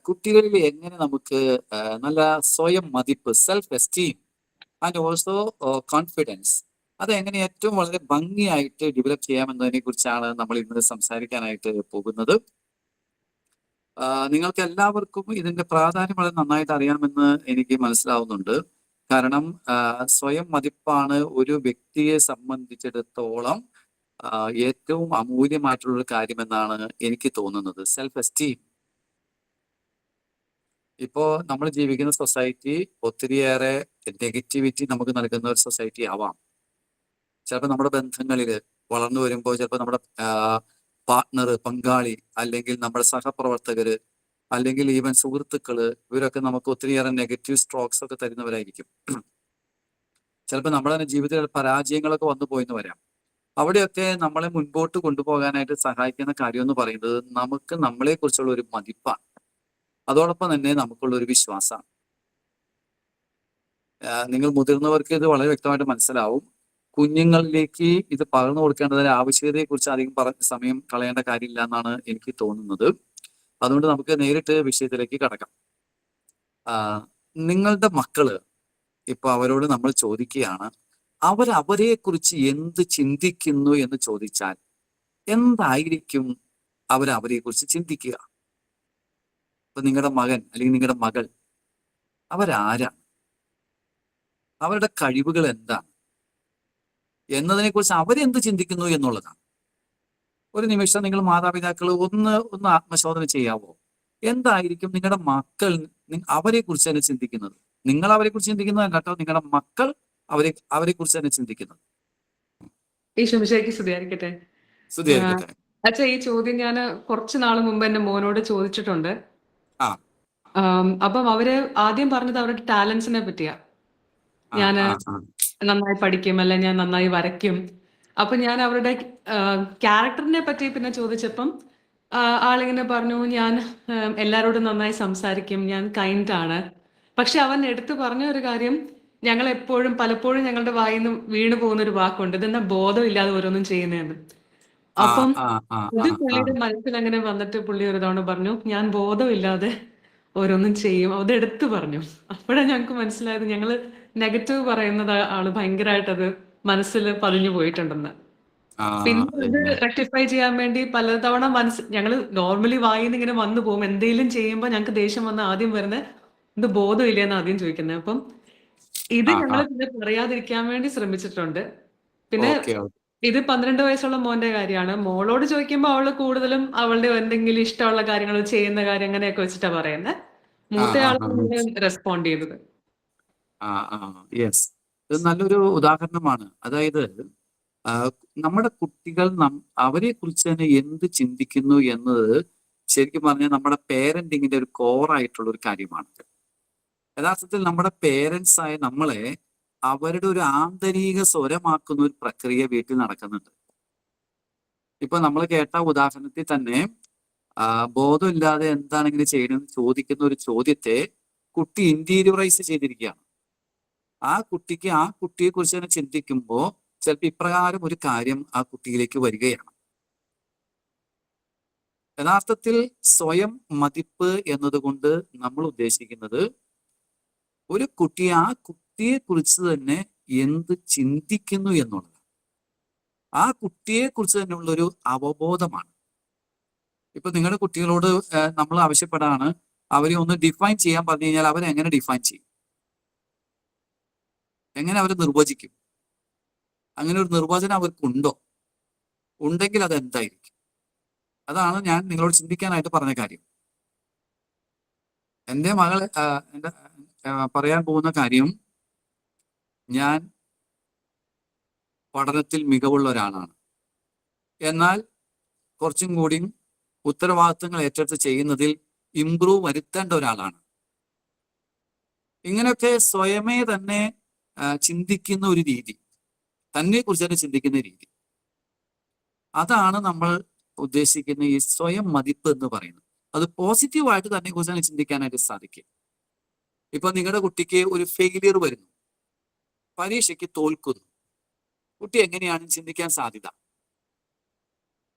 കുട്ടികളിൽ എങ്ങനെ നമുക്ക് നല്ല സ്വയം മതിപ്പ്, self esteem and also confidence അതെങ്ങനെ ഏറ്റവും വളരെ ഭംഗിയായിട്ട് ഡെവലപ്പ് ചെയ്യാമെന്നതിനെ കുറിച്ചാണ് നമ്മൾ ഇന്ന് സംസാരിക്കാനായിട്ട് പോകുന്നത്. നിങ്ങൾക്ക് എല്ലാവർക്കും ഇതിന്റെ പ്രാധാന്യം വളരെ നന്നായിട്ട് അറിയാമെന്ന് എനിക്ക് മനസ്സിലാവുന്നുണ്ട്. കാരണം സ്വയം മതിപ്പാണ് ഒരു വ്യക്തിയെ സംബന്ധിച്ചിടത്തോളം ഏറ്റവും അമൂല്യമായിട്ടുള്ള ഒരു കാര്യമെന്നാണ് എനിക്ക് തോന്നുന്നത്. Self esteem. ഇപ്പോ നമ്മൾ ജീവിക്കുന്ന സൊസൈറ്റി ഒത്തിരിയേറെ നെഗറ്റിവിറ്റി നമുക്ക് നൽകുന്ന ഒരു സൊസൈറ്റി ആവാം. ചിലപ്പോൾ നമ്മുടെ ബന്ധങ്ങളിൽ വളർന്നു വരുമ്പോൾ ചിലപ്പോൾ നമ്മുടെ പാർട്ട്ണർ, പങ്കാളി, അല്ലെങ്കിൽ നമ്മുടെ സഹപ്രവർത്തകര്, അല്ലെങ്കിൽ ഈവൻ സുഹൃത്തുക്കള്, ഇവരൊക്കെ നമുക്ക് ഒത്തിരിയേറെ നെഗറ്റീവ് സ്ട്രോക്സ് ഒക്കെ തരുന്നവരായിരിക്കും. ചിലപ്പോൾ നമ്മുടെ തന്നെ ജീവിതത്തിൽ പരാജയങ്ങളൊക്കെ വന്നു പോയെന്ന് വരാം. അവിടെയൊക്കെ നമ്മളെ മുൻപോട്ട് കൊണ്ടുപോകാനായിട്ട് സഹായിക്കുന്ന കാര്യം എന്ന് പറയുന്നത് നമുക്ക് നമ്മളെ കുറിച്ചുള്ള ഒരു മതിപ്പാണ്. അതോടൊപ്പം തന്നെ നമുക്കുള്ള ഒരു വിശ്വാസമാണ്. നിങ്ങൾ മുതിർന്നവർക്ക് ഇത് വളരെ വ്യക്തമായിട്ട് മനസ്സിലാവും. കുഞ്ഞുങ്ങളിലേക്ക് ഇത് പകർന്നു കൊടുക്കേണ്ടതിന്റെ ആവശ്യകതയെ കുറിച്ച് അധികം സമയം കളയേണ്ട കാര്യമില്ല എന്നാണ് എനിക്ക് തോന്നുന്നത്. അതുകൊണ്ട് നമുക്ക് നേരിട്ട് വിഷയത്തിലേക്ക് കടക്കാം. നിങ്ങളുടെ മക്കള് ഇപ്പൊ അവരോട് നമ്മൾ ചോദിക്കുകയാണ്, അവരെ കുറിച്ച് എന്ത് ചിന്തിക്കുന്നു എന്ന് ചോദിച്ചാൽ എന്തായിരിക്കും അവരെ കുറിച്ച് ചിന്തിക്കുക? ഇപ്പൊ നിങ്ങളുടെ മകൻ അല്ലെങ്കിൽ നിങ്ങളുടെ മകൾ അവരാരാണ്, അവരുടെ കഴിവുകൾ എന്താണ് എന്നതിനെ കുറിച്ച് അവരെന്ത് ചിന്തിക്കുന്നു എന്നുള്ളതാണ്. ഒരു നിമിഷം നിങ്ങൾ മാതാപിതാക്കൾ ഒന്ന് ആത്മശോധന ചെയ്യാവോ? എന്തായിരിക്കും നിങ്ങളുടെ മക്കൾ അവരെ കുറിച്ച് തന്നെ ചിന്തിക്കുന്നത്? നിങ്ങൾ അവരെ കുറിച്ച് ചിന്തിക്കുന്നതല്ല കേട്ടോ, നിങ്ങളുടെ മക്കൾ അവരെ കുറിച്ച് തന്നെ ചിന്തിക്കുന്നത്. സ്തുതിയായിരിക്കട്ടെ. അച്ഛാ, ഈ ചോദ്യം ഞാൻ കുറച്ചു നാൾ മുമ്പ് എന്റെ മോനോട് ചോദിച്ചിട്ടുണ്ട്. അപ്പം അവര് ആദ്യം പറഞ്ഞത് അവരുടെ ടാലൻസിനെ പറ്റിയാ. ഞാൻ നന്നായി പഠിക്കും, അല്ലെ ഞാൻ നന്നായി വരയ്ക്കും. അപ്പൊ ഞാൻ അവരുടെ ക്യാരക്ടറിനെ പറ്റി പിന്നെ ചോദിച്ചപ്പം ആളിങ്ങനെ പറഞ്ഞു, ഞാൻ എല്ലാരോടും നന്നായി സംസാരിക്കും, ഞാൻ കൈൻഡ് ആണ്. പക്ഷെ അവൻ എടുത്തു പറഞ്ഞ ഒരു കാര്യം, ഞങ്ങൾ പലപ്പോഴും ഞങ്ങളുടെ വായിൽ നിന്ന് വീണു പോകുന്ന ഒരു വാക്കുണ്ട്, ഇതെന്നാ ബോധമില്ലാതെ ഓരോന്നും ചെയ്യുന്നതെന്ന്. അപ്പം ഇത് പുള്ളിയുടെ മനസ്സിൽ അങ്ങനെ വന്നിട്ട് പുള്ളി ഒരു തവണ പറഞ്ഞു, ഞാൻ ബോധമില്ലാതെ ഓരോന്നും ചെയ്യും. അത് എടുത്തു പറഞ്ഞു. അപ്പോഴാണ് ഞങ്ങൾക്ക് മനസ്സിലായത് ഞങ്ങള് നെഗറ്റീവ് പറയുന്നത് ആള് ഭയങ്കരമായിട്ട് അത് മനസ്സിൽ പതിഞ്ഞു പോയിട്ടുണ്ടെന്ന്. പിന്നെ ഇത് റെക്ടിഫൈ ചെയ്യാൻ വേണ്ടി പലതവണ ഞങ്ങള് നോർമലി വായിന്ന് ഇങ്ങനെ വന്നു പോകും. എന്തെങ്കിലും ചെയ്യുമ്പോൾ ഞങ്ങൾക്ക് ദേഷ്യം വന്ന ആദ്യം വരുന്നത് ഇത് ബോധമില്ലെന്ന് ആദ്യം ചോദിക്കുന്നത്. അപ്പം ഇത് ഞങ്ങൾ പിന്നെ പറയാതിരിക്കാൻ വേണ്ടി ശ്രമിച്ചിട്ടുണ്ട്. പിന്നെ ഇത് 12 വയസ്സുള്ള മോന്റെ കാര്യമാണ്. മോളോട് ചോദിക്കുമ്പോൾ അവള് കൂടുതലും അവളുടെ എന്തെങ്കിലും ഇഷ്ടമുള്ള കാര്യങ്ങൾ, ചെയ്യുന്ന കാര്യം അങ്ങനെയൊക്കെ വെച്ചിട്ടാ പറയുന്നത്. മൂത്തയാൾക്ക് റെസ്പോണ്ട് ചെയ്തത്. യെസ്, ഇത് നല്ലൊരു ഉദാഹരണമാണ്. അതായത് നമ്മുടെ കുട്ടികൾ അവരെ കുറിച്ച് തന്നെ എന്ത് ചിന്തിക്കുന്നു എന്നത് ശരിക്കും പറഞ്ഞാൽ നമ്മുടെ പേരന്റിങ്ങിന്റെ ഒരു കോറായിട്ടുള്ള ഒരു കാര്യമാണ്. യഥാർത്ഥത്തിൽ നമ്മുടെ പേരൻസ് ആയ നമ്മളെ അവരുടെ ഒരു ആന്തരിക സ്വരമാക്കുന്ന ഒരു പ്രക്രിയ വീട്ടിൽ നടക്കുന്നുണ്ട്. ഇപ്പൊ നമ്മൾ കേട്ട ഉദാഹരണത്തിൽ തന്നെ ബോധമില്ലാതെ എന്താണ് ഇങ്ങനെ ചെയ്യണമെന്ന് ചോദിക്കുന്ന ഒരു ചോദ്യത്തെ കുട്ടി ഇന്റീരിയറൈസ് ചെയ്തിരിക്കുകയാണ്. ആ കുട്ടിയെ കുറിച്ച് തന്നെ ചിന്തിക്കുമ്പോൾ ചിലപ്പോൾ ഇപ്രകാരം ഒരു കാര്യം ആ കുട്ടിയിലേക്ക് വരികയാണ്. യഥാർത്ഥത്തിൽ സ്വയം മതിപ്പ് എന്നതുകൊണ്ട് നമ്മൾ ഉദ്ദേശിക്കുന്നത് ഒരു കുട്ടി ആ കുട്ടിയെ കുറിച്ച് തന്നെ എന്ത് ചിന്തിക്കുന്നു എന്നുള്ളത്. ആ കുട്ടിയെ കുറിച്ച് തന്നെയുള്ളൊരു അവബോധമാണ്. ഇപ്പൊ നിങ്ങളുടെ കുട്ടികളോട് നമ്മൾ ആവശ്യപ്പെടാണ് അവരെ ഒന്ന് ഡിഫൈൻ ചെയ്യാൻ പറഞ്ഞു കഴിഞ്ഞാൽ അവരെങ്ങനെ ഡിഫൈൻ ചെയ്യും? എങ്ങനെ അവർ നിർവചിക്കും? അങ്ങനെ ഒരു നിർവചനം അവർക്കുണ്ടോ? ഉണ്ടെങ്കിൽ അത് എന്തായിരിക്കും? അതാണ് ഞാൻ നിങ്ങളോട് ചിന്തിക്കാനായിട്ട് പറഞ്ഞ കാര്യം. എൻ്റെ മകൾ പറയാൻ പോകുന്ന കാര്യം, ഞാൻ പഠനത്തിൽ മികവുള്ള ഒരാളാണ്, എന്നാൽ കുറച്ചും കൂടി ഉത്തരവാദിത്തങ്ങൾ ഏറ്റെടുത്ത് ചെയ്യുന്നതിൽ ഇംപ്രൂവ് വരുത്തേണ്ട ഒരാളാണ്. ഇങ്ങനെയൊക്കെ സ്വയമേ തന്നെ ചിന്തിക്കുന്ന ഒരു രീതി, തന്നെ കുറിച്ച് തന്നെ ചിന്തിക്കുന്ന രീതി, അതാണ് നമ്മൾ ഉദ്ദേശിക്കുന്ന ഈ സ്വയം മതിപ്പ് എന്ന് പറയുന്നത്. അത് പോസിറ്റീവായിട്ട് തന്നെ കുറിച്ച് തന്നെ ചിന്തിക്കാനായിട്ട് സാധിക്കും. ഇപ്പൊ നിങ്ങളുടെ കുട്ടിക്ക് ഒരു ഫെയിലിയർ വരുന്നു, പരീക്ഷയ്ക്ക് തോൽക്കുന്നു, കുട്ടി എങ്ങനെയാണ് ചിന്തിക്കാൻ സാധ്യത?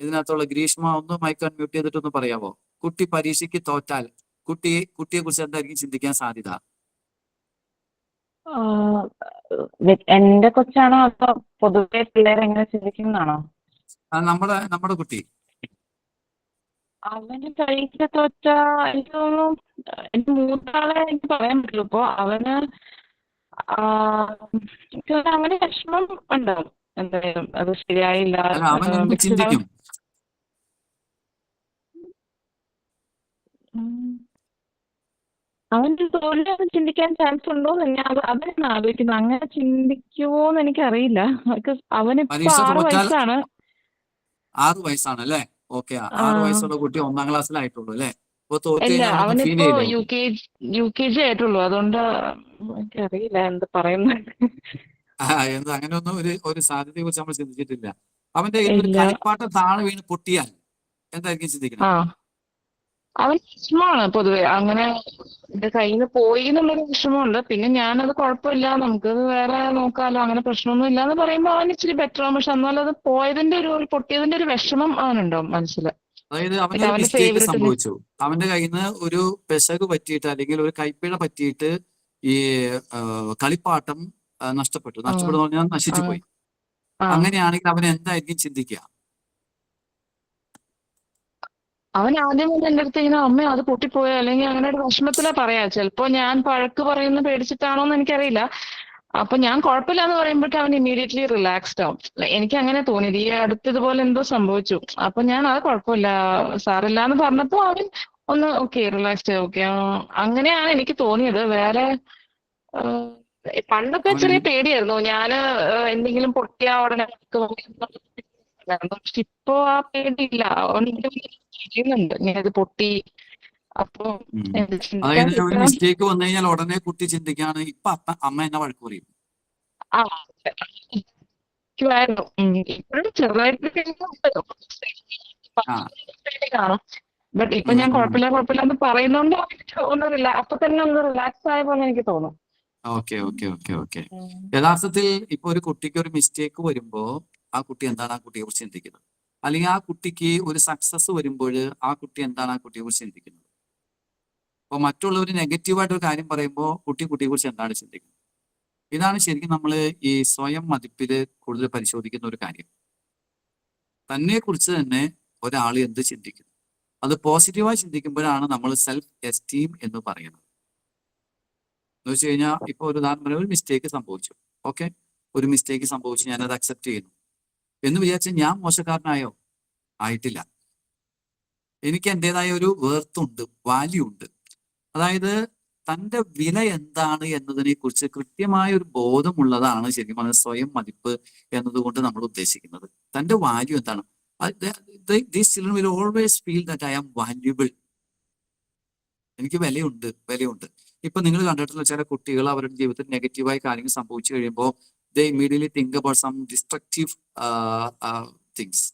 ഇതിനകത്തുള്ള ഗ്രീഷ്മ ഒന്ന് മൈക്ക് അൺമ്യൂട്ട് ചെയ്തിട്ടൊന്ന് പറയാമോ? കുട്ടി പരീക്ഷയ്ക്ക് തോറ്റാൽ കുട്ടിയെ കുറിച്ച് എന്തായിരിക്കും ചിന്തിക്കാൻ സാധ്യത? എന്റെ കൊച്ചാണോ അതോ പൊതുവെ പിള്ളേർ എങ്ങനെ ചിന്തിക്കുന്നതാണോ? നമ്മുടെ കുട്ടി. അവന് പരീക്ഷ എനിക്ക് തോന്നുന്നു എന്റെ മൂത്താളെ എനിക്ക് പറയാൻ പറ്റുള്ളൂ. ഇപ്പൊ അവന് എനിക്ക് തോന്നുന്നു അവന് വിഷമം ഉണ്ടാവും എന്തായാലും അത് ശരിയായില്ല. അല്ല, അവൻ എന്ത് ചിന്തിക്കും? അവന്റെ തോൽവി അവൻ ചിന്തിക്കാൻ ചാൻസ് ഉണ്ടോ എന്ന് അതാണ് ആലോചിക്കുന്നത്. അങ്ങനെ ചിന്തിക്കുമോ എന്ന് എനിക്കറിയില്ല. അവനിപ്പോ പരീക്ഷ 6 തോറ്റാൽ വയസ്സാണ്. 6 വയസ്സാണ് അല്ലേ? ഓക്കെ, 6 വയസ്സുള്ള കുട്ടി 1ാം ക്ലാസ്സിലായിട്ടുള്ളൂ അല്ലേ? അപ്പൊ തോറ്റു ഇല്ല, കഴിഞ്ഞാൽ അവനൊന്ന് ഫീൽ അവനിപ്പോ ചെയ്യില്ലേ? യു കെ ജി ആയിട്ടുള്ളൂ. അതുകൊണ്ട് എനിക്കറിയില്ല എന്ത് പറയുന്നത്. എന്ത് അങ്ങനെയൊന്നും ഒരു സാധ്യതയെ കുറിച്ച് നമ്മൾ ചിന്തിച്ചിട്ടില്ല. അവന്റെ കയ്യിൽ ഒരു ഇല്ല. കളിപ്പാട്ടം താഴെ വീണ് പൊട്ടിയാൽ എന്തായിരിക്കും ചിന്തിക്കുന്നത്? അവൻ വിഷമമാണ് പൊതുവെ. അങ്ങനെ എന്റെ കയ്യിൽ നിന്ന് പോയി എന്നുള്ളൊരു വിഷമമുണ്ട്. പിന്നെ ഞാനത് കുഴപ്പമില്ല, നമുക്കത് വേറെ നോക്കാലോ, അങ്ങനെ പ്രശ്നമൊന്നും ഇല്ല എന്ന് പറയുമ്പോൾ അവൻ ഇച്ചിരി ബെറ്റർ ആവും. പക്ഷെ എന്നാലും അത് പോയതിന്റെ ഒരു പൊട്ടിയതിന്റെ ഒരു വിഷമം അവനുണ്ടാവും മനസ്സിൽ. അതായത് അവനൊരു അവന്റെ മിസ്റ്റേക്ക് ഫേവറേറ്റ്. സംഭവിച്ചു, അവന്റെ കയ്യിൽ നിന്ന് ഒരു പെശക് പറ്റിയിട്ട് അല്ലെങ്കിൽ ഒരു കൈപ്പിഴ പറ്റിയിട്ട് ഈ കളിപ്പാട്ടം നഷ്ടപ്പെട്ടു ആ എന്ന് പറഞ്ഞാൽ നശിച്ചു പോയി. ആ അങ്ങനെയാണെങ്കിൽ അവൻ എന്തായിരിക്കും ചിന്തിക്കുക? അവൻ ആദ്യം വന്ന് എൻ്റെ അടുത്ത് ഇങ്ങനെ അമ്മ അത് പൊട്ടിപ്പോയോ അല്ലെങ്കിൽ അങ്ങനെ ഒരു വിഷമത്തിലാ പറയാ. ചിലപ്പോ ഞാൻ വഴക്ക് പറയുന്ന പേടിച്ചിട്ടാണോ എന്ന് എനിക്കറിയില്ല. അപ്പൊ ഞാൻ കുഴപ്പമില്ല എന്ന് പറയുമ്പോഴേക്കും അവൻ ഇമ്മീഡിയറ്റ്ലി റിലാക്സ്ഡ് ആവും. എനിക്ക് അങ്ങനെ തോന്നിയത്. ഈ അടുത്ത് ഇതുപോലെ എന്തോ സംഭവിച്ചു. അപ്പൊ ഞാൻ അത് കുഴപ്പമില്ല സാറില്ല എന്ന് പറഞ്ഞപ്പോ അവൻ ഒന്ന് ഓക്കെ റിലാക്സ്ഡ് ഓക്കെ അങ്ങനെയാണ് എനിക്ക് തോന്നിയത്. വേറെ പണ്ടൊക്കെ അവന് ചെറിയ പേടിയായിരുന്നു. ഞാന് എന്തെങ്കിലും പൊട്ടിയ ഉടനെ പക്ഷെ ഇപ്പൊ ആ പേടിയില്ല. ചെയ്യുന്നുണ്ട് ഇങ്ങനെ പൊട്ടി. അപ്പൊ എന്ത് ചിന്തിക്കാൻ അതായത് അവന് മിസ്റ്റേക്ക് വന്നു കഴിഞ്ഞാൽ ഉടനെ കുട്ടി ചിന്തിക്കാണ് ഇപ്പൊ അമ്മ എന്നെ വഴക്ക് പറയും. ആ ായിരുന്നു ഇപ്പോഴും ചെറുതായിട്ട് ആ കാണും. ബട്ട് ഇപ്പൊ ഞാൻ കുഴപ്പമില്ല എന്ന് പറയുന്നോണ്ട് ഒന്ന് അപ്പൊ തന്നെ ഒന്ന് റിലാക്സ് ആയ പോലെ എനിക്ക് തോന്നും. ഓക്കെ. യഥാർത്ഥത്തിൽ ഇപ്പൊ ഒരു കുട്ടിക്ക് ഒരു മിസ്റ്റേക്ക് വരുമ്പോ ആ കുട്ടി എന്താണ് ആ കുട്ടിയെ കുറിച്ച് ചിന്തിക്കുന്നത്? അല്ലെങ്കിൽ ആ കുട്ടിക്ക് ഒരു സക്സസ് വരുമ്പോൾ ആ കുട്ടി എന്താണ് ആ കുട്ടിയെ കുറിച്ച് ചിന്തിക്കുന്നത്? അപ്പൊ മറ്റുള്ളവർ നെഗറ്റീവായിട്ട് ഒരു കാര്യം പറയുമ്പോൾ കുട്ടിയെ കുറിച്ച് എന്താണ് ചിന്തിക്കുന്നത്? ഇതാണ് ശരിക്കും നമ്മൾ ഈ സ്വയം മതിപ്പില് കൂടുതൽ പരിശോധിക്കുന്ന ഒരു കാര്യം. തന്നെ കുറിച്ച് തന്നെ ഒരാൾ എന്ത് ചിന്തിക്കുന്നു, അത് പോസിറ്റീവായി ചിന്തിക്കുമ്പോഴാണ് നമ്മൾ സെൽഫ് എസ്റ്റീം എന്ന് പറയുന്നത്. എന്ന് വെച്ച് കഴിഞ്ഞാൽ ഇപ്പൊ ഒരു ഉദാഹരണം, ഒരു മിസ്റ്റേക്ക് സംഭവിച്ചു. ഓക്കെ, ഒരു മിസ്റ്റേക്ക് സംഭവിച്ചു, ഞാനത് അക്സെപ്റ്റ് ചെയ്യുന്നു എന്ന് വിചാരിച്ച് ഞാൻ മോശക്കാരനായോ? ആയിട്ടില്ല. എനിക്ക് എൻ്റെതായ ഒരു വേർത്തുണ്ട്, വാല്യൂ ഉണ്ട്. അതായത് തൻ്റെ വില എന്താണ് എന്നതിനെ കുറിച്ച് കൃത്യമായ ഒരു ബോധമുള്ളതാണ് ശരിക്കും പറഞ്ഞാൽ സ്വയം മതിപ്പ് എന്നതുകൊണ്ട് നമ്മൾ ഉദ്ദേശിക്കുന്നത്. തൻ്റെ വാല്യൂ എന്താണ്? These children will always feel that I am valuable. എനിക്ക് വിലയുണ്ട്. ഇപ്പൊ നിങ്ങൾ കണ്ടിട്ടുള്ള ചില കുട്ടികൾ അവരുടെ ജീവിതത്തിൽ നെഗറ്റീവായ കാര്യങ്ങൾ സംഭവിച്ചു കഴിയുമ്പോൾ they immediately think about some destructive things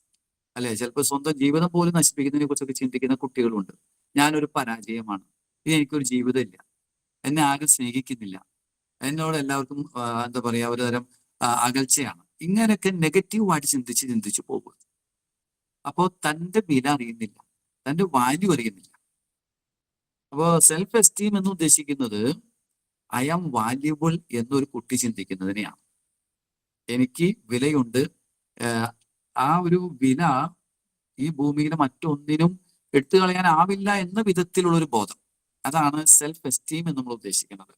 അല്ലെ? ചിലപ്പോൾ സ്വന്തം ജീവിതം പോലും നശിപ്പിക്കുന്നതിനെ കുറിച്ചൊക്കെ ചിന്തിക്കുന്ന കുട്ടികളുണ്ട്. ഞാനൊരു പരാജയമാണ്, ഇനി എനിക്കൊരു ജീവിതമില്ല, എന്നെ ആരും സ്നേഹിക്കുന്നില്ല, എന്നോട് എല്ലാവർക്കും എന്താ പറയാ ഒരു തരം അകൽച്ചയാണ്. ഇങ്ങനെയൊക്കെ നെഗറ്റീവായിട്ട് ചിന്തിച്ചു പോകും. അപ്പോൾ തൻ്റെ വില അറിയുന്നില്ല, തൻ്റെ വാല്യൂ അറിയുന്നില്ല. അപ്പോൾ സെൽഫ് എസ്റ്റീം എന്ന് ഉദ്ദേശിക്കുന്നത് ഐ ആം വാല്യുബിൾ എന്നൊരു കുട്ടി ചിന്തിക്കുന്നതിനെയാണ്. എനിക്ക് വിലയുണ്ട്, ആ ഒരു വില ഈ ഭൂമിയിലെ മറ്റൊന്നിനും എടുത്തു കളയാനാവില്ല എന്ന വിധത്തിലുള്ള ഒരു ബോധം, അതാണ് സെൽഫ് എസ്റ്റീം എന്ന് നമ്മൾ ഉദ്ദേശിക്കുന്നത്.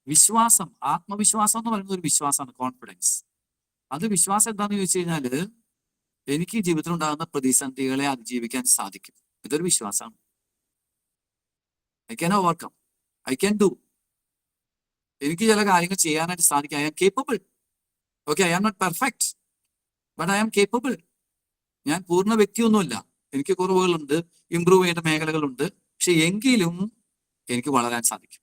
വിശ്വാസം, ആത്മവിശ്വാസം എന്ന് പറയുന്നത് ഒരു വിശ്വാസമാണ്, കോൺഫിഡൻസ്. അത് വിശ്വാസം എന്താണെന്ന് ചോദിച്ചു കഴിഞ്ഞാല് എനിക്ക് ജീവിതത്തിൽ ഉണ്ടാകുന്ന പ്രതിസന്ധികളെ അതിജീവിക്കാൻ സാധിക്കും. ഇതൊരു വിശ്വാസമാണ്. I can overcome, I can do. എനിക്ക് ചില കാര്യങ്ങൾ ചെയ്യാനായിട്ട് സാധിക്കും. I am capable. Okay, I am not perfect but I am capable. ഞാൻ പൂർണ്ണ വ്യക്തിയൊന്നുമില്ല, എനിക്ക് കുറവുകളുണ്ട്, ഇംപ്രൂവ് ചെയ്യേണ്ട മേഖലകളുണ്ട്. പക്ഷെ എങ്കിലും എനിക്ക് വളരാൻ സാധിക്കും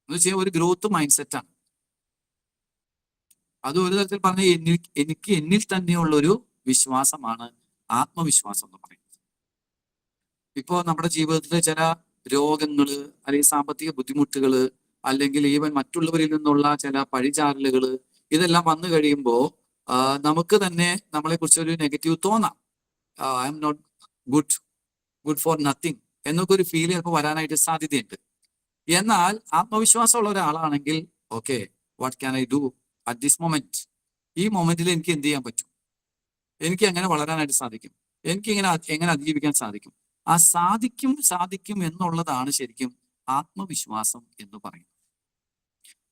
എന്ന് വെച്ചാൽ ഒരു ഗ്രോത്ത് മൈൻഡ് സെറ്റാണ്. അത് ഒരു തരത്തിൽ പറഞ്ഞ എനിക്ക് എന്നിൽ തന്നെയുള്ള ഒരു വിശ്വാസമാണ് ആത്മവിശ്വാസം എന്ന് പറയുന്നത്. ഇപ്പോ നമ്മുടെ ജീവിതത്തിലെ ചില രോഗങ്ങള് അല്ലെങ്കിൽ സാമ്പത്തിക ബുദ്ധിമുട്ടുകള് അല്ലെങ്കിൽ ഈവൻ മറ്റുള്ളവരിൽ നിന്നുള്ള ചില പഴിചാരലുകള് ഇതെല്ലാം വന്നു കഴിയുമ്പോൾ നമുക്ക് തന്നെ നമ്മളെ കുറിച്ച് ഒരു നെഗറ്റീവ് തോന്നാം. I am not good for nothing. എന്നൊക്കെ ഒരു ഫീൽ ചിലപ്പോൾ വരാനായിട്ട് സാധ്യതയുണ്ട്. എന്നാൽ ആത്മവിശ്വാസമുള്ള ഒരാളാണെങ്കിൽ okay, what can I do at this moment, ഈ മൊമെന്റിൽ എനിക്ക് എന്ത് ചെയ്യാൻ പറ്റും, എനിക്ക് എങ്ങനെ വളരാനായിട്ട് സാധിക്കും, എനിക്ക് എങ്ങനെ അതിജീവിക്കാൻ സാധിക്കും. ആ സാധിക്കും എന്നുള്ളതാണ് ശരിക്കും ആത്മവിശ്വാസം എന്ന് പറയുന്നത്.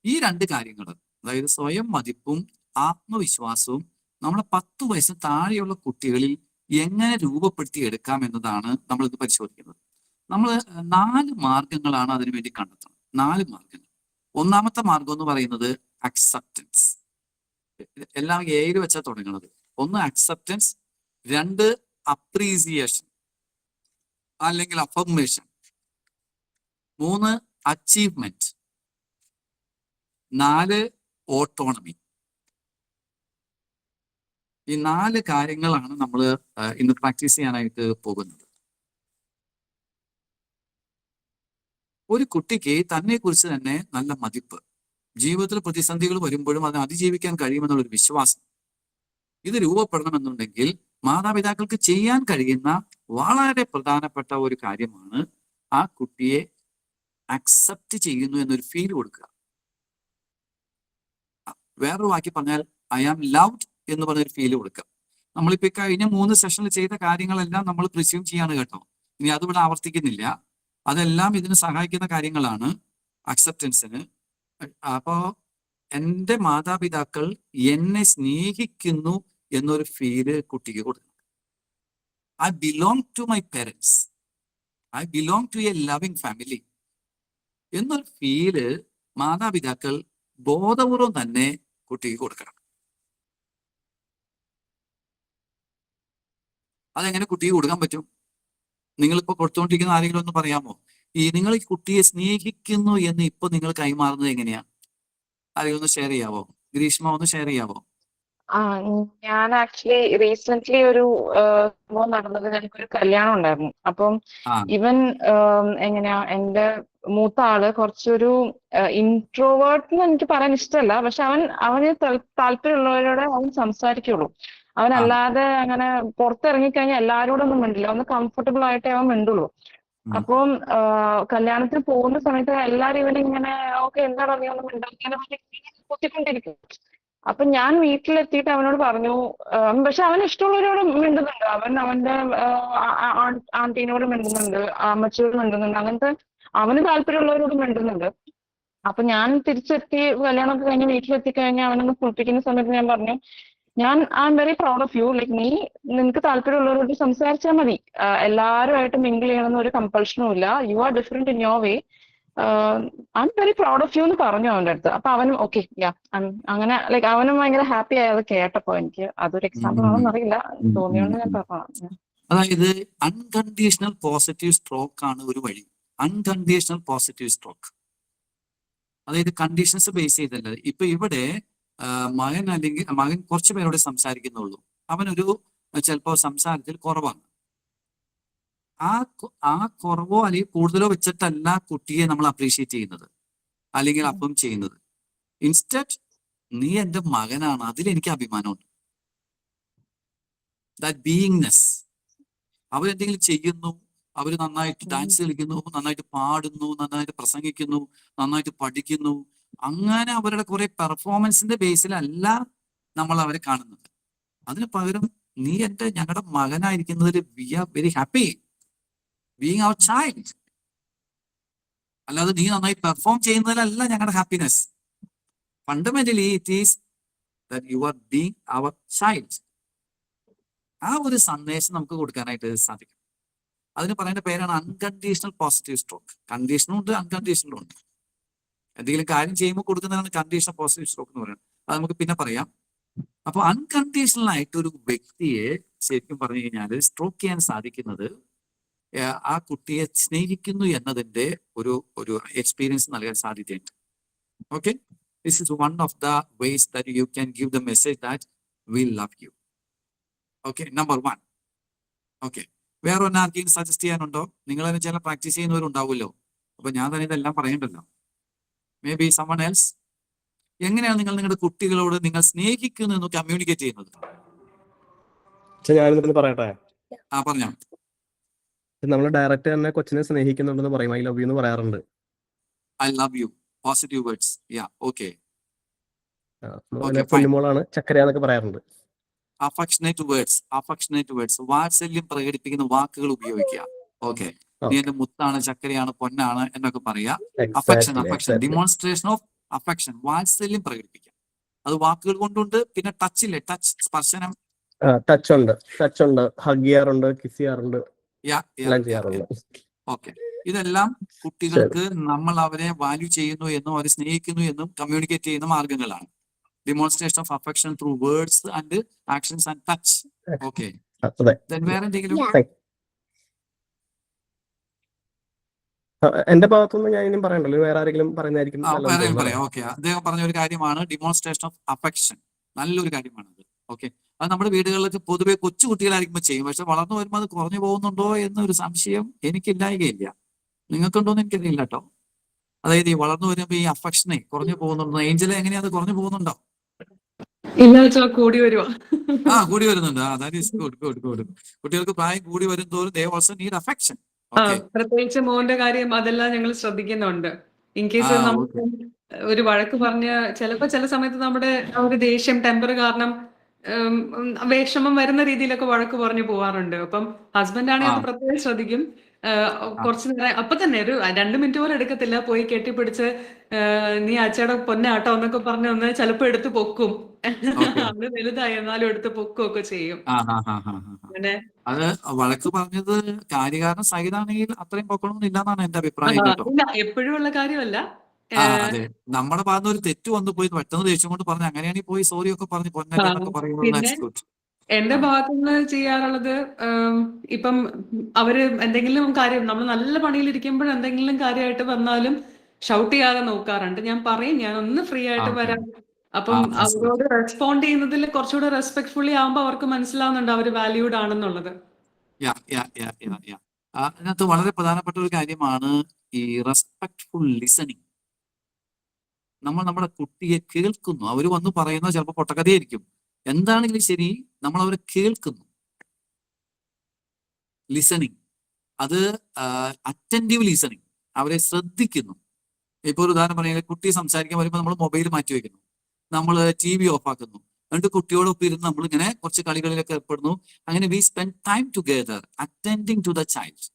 ഈ രണ്ട് കാര്യങ്ങൾ, അതായത് സ്വയം മതിപ്പും ആത്മവിശ്വാസവും നമ്മളെ 10 വയസ്സ് താഴെയുള്ള കുട്ടികളിൽ എങ്ങനെ രൂപപ്പെടുത്തി എടുക്കാം എന്നതാണ് നമ്മൾ ഇത് പരിശോധിക്കുന്നത്. നമ്മൾ 4 മാർഗങ്ങളാണ് അതിനു വേണ്ടി കണ്ടെത്തുന്നത്. 4 മാർഗങ്ങൾ. ഒന്നാമത്തെ മാർഗം എന്ന് പറയുന്നത് അക്സെപ്റ്റൻസ്. എല്ലാം ഏഴ് വെച്ചാൽ തുടങ്ങുന്നത്. 1 അക്സെപ്റ്റൻസ്, 2 അപ്രീസിയേഷൻ അല്ലെങ്കിൽ അഫർമേഷൻ, 3 അച്ചീവ്മെന്റ്, 4 ഓട്ടോണമി. ഈ 4 കാര്യങ്ങളാണ് നമ്മൾ ഇന്ന് പ്രാക്ടീസ് ചെയ്യാനായിട്ട് പോകുന്നത്. ഒരു കുട്ടിക്ക് തന്നെ കുറിച്ച് തന്നെ നല്ല മതിപ്പ്, ജീവിതത്തിൽ പ്രതിസന്ധികൾ വരുമ്പോഴും അതിനെ അതിജീവിക്കാൻ കഴിയുമെന്നുള്ളൊരു വിശ്വാസം, ഇത് രൂപപ്പെടണമെന്നുണ്ടെങ്കിൽ മാതാപിതാക്കൾക്ക് ചെയ്യാൻ കഴിയുന്ന വളരെ പ്രധാനപ്പെട്ട ഒരു കാര്യമാണ് ആ കുട്ടിയെ അക്സെപ്റ്റ് ചെയ്യുന്നു എന്നൊരു ഫീൽ കൊടുക്കുക. വേറൊരു വാക്കി പറഞ്ഞാൽ ഐ ആം ലവ്ഡ് എന്ന് പറഞ്ഞൊരു ഫീൽ കൊടുക്കുക. നമ്മളിപ്പോ കഴിഞ്ഞ 3 സെഷനിൽ ചെയ്ത കാര്യങ്ങളെല്ലാം നമ്മൾ പ്രിസ്യൂം ചെയ്യാണ് കേട്ടോ. ഇനി അതിവിടെ ആവർത്തിക്കുന്നില്ല. അതെല്ലാം ഇതിന് സഹായിക്കുന്ന കാര്യങ്ങളാണ് അക്സെപ്റ്റൻസിന്. അപ്പോ എൻ്റെ മാതാപിതാക്കൾ എന്നെ സ്നേഹിക്കുന്നു എന്നൊരു ഫീല് കുട്ടിക്ക് കൊടുക്കണം. I belong to my parents, I belong to a loving family feel ഫീല് മാതാപിതാക്കൾ ബോധപൂർവം തന്നെ കുട്ടിക്ക് കൊടുക്കണം. അതെങ്ങനെ കുട്ടിക്ക് കൊടുക്കാൻ പറ്റും? നിങ്ങളിപ്പോ കൊടുത്തുകൊണ്ടിരിക്കുന്ന ആരെങ്കിലും ഒന്ന് പറയാമോ? നിങ്ങൾ ഈ കുട്ടിയെ സ്നേഹിക്കുന്നു എന്ന് ഇപ്പൊ നിങ്ങൾ കൈമാറുന്നത് എങ്ങനെയാ? ആരെങ്കിലും ഒന്ന് ഷെയർ ചെയ്യാവോ? ഗ്രീഷ്മ ഒന്ന് ഷെയർ ചെയ്യാവോ? ഞാൻ ആക്ച്വലി റീസെന്റ് ഒരു സംഭവം നടന്നത്, ഞങ്ങൾക്കൊരു കല്യാണം ഉണ്ടായിരുന്നു. അപ്പം ഇവൻ എങ്ങനെയാ, എന്റെ മൂത്ത ആള് കുറച്ചൊരു ഇൻട്രോവേർട്ട് എന്ന് എനിക്ക് പറയാൻ ഇഷ്ടമല്ല, പക്ഷെ അവന് താല്പര്യമുള്ളവരോടെ അവൻ സംസാരിക്കുള്ളൂ. അവനല്ലാതെ അങ്ങനെ പുറത്തിറങ്ങിക്കഴിഞ്ഞാൽ എല്ലാവരോടൊന്നും മിണ്ടില്ല, ഒന്ന് കംഫർട്ടബിൾ ആയിട്ടേ അവൻ മിണ്ടുള്ളൂ. അപ്പം കല്യാണത്തിന് പോകുന്ന സമയത്ത് എല്ലാരും ഇവനിങ്ങനെ ഓക്കെ എന്താണ് നീ ഒന്നും മിണ്ടാക്കിയാലും കുത്തിക്കൊണ്ടിരിക്കും. അപ്പൊ ഞാൻ വീട്ടിലെത്തിയിട്ട് അവനോട് പറഞ്ഞു, പക്ഷെ അവന് ഇഷ്ടമുള്ളവരോട് മിണ്ടുന്നുണ്ട്, അവന്റെ ആന്റീനോട് മിണ്ടുന്നുണ്ട്, അമ്മച്ചിയോട് മിണ്ടുന്നുണ്ട്, അങ്ങനത്തെ അവന് താല്പര്യമുള്ളവരോട് മിണ്ടുന്നുണ്ട്. അപ്പൊ ഞാൻ തിരിച്ചെത്തി കല്യാണമൊക്കെ കഴിഞ്ഞ് വീട്ടിലെത്തി കഴിഞ്ഞാൽ അവനൊന്ന് കുളിപ്പിക്കുന്ന സമയത്ത് ഞാൻ പറഞ്ഞു, I am very proud of you, like നിനക്ക് താല്പര്യമുള്ളവരോട് സംസാരിച്ചാൽ മതി, എല്ലാവരുമായിട്ട് മിങ്കിൾ ചെയ്യണമെന്ന് ഒരു കമ്പൾഷനും ഇല്ല, you are different in your way, I am very proud of you എന്ന് പറഞ്ഞു അവന്റെ അടുത്ത്. അപ്പൊ അവനും ഓക്കെ അങ്ങനെ ലൈക്ക് അവനും ഭയങ്കര ഹാപ്പി ആയി അത് കേട്ടപ്പോ. എനിക്ക് അതൊരു എക്സാമ്പിൾ ആണെന്ന് അറിയില്ല, തോന്നിയോണ്ട് ഞാൻ പറഞ്ഞു. അതായത് അൺകണ്ടീഷണൽ പോസിറ്റീവ് സ്ട്രോക്ക് ആണ് ഒരു വഴി. അൺകണ്ടീഷണൽ പോസിറ്റീവ് സ്ട്രോക്ക്, അതായത് കണ്ടീഷൻസ് ബേസ് ചെയ്തല്ല. ഇപ്പൊ ഇവിടെ മകൻ കുറച്ചു പേരോട് സംസാരിക്കുന്നുള്ളൂ, അവനൊരു ചിലപ്പോ സംസാരത്തിൽ കുറവാണ്. ആ കുറവോ അല്ലെങ്കിൽ കൂടുതലോ വെച്ചിട്ടല്ല കുട്ടിയെ നമ്മൾ അപ്രീഷിയേറ്റ് ചെയ്യുന്നത് അല്ലെങ്കിൽ അപ്പം ചെയ്യുന്നത്. ഇൻസ്റ്റഡ് നീ എൻ്റെ മകനാണ്, അതിലെനിക്ക് അഭിമാനമുണ്ട്. ദാറ്റ് ബീയിങ്നെസ്. അവരെന്തെങ്കിലും ചെയ്യുന്നു, അവർ നന്നായിട്ട് ഡാൻസ് കളിക്കുന്നു, നന്നായിട്ട് പാടുന്നു, നന്നായിട്ട് പ്രസംഗിക്കുന്നു, നന്നായിട്ട് പഠിക്കുന്നു, അങ്ങനെ അവരുടെ കുറെ പെർഫോമൻസിന്റെ ബേസിലല്ല നമ്മൾ അവരെ കാണുന്നത്. അതിന് പകരം നീ ഞങ്ങളുടെ മകനായിരിക്കുന്നതിൽ we are very happy being our child. അല്ലാതെ നീ നന്നായി പെർഫോം ചെയ്യുന്നതിലല്ല ഞങ്ങളുടെ happiness. Fundamentally it is that you are being our child. ആ ഒരു സന്ദേശം നമുക്ക് കൊടുക്കാനായിട്ട് സാധിക്കും. അതിന് പറയുന്ന പേരാണ് അൺകണ്ടീഷണൽ പോസിറ്റീവ് സ്ട്രോക്ക്. കണ്ടീഷനും ഉണ്ട്, അൺകണ്ടീഷണലും ഉണ്ട്. എന്തെങ്കിലും കാര്യം ചെയ്യുമ്പോൾ കൊടുക്കുന്നതാണ് കണ്ടീഷണൽ പോസിറ്റീവ് സ്ട്രോക്ക് എന്ന് പറയുന്നത്. അത് നമുക്ക് പിന്നെ പറയാം. അപ്പൊ അൺകണ്ടീഷണൽ ആയിട്ട് ഒരു വ്യക്തിയെ ശരിക്കും പറഞ്ഞു കഴിഞ്ഞാൽ സ്ട്രോക്ക് ചെയ്യാൻ സാധിക്കുന്നത് ആ കുട്ടിയെ സ്നേഹിക്കുന്നു എന്നതിന്റെ ഒരു എക്സ്പീരിയൻസ് നൽകാൻ സാധ്യതയുണ്ട്. Okay, this is one of the vase that you can give the message that we love you. Okay, number 1. Okay, വേറെ ഒന്ന് ആർക്കെങ്കിലും സജസ്റ്റ് ചെയ്യാനുണ്ടോ? നിങ്ങൾ തന്നെ ചില പ്രാക്ടീസ് ചെയ്യുന്നവരുണ്ടാവുമല്ലോ. അപ്പൊ ഞാൻ തന്നെ ഇതെല്ലാം പറയണ്ടല്ലോ. May be someone else. എങ്ങനെയാണ് നിങ്ങൾ നിങ്ങളുടെ കുട്ടികളോട് നിങ്ങൾ സ്നേഹിക്കുന്നു എന്ന് കമ്മ്യൂണിക്കേറ്റ് ചെയ്യുന്നത്? ഞാനിതിന് പറയട്ടെ. പറഞ്ഞോ. നമ്മൾ ഡയറക്റ്റ് തന്നെ കൊച്ചിനെ സ്നേഹിക്കുന്നുണ്ടെന്ന് പറയും, ഐ ലവ് യു എന്ന് പറയാറുണ്ട്. I love you, positive words. Yeah, okay നമ്മളതിനെ ഓക്കെ, ഫൈൻ. പൊന്നുമോളാണ്, ചക്കര എന്നൊക്കെ പറയാറുണ്ട്. അഫക്ഷനേറ്റ് വേർഡ്സ്, വാത്സല്യം പ്രകടിപ്പിക്കുന്ന വാക്കുകൾ ഉപയോഗിക്കുക. ഓക്കെ, നീ ഓക്കെ, എന്റെ മുത്താണ്, ചക്കരയാണ്, പൊന്നാണ് എന്നൊക്കെ പറയാ. Affection, exactly. Demonstration of affection, വാത്സല്യം പ്രകടിപ്പിക്കുക. അത് വാക്കുകൾ കൊണ്ടുണ്ട്. പിന്നെ ടച്ച്, സ്പർശനം. ടച്ച് ഉണ്ട്, ഹഗ് ചെയ്യാറുണ്ട്, കിസ് ചെയ്യാറുണ്ട്, എല്ലാം ചെയ്യാറുണ്ട്. ഓക്കെ, ഇതെല്ലാം ശരി. കുട്ടികൾക്ക് നമ്മൾ അവരെ വാല്യൂ ചെയ്യുന്നു എന്നും അവരെ സ്നേഹിക്കുന്നു എന്നും കമ്മ്യൂണിക്കേറ്റ് ചെയ്യുന്ന മാർഗങ്ങളാണ്. Demonstration of affection through words and actions and touch. Okay, അതെ. വേറെ എന്തെങ്കിലും? എന്റെ ഭാഗത്തുനിന്ന് ഞാൻ ഇനിയും പറയണ്ടല്ലോ, വേറെ ആരെങ്കിലും പറയുന്നതായിരിക്കും നല്ലതെന്ന് പറയാം. തോന്നുന്നു. ഓക്കെ, അദ്ദേഹം പറഞ്ഞ ഒരു കാര്യമാണ് ഡിമോൺസ്ട്രേഷൻ ഓഫ് അഫെക്ഷൻ. നല്ലൊരു കാര്യമാണത്. ഓക്കെ, അത് നമ്മുടെ വീടുകളിലൊക്കെ പൊതുവെ കൊച്ചു കുട്ടികളായിരിക്കുമ്പോൾ ചെയ്യും. പക്ഷെ വളർന്നു വരുമ്പോൾ അത് കുറഞ്ഞു പോകുന്നുണ്ടോ എന്നൊരു സംശയം എനിക്കില്ലായികയില്ല. നിങ്ങൾക്കുണ്ടോന്ന് എനിക്കറിയില്ല കേട്ടോ. അതായത് ഈ വളർന്നു വരുമ്പോൾ ഈ അഫക്ഷനെ കുറഞ്ഞു പോകുന്നുണ്ടോ? ഏഞ്ചലെ എങ്ങനെയാ, അത് കുറഞ്ഞു പോകുന്നുണ്ടോ? ഇല്ല വെച്ചാൽ കൂടി വരുവാ. കൂടി വരുന്നുണ്ട്. That is good. കുട്ടികൾക്ക് പ്രായം കൂടി വരും തോറും they also need affection. Okay, പ്രത്യേകിച്ച് മോന്റെ കാര്യം അതെല്ലാം ഞങ്ങൾ ശ്രദ്ധിക്കുന്നുണ്ട്. In case okay. നമുക്ക് ഒരു വഴക്ക് പറഞ്ഞ് ചില സമയത്ത് നമ്മുടെ ആ ഒരു ദേഷ്യം ടെമ്പർ കാരണം വിഷമം വരുന്ന രീതിയിലൊക്കെ വഴക്ക് പറഞ്ഞു പോവാറുണ്ട്. അപ്പം ഹസ്ബൻഡ് ആണെങ്കിൽ അത് പ്രത്യേകം ശ്രദ്ധിക്കും. കുറച്ചു നേരം അപ്പൊ തന്നെ ഒരു 2 മിനിറ്റ് പോലും എടുക്കത്തില്ല, പോയി കെട്ടിപ്പിടിച്ച് നീ അച്ഛയുടെ പൊന്നാട്ടോ എന്നൊക്കെ പറഞ്ഞ് ഒന്ന് ചിലപ്പോ എടുത്ത് പൊക്കും. അത് വലുതായി എന്നാലും എടുത്ത് പൊക്കുകയൊക്കെ ചെയ്യും. അങ്ങനെ അത് വഴക്ക് പറഞ്ഞത് കാര്യകാരണ സഹിതാണെങ്കിൽ അത്രയും പൊക്കണമെന്ന് ഇല്ലാന്നാണ് എന്റെ അഭിപ്രായം കേട്ടോ. ഇല്ല, എപ്പോഴും ഉള്ള കാര്യമല്ല. അതെ, നമ്മുടെ ഭാഗത്ത് ഒരു തെറ്റ് വന്നു പോയി പെട്ടെന്ന് ദേഷ്യം കൊണ്ട് പറഞ്ഞു, അങ്ങനെയാണെങ്കിൽ പോയി സോറി ഒക്കെ പറഞ്ഞ് പൊന്നല്ലേ എന്നൊക്കെ പറയുന്നത് പിന്നെ that's good. എന്റെ ഭാഗത്തുനിന്ന് ചെയ്യാറുള്ളത്, ഇപ്പം അവര് എന്തെങ്കിലും കാര്യം നമ്മൾ നല്ല പണിയിലിരിക്കുമ്പോൾ എന്തെങ്കിലും കാര്യമായിട്ട് വന്നാലും ഷൗട്ട് ചെയ്യാതെ നോക്കാറുണ്ട്. ഞാൻ പറയും, ഞാൻ ഒന്ന് ഫ്രീ ആയിട്ട് വരാം. അപ്പം that's good. അവരോട് റെസ്പോണ്ട് ചെയ്യുന്നതിൽ കുറച്ചുകൂടെ റെസ്പെക്ട്ഫുള്ളി ആകുമ്പോൾ അവർക്ക് മനസ്സിലാവുന്നുണ്ട് അവര് വാല്യൂഡ് ആണെന്നുള്ളത്. അതിനകത്ത് വളരെ പ്രധാനപ്പെട്ട ഒരു കാര്യമാണ് ഈ റെസ്പെക്ട്ഫുൾ ലിസണിങ്. നമ്മൾ നമ്മുടെ കുട്ടിയെ കേൾക്കുന്നു. അവർ വന്ന് പറയുന്നത് ചിലപ്പോൾ പൊട്ടക്കഥയായിരിക്കും. എന്താണെങ്കിലും ശരി, നമ്മൾ അവരെ കേൾക്കുന്നു. ലിസണിങ്, അത് അറ്റൻറ്റീവ് ലിസണിങ്, അവരെ ശ്രദ്ധിക്കുന്നു. ഇപ്പൊ ഒരു ഉദാഹരണം പറയുന്നത്, കുട്ടി സംസാരിക്കാൻ വരുമ്പോൾ നമ്മൾ മൊബൈൽ മാറ്റി വെക്കുന്നു, നമ്മൾ TV ഓഫ് ആക്കുന്നു, എന്നിട്ട് കുട്ടിയോടൊപ്പം ഇരുന്ന് നമ്മൾ ഇങ്ങനെ കുറച്ച് കളികളിലൊക്കെ ഏർപ്പെടുന്നു. അങ്ങനെ we spend time together attending to the child.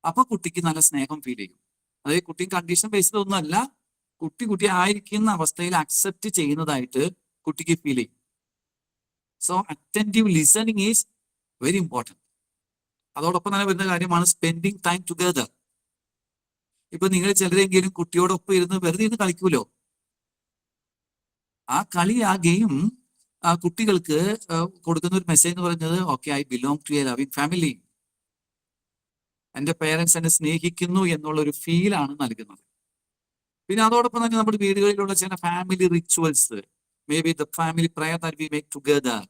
അപ്പൊ കുട്ടിക്ക് നല്ല സ്നേഹം ഫീൽ ചെയ്യും. അതായത് കുട്ടി കണ്ടീഷൻ ബേസ്ഡ് ഒന്നുമല്ല, കുട്ടി ആയിരിക്കുന്ന അവസ്ഥയിൽ അക്സെപ്റ്റ് ചെയ്യുന്നതായിട്ട് കുട്ടിക്ക് ഫീൽ ചെയ്യും. So attentive listening is very important. അതോടൊപ്പം തന്നെ വരുന്ന കാര്യമാണ് സ്പെൻഡിങ് ടൈം ടുഗെദർ. ഇപ്പൊ നിങ്ങൾ ചിലരെങ്കിലും കുട്ടിയോടൊപ്പം ഇരുന്ന് വെറുതെ ഇരുന്ന് കളിക്കൂലോ, ആ കളി, ആ ഗെയിം കുട്ടികൾക്ക് കൊടുക്കുന്ന ഒരു മെസ്സേജ് എന്ന് പറയുന്നത്, okay, I belong to a loving family. എന്റെ പേരൻസ് എന്നെ സ്നേഹിക്കുന്നു എന്നുള്ള ഒരു ഫീലാണ് നൽകുന്നത്. പിന്നെ അതോടൊപ്പം തന്നെ നമ്മുടെ വീടുകളിലുള്ള ചില family rituals, maybe the family prayer that we make together,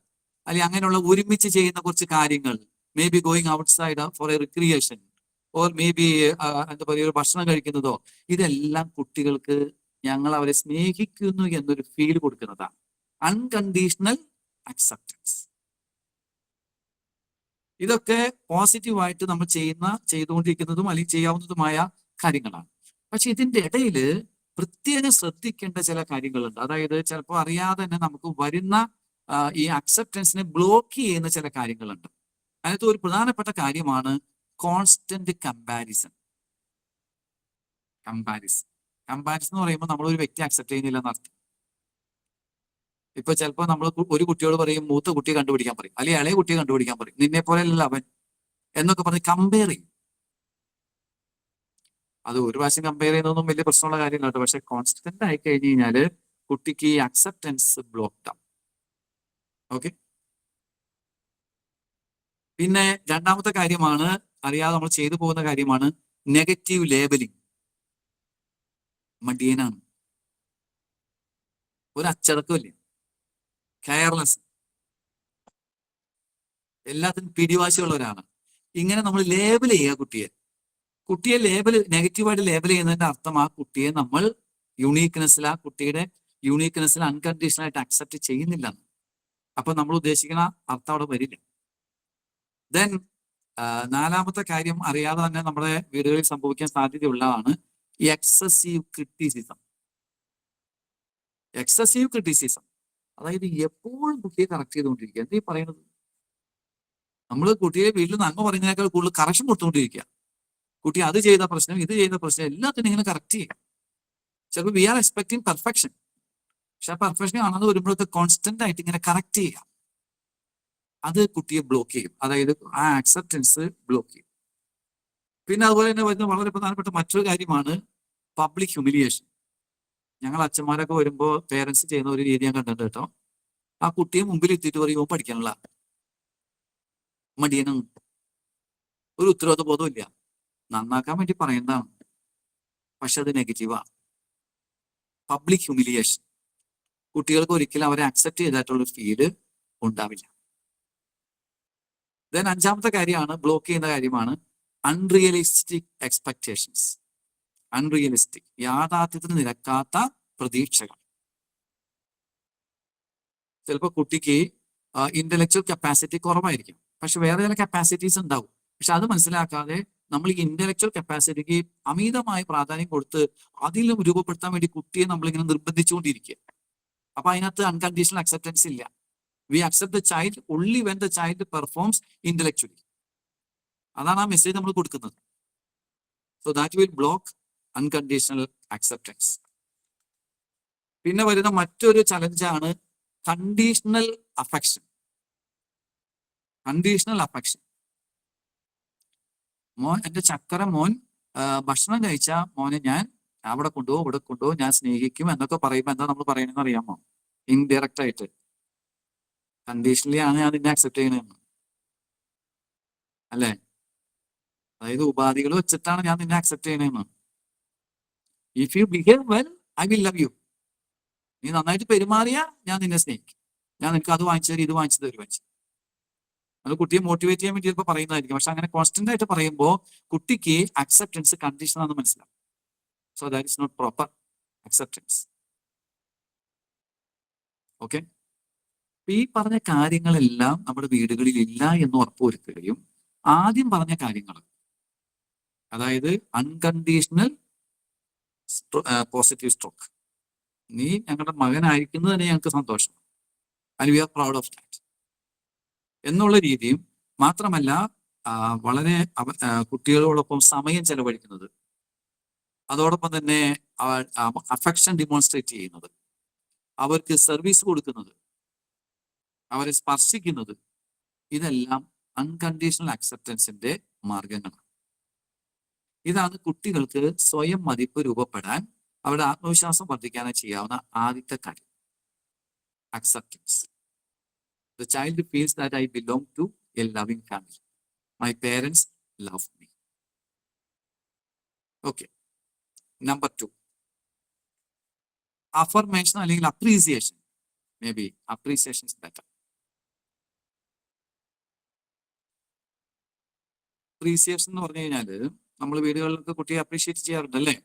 അല്ലെങ്കിൽ അങ്ങനെയുള്ള ഒരുമിച്ച് ചെയ്യുന്ന കുറച്ച് കാര്യങ്ങൾ, maybe going outside for a recreation, or maybe എന്താ പറയുക, ഒരു ഭക്ഷണം കഴിക്കുന്നതോ, ഇതെല്ലാം കുട്ടികൾക്ക് ഞങ്ങൾ അവരെ സ്നേഹിക്കുന്നു എന്നൊരു ഫീൽ കൊടുക്കുന്നതാണ്. Unconditional acceptance. ഇതൊക്കെ പോസിറ്റീവായിട്ട് നമ്മൾ ചെയ്തുകൊണ്ടിരിക്കുന്നതും അല്ലെങ്കിൽ ചെയ്യാവുന്നതുമായ കാര്യങ്ങളാണ്. പക്ഷെ ഇതിന്റെ ഇടയിൽ പ്രത്യേകം ശ്രദ്ധിക്കേണ്ട ചില കാര്യങ്ങളുണ്ട്. അതായത് ചിലപ്പോൾ അറിയാതെ തന്നെ നമുക്ക് വരുന്ന ഈ അക്സെപ്റ്റൻസിനെ ബ്ലോക്ക് ചെയ്യുന്ന ചില കാര്യങ്ങളുണ്ട്. അതിനകത്ത് ഒരു പ്രധാനപ്പെട്ട കാര്യമാണ് കോൺസ്റ്റന്റ് കമ്പാരിസൺ എന്ന് പറയുമ്പോൾ നമ്മളൊരു വ്യക്തി അക്സെപ്റ്റ് ചെയ്യുന്നില്ല എന്നർത്ഥം. ഇപ്പൊ ചിലപ്പോൾ നമ്മൾ ഒരു കുട്ടിയോട് പറയും, മൂത്ത കുട്ടിയെ കണ്ടുപിടിക്കാൻ പറയും, അല്ലെങ്കിൽ ഇളയ കുട്ടിയെ കണ്ടുപിടിക്കാൻ പറയും, നിന്നെ പോലെ അല്ല അവൻ എന്നൊക്കെ പറഞ്ഞ് കമ്പയർ ചെയ്യും. അത് ഒരു പ്രാവശ്യം കമ്പയർ ചെയ്യുന്നതൊന്നും വലിയ പ്രശ്നമുള്ള കാര്യമില്ല കേട്ടോ. പക്ഷെ കോൺസ്റ്റന്റ് ആയി കഴിഞ്ഞ് കഴിഞ്ഞാല് കുട്ടിക്ക് ഈ അക്സെപ്റ്റൻസ് ബ്ലോക്ക്ഡ് ആവും. ഓക്കെ, പിന്നെ രണ്ടാമത്തെ കാര്യമാണ്, അറിയാതെ നമ്മൾ ചെയ്തു പോകുന്ന കാര്യമാണ് നെഗറ്റീവ് ലേബലിംഗ്. മടിയനാണ്, ഒരു അച്ചടക്കമില്ല, കെയർലെസ്, എല്ലാത്തിനും പിടിവാശിയുള്ളവരാണ്. ഇങ്ങനെ നമ്മൾ ലേബൽ ചെയ്യുക കുട്ടിയെ നെഗറ്റീവായിട്ട് ലേബൽ ചെയ്യുന്നതിന്റെ അർത്ഥം ആ കുട്ടിയെ നമ്മൾ ആ കുട്ടിയുടെ യൂണീക്ക്നെസ്സിൽ അൺകണ്ടീഷണൽ ആയിട്ട് അക്സെപ്റ്റ് ചെയ്യുന്നില്ല. അപ്പൊ നമ്മൾ ഉദ്ദേശിക്കുന്ന അർത്ഥം അവിടെ വരില്ല. ദെൻ നാലാമത്തെ കാര്യം അറിയാതെ തന്നെ നമ്മുടെ വീടുകളിൽ സംഭവിക്കാൻ സാധ്യതയുള്ളതാണ് ഈ എക്സസീവ് ക്രിറ്റിസിസം. എക്സസീവ് ക്രിറ്റിസിസം അതായത് എപ്പോഴും കുട്ടിയെ കറക്റ്റ് ചെയ്തുകൊണ്ടിരിക്കുക. എന്താ ഈ പറയുന്നത്? നമ്മൾ കുട്ടിയെ വീട്ടിൽ നന്മ പറയുന്നതിനേക്കാൾ കൂടുതൽ കറക്ഷൻ കൊടുത്തുകൊണ്ടിരിക്കുക. കുട്ടി അത് ചെയ്ത പ്രശ്നം, ഇത് ചെയ്ത പ്രശ്നം, എല്ലാത്തിനും ഇങ്ങനെ കറക്റ്റ് ചെയ്യുക. ചിലപ്പോൾ വി ആർ എക്സ്പെക്ടിങ് പെർഫെക്ഷൻ, പക്ഷെ ആ പെർഫെക്ഷൻ ആണെന്ന് വരുമ്പോഴൊക്കെ കോൺസ്റ്റന്റ് ആയിട്ട് ഇങ്ങനെ കറക്റ്റ് ചെയ്യുക. അത് കുട്ടിയെ ബ്ലോക്ക് ചെയ്യും, അതായത് ആ ആക്സെപ്റ്റൻസ് ബ്ലോക്ക് ചെയ്യും. പിന്നെ അതുപോലെ തന്നെ വരുന്ന വളരെ പ്രധാനപ്പെട്ട മറ്റൊരു കാര്യമാണ് പബ്ലിക് ഹ്യൂമിലിയേഷൻ. ഞങ്ങൾ അച്ഛന്മാരൊക്കെ വരുമ്പോൾ പേരൻസ് ചെയ്യുന്ന ഒരു രീതി ഞാൻ കണ്ടിട്ടുണ്ട് കേട്ടോ. ആ കുട്ടിയെ മുമ്പിൽ എത്തിയിട്ട് പറയും പഠിക്കാനുള്ള മടിയനും, ഒരു ഉത്തരവാദിത്വ ബോധവും ഇല്ല. നന്നാക്കാൻ വേണ്ടി പറയുന്നതാണ്, പക്ഷെ അത് നെഗറ്റീവാണ്. പബ്ലിക് ഹ്യൂമിലിയേഷൻ കുട്ടികൾക്ക് ഒരിക്കലും അവരെ അക്സെപ്റ്റ് ചെയ്തിട്ടുള്ള ഫീല് ഉണ്ടാവില്ല. ദെൻ അഞ്ചാമത്തെ കാര്യമാണ്, ബ്ലോക്ക് ചെയ്യുന്ന കാര്യമാണ് അൺറിയലിസ്റ്റിക് എക്സ്പെക്ടേഷൻസ്. അൺറിയലിസ്റ്റിക്, യാഥാർത്ഥ്യത്തിന് നിരക്കാത്ത പ്രതീക്ഷകൾ. ചിലപ്പോൾ കുട്ടിക്ക് ഇന്റലക്ച്വൽ കപ്പാസിറ്റി കുറവായിരിക്കും, പക്ഷെ വേറെ ചില കപ്പാസിറ്റീസ് ഉണ്ടാവും. പക്ഷെ അത് മനസ്സിലാക്കാതെ നമ്മൾ ഈ ഇന്റലക്ച്വൽ കപ്പാസിറ്റിക്ക് അമിതമായ പ്രാധാന്യം കൊടുത്ത് അതിലും രൂപപ്പെടുത്താൻ വേണ്ടി കുട്ടിയെ നമ്മളിങ്ങനെ നിർബന്ധിച്ചുകൊണ്ടിരിക്കുക. അപ്പൊ അതിനകത്ത് അൺകണ്ടീഷണൽ അക്സെപ്റ്റൻസ് ഇല്ല. We accept the child only when the child performs intellectually. അതാണ് ആ മെസ്സേജ് നമ്മൾ കൊടുക്കുന്നത്. So that will block unconditional acceptance. പിന്നെ വരുന്ന മറ്റൊരു ചലഞ്ചാണ് കണ്ടീഷണൽ അഫെക്ഷൻ. Conditional affection. മോൻ, എന്റെ ചക്കര മോൻ ഭക്ഷണം കഴിച്ച മോനെ ഞാൻ അവിടെ കൊണ്ടുപോകും, ഇവിടെ കൊണ്ടുപോകും, ഞാൻ സ്നേഹിക്കും എന്നൊക്കെ പറയുമ്പോൾ എന്താ നമ്മൾ പറയണമെന്ന് അറിയാമോ? ഇൻഡയറക്റ്റ് ആയിട്ട് കണ്ടീഷണലി ആണ് ഞാൻ നിന്നെ അക്സെപ്റ്റ് ചെയ്യണമെന്ന്, അല്ലേ? അതായത് ഉപാധികൾ വെച്ചിട്ടാണ് ഞാൻ നിന്നെ അക്സെപ്റ്റ് ചെയ്യണമെന്ന്. If you behave well I will love you. നീ നന്നായിട്ട് പെരുമാറിയാ ഞാൻ നിന്നെ സ്നേഹിക്കും, ഞാൻ നിനക്ക് അത് വാങ്ങിച്ചു തരും, ഇത് വാങ്ങിച്ചു തരും. അത് കുട്ടിയെ മോട്ടിവേറ്റ് ചെയ്യാൻ വേണ്ടി ചിലപ്പോൾ പറയുന്നതായിരിക്കും, പക്ഷെ അങ്ങനെ കോൺസ്റ്റന്റ് ആയിട്ട് പറയുമ്പോൾ കുട്ടിക്ക് അക്സെപ്റ്റൻസ് കണ്ടീഷൻ ആണെന്ന് മനസ്സിലാവും. So that is not proper acceptance. Okay, ഈ പറഞ്ഞ കാര്യങ്ങളെല്ലാം നമ്മുടെ വീടുകളിൽ ഇല്ല എന്ന് ഉറപ്പുവരുത്തുകയും ആദ്യം പറഞ്ഞ കാര്യങ്ങൾ, അതായത് അൺകണ്ടീഷണൽ പോസിറ്റീവ് സ്ട്രോക്ക്, നീ ഞങ്ങളുടെ മകനായിരിക്കുന്നത് തന്നെ ഞങ്ങൾക്ക് സന്തോഷം, and we R proud of that എന്നുള്ള രീതിയും, മാത്രമല്ല വളരെ കുട്ടികളോടൊപ്പം സമയം ചെലവഴിക്കുന്നത്, അതോടൊപ്പം തന്നെ അഫെക്ഷൻ ഡെമോൺസ്ട്രേറ്റ് ചെയ്യുന്നത്, അവർക്ക് സർവീസ് കൊടുക്കുന്നത്, അവരെ സ്പർശിക്കുന്നത്, ഇതെല്ലാം അൺകണ്ടീഷണൽ അക്സെപ്റ്റൻസിന്റെ മാർഗങ്ങളാണ്. ഇതാണ് കുട്ടികൾക്ക് സ്വയം മതിപ്പ് രൂപപ്പെടാൻ, അവരുടെ ആത്മവിശ്വാസം വർദ്ധിക്കാനായി ചെയ്യാവുന്ന ആദ്യത്തെ കാര്യം, acceptance. The child feels that I belong to a loving family. My parents love me. Okay. Number 2. Affirmation അല്ലെങ്കിൽ appreciation. Maybe appreciation is better. Appreciation എന്ന് പറഞ്ഞു കഴിഞ്ഞാല് നമ്മൾ വീടുകളിലൊക്കെ കുട്ടിയെ അപ്രീഷിയേറ്റ് ചെയ്യാറുണ്ട്, അല്ലേ?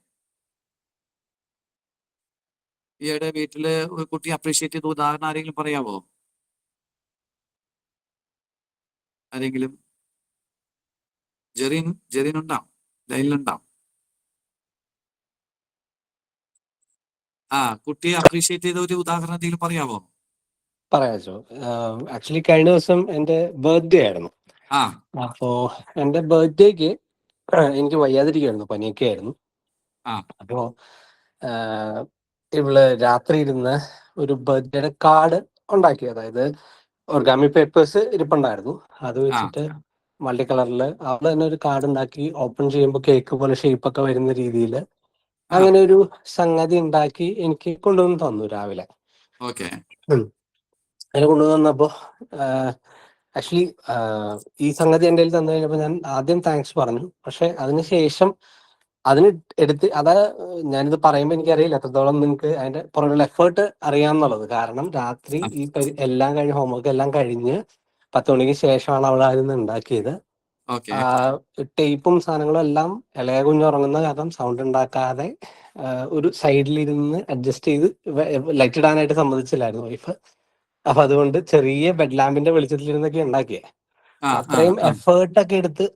ഈയിടെ വീട്ടില് ഒരു കുട്ടിയെ അപ്രീഷിയേറ്റ് ചെയ്ത ഉദാഹരണം ആരെങ്കിലും പറയാവോ? ആരെങ്കിലും? ജെറിൻ ഉണ്ടാവും, ലൈനിലുണ്ടാവും. കുട്ടിയെ അപ്രീഷിയേറ്റ് ചെയ്ത ഒരു ഉദാഹരണം എന്തെങ്കിലും പറയാവോ? പറയാച്ചോ. ആക്ച്വലി കഴിഞ്ഞ ദിവസം എന്റെ ബർത്ത്ഡേ ആയിരുന്നു. അപ്പോ എന്റെ ബർത്ത്ഡേക്ക് എനിക്ക് വയ്യാതിരിക്കുമായിരുന്നു, പനിയൊക്കെ ആയിരുന്നു. അപ്പോ ഇവള് രാത്രി ഇരുന്ന് ഒരു ബർത്ത്ഡേയുടെ കാർഡ് ഉണ്ടാക്കി. അതായത് ഓർഗാമി പേപ്പേഴ്സ് ഇരിപ്പുണ്ടായിരുന്നു, അത് വെച്ചിട്ട് മൾട്ടി കളറിൽ അവള് തന്നെ ഒരു കാർഡ് ഉണ്ടാക്കി. ഓപ്പൺ ചെയ്യുമ്പോൾ കേക്ക് പോലെ ഷേപ്പ് ഒക്കെ വരുന്ന രീതിയിൽ അങ്ങനെ ഒരു സംഗതി ഉണ്ടാക്കി എനിക്ക് കൊണ്ടുവന്ന് തന്നു രാവിലെ. അങ്ങനെ കൊണ്ടുവന്ന് തന്നപ്പോ ആക്ച്വലി ഈ സംഗതി എൻ്റെ കയ്യിൽ തന്നു കഴിഞ്ഞപ്പോൾ ഞാൻ ആദ്യം താങ്ക്സ് പറഞ്ഞു. പക്ഷെ അതിനുശേഷം അതിന് ഞാനിത് പറയുമ്പോൾ എനിക്കറിയില്ല എത്രത്തോളം നിങ്ങൾക്ക് അതിന്റെ പുറകുള്ള എഫേർട്ട് അറിയാമെന്നുള്ളത്. കാരണം രാത്രി ഈ എല്ലാം കഴിഞ്ഞ് ഹോംവർക്ക് എല്ലാം കഴിഞ്ഞ് 10 മണിക്ക് ശേഷമാണ് അവൾ അതിന് ഉണ്ടാക്കിയത്. ടേപ്പും സാധനങ്ങളും എല്ലാം ഇളയ കുഞ്ഞ് ഉറങ്ങുന്ന കാരണം സൗണ്ട് ഉണ്ടാക്കാതെ ഒരു സൈഡിലിരുന്ന് അഡ്ജസ്റ്റ് ചെയ്ത് ലൈറ്റ് ഇടാനായിട്ട് സമ്മതിച്ചില്ലായിരുന്നു വൈഫ്. അപ്പൊ അതുകൊണ്ട് ചെറിയ ബെഡ് ലാമ്പിന്റെ വെളിച്ചത്തിലിരുന്നൊക്കെ ഉണ്ടാക്കിയേ. ആ ആ അത്രയും ആ എഫേർട്ടൊക്കെ എടുത്ത്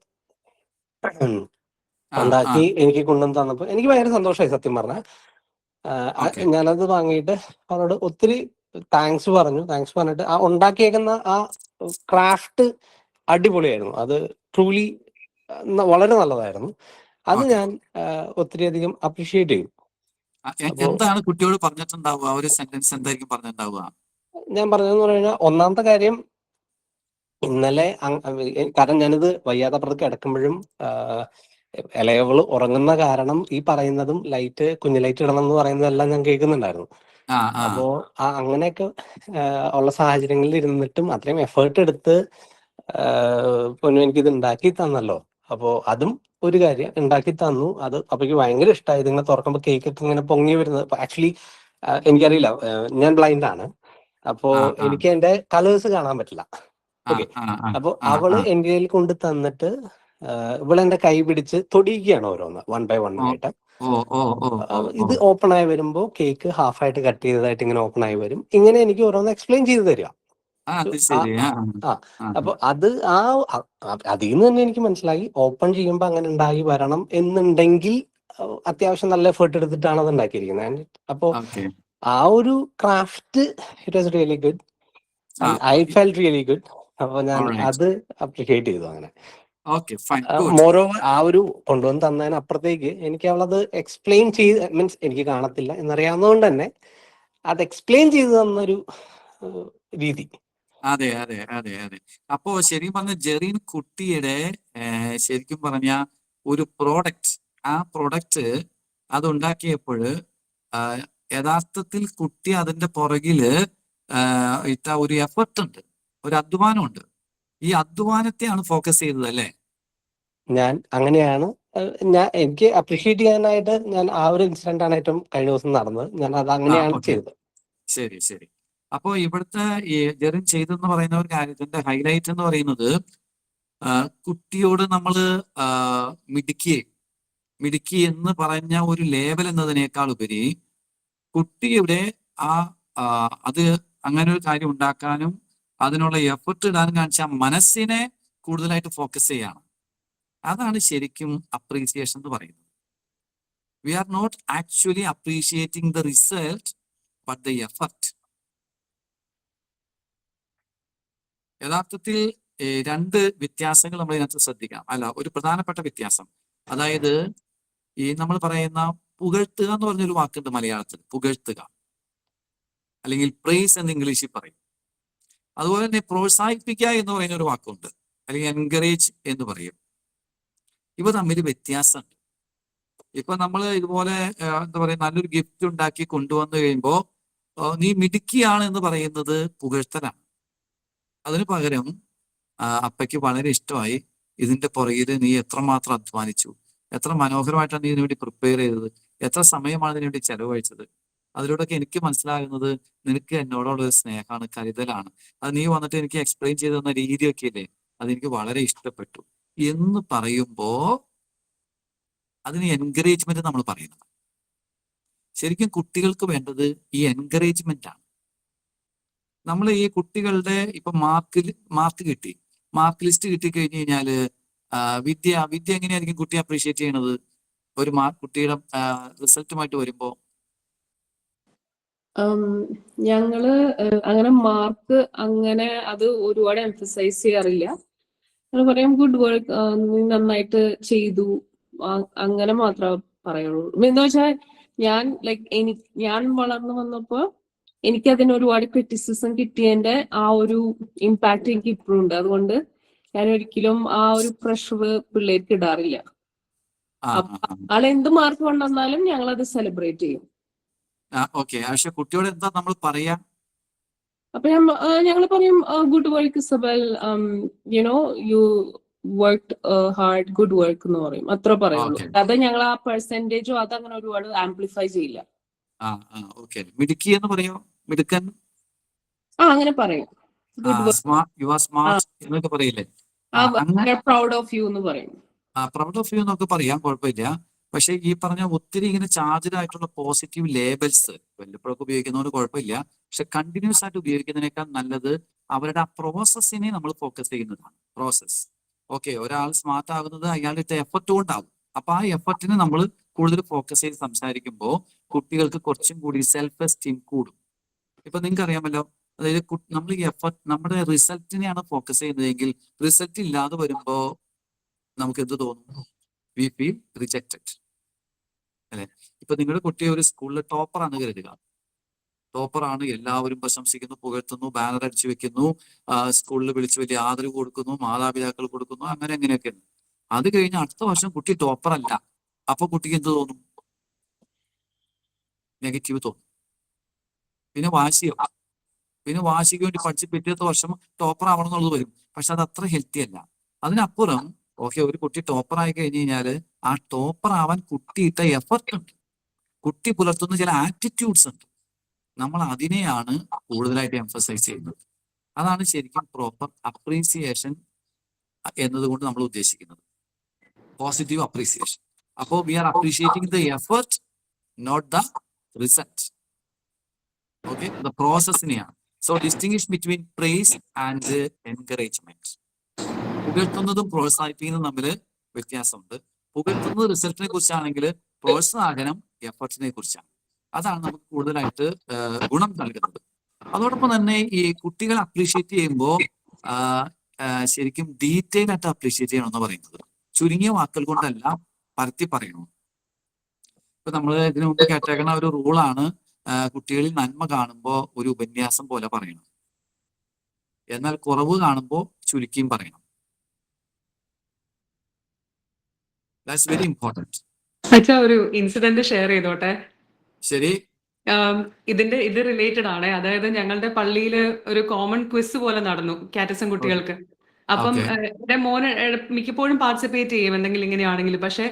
ആ ആ ഉണ്ടാക്കി എനിക്ക് കൊണ്ടുവന്ന് തന്നപ്പോൾ എനിക്ക് ഭയങ്കര സന്തോഷമായി സത്യം പറഞ്ഞാൽ. ഓക്കെ ഞാനത് വാങ്ങിയിട്ട് അവരോട് ഒത്തിരി താങ്ക്സ് പറഞ്ഞിട്ട് ആ ഉണ്ടാക്കിയേക്കുന്ന ആ ക്രാഫ്റ്റ് അടിപൊളിയായിരുന്നു. അത് ട്രൂലി വളരെ നല്ലതായിരുന്നു. അത് ഓക്കെ ഞാൻ ഒത്തിരി അധികം അപ്രീഷിയേറ്റ് ചെയ്യും. അപ്പോ എന്താണ് കുട്ടിയോട് പറഞ്ഞിട്ടുണ്ടാവുക? ഒരു സെന്റൻസ് എന്തായിരിക്കും പറഞ്ഞിട്ടുണ്ടാവുക? ഞാൻ പറഞ്ഞതെന്ന് പറഞ്ഞു കഴിഞ്ഞാൽ, ഒന്നാമത്തെ കാര്യം ഇന്നലെ കാരണം ഞാനിത് വയ്യാതെ അപ്പുറത്ത് കിടക്കുമ്പോഴും ഇളയവള് ഉറങ്ങുന്ന കാരണം ഈ പറയുന്നതും കുഞ്ഞു ലൈറ്റ് ഇടണം എന്ന് പറയുന്നതെല്ലാം ഞാൻ കേൾക്കുന്നുണ്ടായിരുന്നു. ആ ആ അപ്പോ അങ്ങനെയൊക്കെ ഉള്ള സാഹചര്യങ്ങളിൽ ഇരുന്നിട്ടും അത്രയും എഫേർട്ട് എടുത്ത് പൊന്നു എനിക്കിത് ഉണ്ടാക്കി തന്നല്ലോ. അപ്പോ അതും ഒരു കാര്യം ഉണ്ടാക്കി തന്നു. അത് അപ്പോഴേക്ക് ഭയങ്കര ഇഷ്ടമായി. ഇതിങ്ങനെ തുറക്കുമ്പോൾ കേക്ക് ഒക്കെ ഇങ്ങനെ പൊങ്ങി വരുന്നത് ആക്ച്വലി എനിക്കറിയില്ല, ഞാൻ ബ്ലൈൻഡ് ആണ്. അപ്പോ ആ ആ എനിക്ക് അതിന്റെ കളേഴ്സ് കാണാൻ പറ്റില്ല. ആ ഓക്കെ. ആ ആ അപ്പൊ ആ അവള് ആ എന്റെ കയ്യിൽ കൊണ്ട് തന്നിട്ട് ഇവളെന്റെ കൈ പിടിച്ച് തൊടിയിക്കുകയാണ് ഓരോന്ന്, 1 by 1 ഓ ആയിട്ട്. ഓ ഓ ഓ ഓ ഓ ഇത് ഓപ്പൺ ആയി വരുമ്പോൾ കേക്ക് ഹാഫായിട്ട് കട്ട് ചെയ്തതായിട്ട് ഇങ്ങനെ ഓപ്പൺ ആയി വരും. ഇങ്ങനെ എനിക്ക് ഓരോന്ന് എക്സ്പ്ലെയിൻ ചെയ്ത് തരിക. അത് ആ ശരി. ആ ആ ആ അപ്പൊ അത് അതിൽ നിന്ന് തന്നെ എനിക്ക് മനസ്സിലായി, ഓപ്പൺ ചെയ്യുമ്പോൾ അങ്ങനെ ഉണ്ടായി വരണം എന്നുണ്ടെങ്കിൽ അത്യാവശ്യം നല്ല എഫേർട്ട് എടുത്തിട്ടാണ് അത് ഉണ്ടാക്കിയിരിക്കുന്നത്. അപ്പോ ഓക്കെ. ആ ഒരു craft it was really good ആ and I felt really good. അപ്പൊ ഞാൻ ഓൾറൈറ്റ്. അത് അപ്രിഷിയേറ്റ് ചെയ്തു. അങ്ങനെ ഓക്കെ, ഫൈൻ, ഗുഡ്. മോറോവർ ആ ഒരു കൊണ്ടുവന്ന് തന്നതിന് അപ്പുറത്തേക്ക് എനിക്ക് അവളത് എക്സ്പ്ലെയിൻ ചെയ്ത്, മീൻസ് എനിക്ക് കാണത്തില്ല എന്നറിയാവുന്നതുകൊണ്ട് തന്നെ അത് എക്സ്പ്ലെയിൻ ചെയ്ത് തന്നൊരു രീതി. അതെ അതെ അതെ അതെ. അപ്പോ ശരിക്കും പറഞ്ഞ ജെറിൻ കുട്ടിയുടെ ശരിക്കും പറഞ്ഞ ഒരു പ്രോഡക്റ്റ്, ആ പ്രോഡക്റ്റ് അത് ഉണ്ടാക്കിയപ്പോൾ യഥാർത്ഥത്തിൽ കുട്ടി അതിന്റെ പുറകില് ഇട്ട ഒരു എഫർട്ട് ഉണ്ട്, ഒരു അധ്വാനമുണ്ട്. ഈ അധ്വാനത്തെയാണ് ഫോക്കസ് ചെയ്തത് അല്ലേ? ഞാൻ അങ്ങനെയാണ് എനിക്ക് അപ്രിഷിയേറ്റ് ചെയ്യാനായിട്ട് ഞാൻ ആ ഒരു ഇൻസിഡന്റ് ആണ് ഏറ്റവും കഴിഞ്ഞ ദിവസം നടന്നത്. ഞാൻ അത് അങ്ങനെയാണ് ഓക്കെ, ചെയ്തത്. ശരി ശരി. അപ്പോ ഇവിടുത്തെ ഈ ജെറിൻ ചെയ്തെന്ന് പറയുന്ന ഒരു കാര്യത്തിന്റെ ഹൈലൈറ്റ് എന്ന് പറയുന്നത് കുട്ടിയോട് നമ്മള് മിടുക്കി മിടുക്കി എന്ന് പറഞ്ഞ ഒരു ലേബൽ എന്നതിനേക്കാൾ ഉപരി കുട്ടിയുടെ ആ അത് അങ്ങനെ ഒരു കാര്യം ഉണ്ടാക്കാനും അതിനുള്ള എഫർട്ട് ഇടാനും കാണിച്ച മനസ്സിനെ കൂടുതലായിട്ട് ഫോക്കസ് ചെയ്യാണ്. അതാണ് ശരിക്കും അപ്രീസിയേഷൻ എന്ന് പറയുന്നത്. We are not actually appreciating the result but the effort. യഥാർത്ഥത്തിൽ രണ്ട് വ്യത്യാസങ്ങൾ നമ്മൾ ഇതിനകത്ത് ശ്രദ്ധിക്കാം. അല്ല, ഒരു പ്രധാനപ്പെട്ട വ്യത്യാസം, അതായത് ഈ നമ്മൾ പറയുന്ന പുകഴ്ത്തുക എന്ന് പറഞ്ഞൊരു വാക്കുണ്ട് മലയാളത്തിൽ, പുകഴ്ത്തുക അല്ലെങ്കിൽ പ്രൈസ് എന്ന് ഇംഗ്ലീഷിൽ പറയും. അതുപോലെ തന്നെ പ്രോത്സാഹിപ്പിക്കുക എന്ന് പറയുന്ന ഒരു വാക്കുണ്ട്, അല്ലെങ്കിൽ എൻകറേജ് എന്ന് പറയും. ഇവ തമ്മിൽ വ്യത്യാസമുണ്ട്. ഇപ്പൊ നമ്മൾ ഇതുപോലെ എന്താ പറയുക, നല്ലൊരു ഗിഫ്റ്റ് ഉണ്ടാക്കി കൊണ്ടുവന്നു കഴിയുമ്പോൾ നീ മിടുക്കിയാണ് എന്ന് പറയുന്നത് പുകഴ്ത്തലാണ്. അതിനു പകരം അപ്പയ്ക്ക് വളരെ ഇഷ്ടമായി, ഇതിന്റെ പുറകിൽ നീ എത്രമാത്രം അധ്വാനിച്ചു, എത്ര മനോഹരമായിട്ടാണ് നീ ഇതിനു വേണ്ടി പ്രിപ്പയർ ചെയ്തത്, എത്ര സമയമാണ് ഇതിനു വേണ്ടി ചെലവഴിച്ചത്. അതിലൂടെയൊക്കെ എനിക്ക് മനസ്സിലാകുന്നത് നിനക്ക് എന്നോടുള്ള ഒരു സ്നേഹമാണ്, കരുതലാണ്. അത് നീ വന്നിട്ട് എനിക്ക് എക്സ്പ്ലെയിൻ ചെയ്തു തന്ന രീതിയൊക്കെ ഇല്ലേ, അതെനിക്ക് വളരെ ഇഷ്ടപ്പെട്ടു എന്ന് പറയുമ്പോ അതിന് എൻകറേജ്മെന്റ് നമ്മൾ പറയുന്നത്. ശരിക്കും കുട്ടികൾക്ക് വേണ്ടത് ഈ എൻകറേജ്മെന്റ് ആണ്. നമ്മൾ ഈ കുട്ടികളുടെ ഇപ്പൊ മാർക്ക് കിട്ടി, മാർക്ക് ലിസ്റ്റ് കിട്ടിക്കഴിഞ്ഞു കഴിഞ്ഞാല് വിദ്യ എങ്ങനെയായിരിക്കും കുട്ടി അപ്രീഷിയേറ്റ് ചെയ്യണത്? ഒരു കുട്ടിയുടെ റിസൾട്ടുമായിട്ട് വരുമ്പോ ഞങ്ങള് അങ്ങനെ മാർക്ക് അങ്ങനെ അത് ഒരുപാട് എംഫസൈസ് ചെയ്യാറില്ല. അങ്ങനെ പറയും ഗുഡ് വർക്ക്, നീ നന്നായിട്ട് ചെയ്തു, അങ്ങനെ മാത്രമേ പറയുള്ളൂ. എന്ന് വെച്ചാൽ ഞാൻ വളർന്നു വന്നപ്പോ എനിക്ക് അതിന് ഒരുപാട് ക്രിറ്റിസിസം കിട്ടിയതിന്റെ ആ ഒരു ഇമ്പാക്ട് എനിക്ക് ഇപ്പോഴും ഉണ്ട്. അതുകൊണ്ട് ഞാൻ ഒരിക്കലും ആ ഒരു പ്രഷർ പിള്ളേർക്ക് ഇടാറില്ല. ആൾ എന്ത് മാർക്ക് കൊണ്ടുവന്നാലും ഞങ്ങൾ അത് സെലിബ്രേറ്റ് ചെയ്യും. ഓക്കെ. പക്ഷെ കുട്ടിയോട് എന്താ നമ്മൾ പറയാ? അപ്പൊ ഞങ്ങൾ പറയും good work Isabel, you know U worked hard, good work എന്ന് പറയും. അത്ര പറയുള്ളൂ. അത് ഞങ്ങൾ ആ പെർസെന്റേജോ അതങ്ങനെ ഒരുപാട് ആംപ്ലിഫൈ ചെയ്യില്ല. മിടുക്കി എന്ന് പറയോ? മിടുക്കൻ അങ്ങനെ പറയും. Good work, you are smart എന്നൊക്കെ പറയില്ലേ? പ്രൗഡ് ഓഫ് യു എന്ന് പറയും. പ്രൗഡ് ഓഫ് യു എന്നൊക്കെ പറയാം, കുഴപ്പമില്ല. പക്ഷെ ഈ പറഞ്ഞ ഒത്തിരി ഇങ്ങനെ ചാർജ്ഡ് ആയിട്ടുള്ള പോസിറ്റീവ് ലേബൽസ് വല്ലപ്പോഴൊക്കെ ഉപയോഗിക്കുന്നതുകൊണ്ട് കുഴപ്പമില്ല. പക്ഷെ കണ്ടിന്യൂസ് ആയിട്ട് ഉപയോഗിക്കുന്നതിനേക്കാൾ നല്ലത് അവരുടെ ആ പ്രോസസ്സിനെ നമ്മൾ ഫോക്കസ് ചെയ്യുന്നതാണ്. പ്രോസസ്സ്. ഓക്കെ, ഒരാൾ സ്മാർട്ട് ആകുന്നത് അയാളുടെ എഫർട്ട് കൊണ്ടാവും. അപ്പൊ ആ എഫർട്ടിന് നമ്മൾ കൂടുതൽ ഫോക്കസ് ചെയ്ത് സംസാരിക്കുമ്പോൾ കുട്ടികൾക്ക് കുറച്ചും കൂടി സെൽഫ് എസ്റ്റീം കൂടും. ഇപ്പൊ നിങ്ങൾക്ക് അറിയാമല്ലോ, അതായത് നമ്മൾ ഈ എഫർട്ട് നമ്മുടെ റിസൾട്ടിനെയാണ് ഫോക്കസ് ചെയ്യുന്നതെങ്കിൽ റിസൾട്ട് ഇല്ലാതെ വരുമ്പോ നമുക്ക് എന്ത് തോന്നും? വി ഫീൽ റിജക്റ്റഡ് അല്ലെ? ഇപ്പൊ നിങ്ങളുടെ കുട്ടി ഒരു സ്കൂളിൽ ടോപ്പറാണ് കരുതുക. ടോപ്പറാണ്, എല്ലാവരും പ്രശംസിക്കുന്നു, പുകഴ്ത്തുന്നു, ബാനർ അടിച്ചു വെക്കുന്നു, സ്കൂളിൽ വിളിച്ച് വലിയ ആദരവ് കൊടുക്കുന്നു, മാതാപിതാക്കൾ കൊടുക്കുന്നു, അങ്ങനെ അങ്ങനെയൊക്കെ. അത് കഴിഞ്ഞ് അടുത്ത വർഷം കുട്ടി ടോപ്പർ അല്ല. അപ്പൊ കുട്ടിക്ക് എന്ത് തോന്നും? നെഗറ്റീവ് തോന്നും. പിന്നെ വാശിക്ക് വേണ്ടി പഠിച്ച് പിറ്റേത്തെ വർഷം ടോപ്പർ ആവണം എന്നുള്ളത് വരും. പക്ഷെ അത് അത്ര ഹെൽത്തി അല്ല. അതിനപ്പുറം ഓക്കെ, ഒരു കുട്ടി ടോപ്പർ ആയി കഴിഞ്ഞ് കഴിഞ്ഞാല് ആ ടോപ്പർ ആവാൻ കുട്ടിയിട്ട എഫർട്ട് ഉണ്ട്, കുട്ടി പുലർത്തുന്ന ചില ആറ്റിറ്റ്യൂഡ്സ് ഉണ്ട്. നമ്മൾ അതിനെയാണ് കൂടുതലായിട്ട് എംഫസൈസ് ചെയ്യുന്നത്. അതാണ് ശരിക്കും പ്രോപ്പർ അപ്രീസിയേഷൻ എന്നതുകൊണ്ട് നമ്മൾ ഉദ്ദേശിക്കുന്നത്. Positive appreciation. അപ്പോൾ we are appreciating the effort, not the result. Okay, the പ്രോസസ്സിനെയാണ്. So distinguish between praise and encouragement. പുകഴ്ത്തുന്നതും പ്രോത്സാഹിപ്പിക്കുന്നതും തമ്മിൽ വ്യത്യാസമുണ്ട്. പുകഴ്ത്തുന്നത് റിസൾട്ടിനെ കുറിച്ചാണെങ്കിൽ പ്രോത്സാഹനം എഫർട്ടിനെ കുറിച്ചാണ്. അതാണ് നമുക്ക് കൂടുതലായിട്ട് ഗുണം നൽകുന്നത്. അതോടൊപ്പം തന്നെ ഈ കുട്ടികൾ അപ്രീഷിയേറ്റ് ചെയ്യുമ്പോൾ ശരിക്കും ഡീറ്റെയിൽ ആയിട്ട് അപ്രീഷിയേറ്റ് ചെയ്യണമെന്ന് പറയുന്നത്. ചുരുങ്ങിയ വാക്കുകൾ കൊണ്ടല്ല, പരത്തി പറയണം. ഇപ്പൊ നമ്മൾ ഇതിനു മുമ്പ് കേട്ടേക്കുന്ന ഒരു റൂളാണ്, കുട്ടികളിൽ നന്മ കാണുമ്പോൾ ഒരു ഉപന്യാസം പോലെ പറയണം, എന്നാൽ കുറവ് കാണുമ്പോൾ ചുരുക്കിയും പറയണം. That's very important. അച്ഛാ, ഒരു ഇൻസിഡന്റ് ഷെയർ ചെയ്തോട്ടെ. ശരി. ഇത് റിലേറ്റഡ് ആണ്. അതായത് ഞങ്ങളുടെ പള്ളിയിൽ ഒരു കോമൺ ക്വിസ് പോലെ നടന്നു കാറ്റസം കുട്ടികൾക്ക്. അപ്പം എന്റെ മോന് മിക്കപ്പോഴും പാർട്ടിസിപ്പേറ്റ് ചെയ്യും എന്തെങ്കിലും ഇങ്ങനെയാണെങ്കിൽ. പക്ഷെ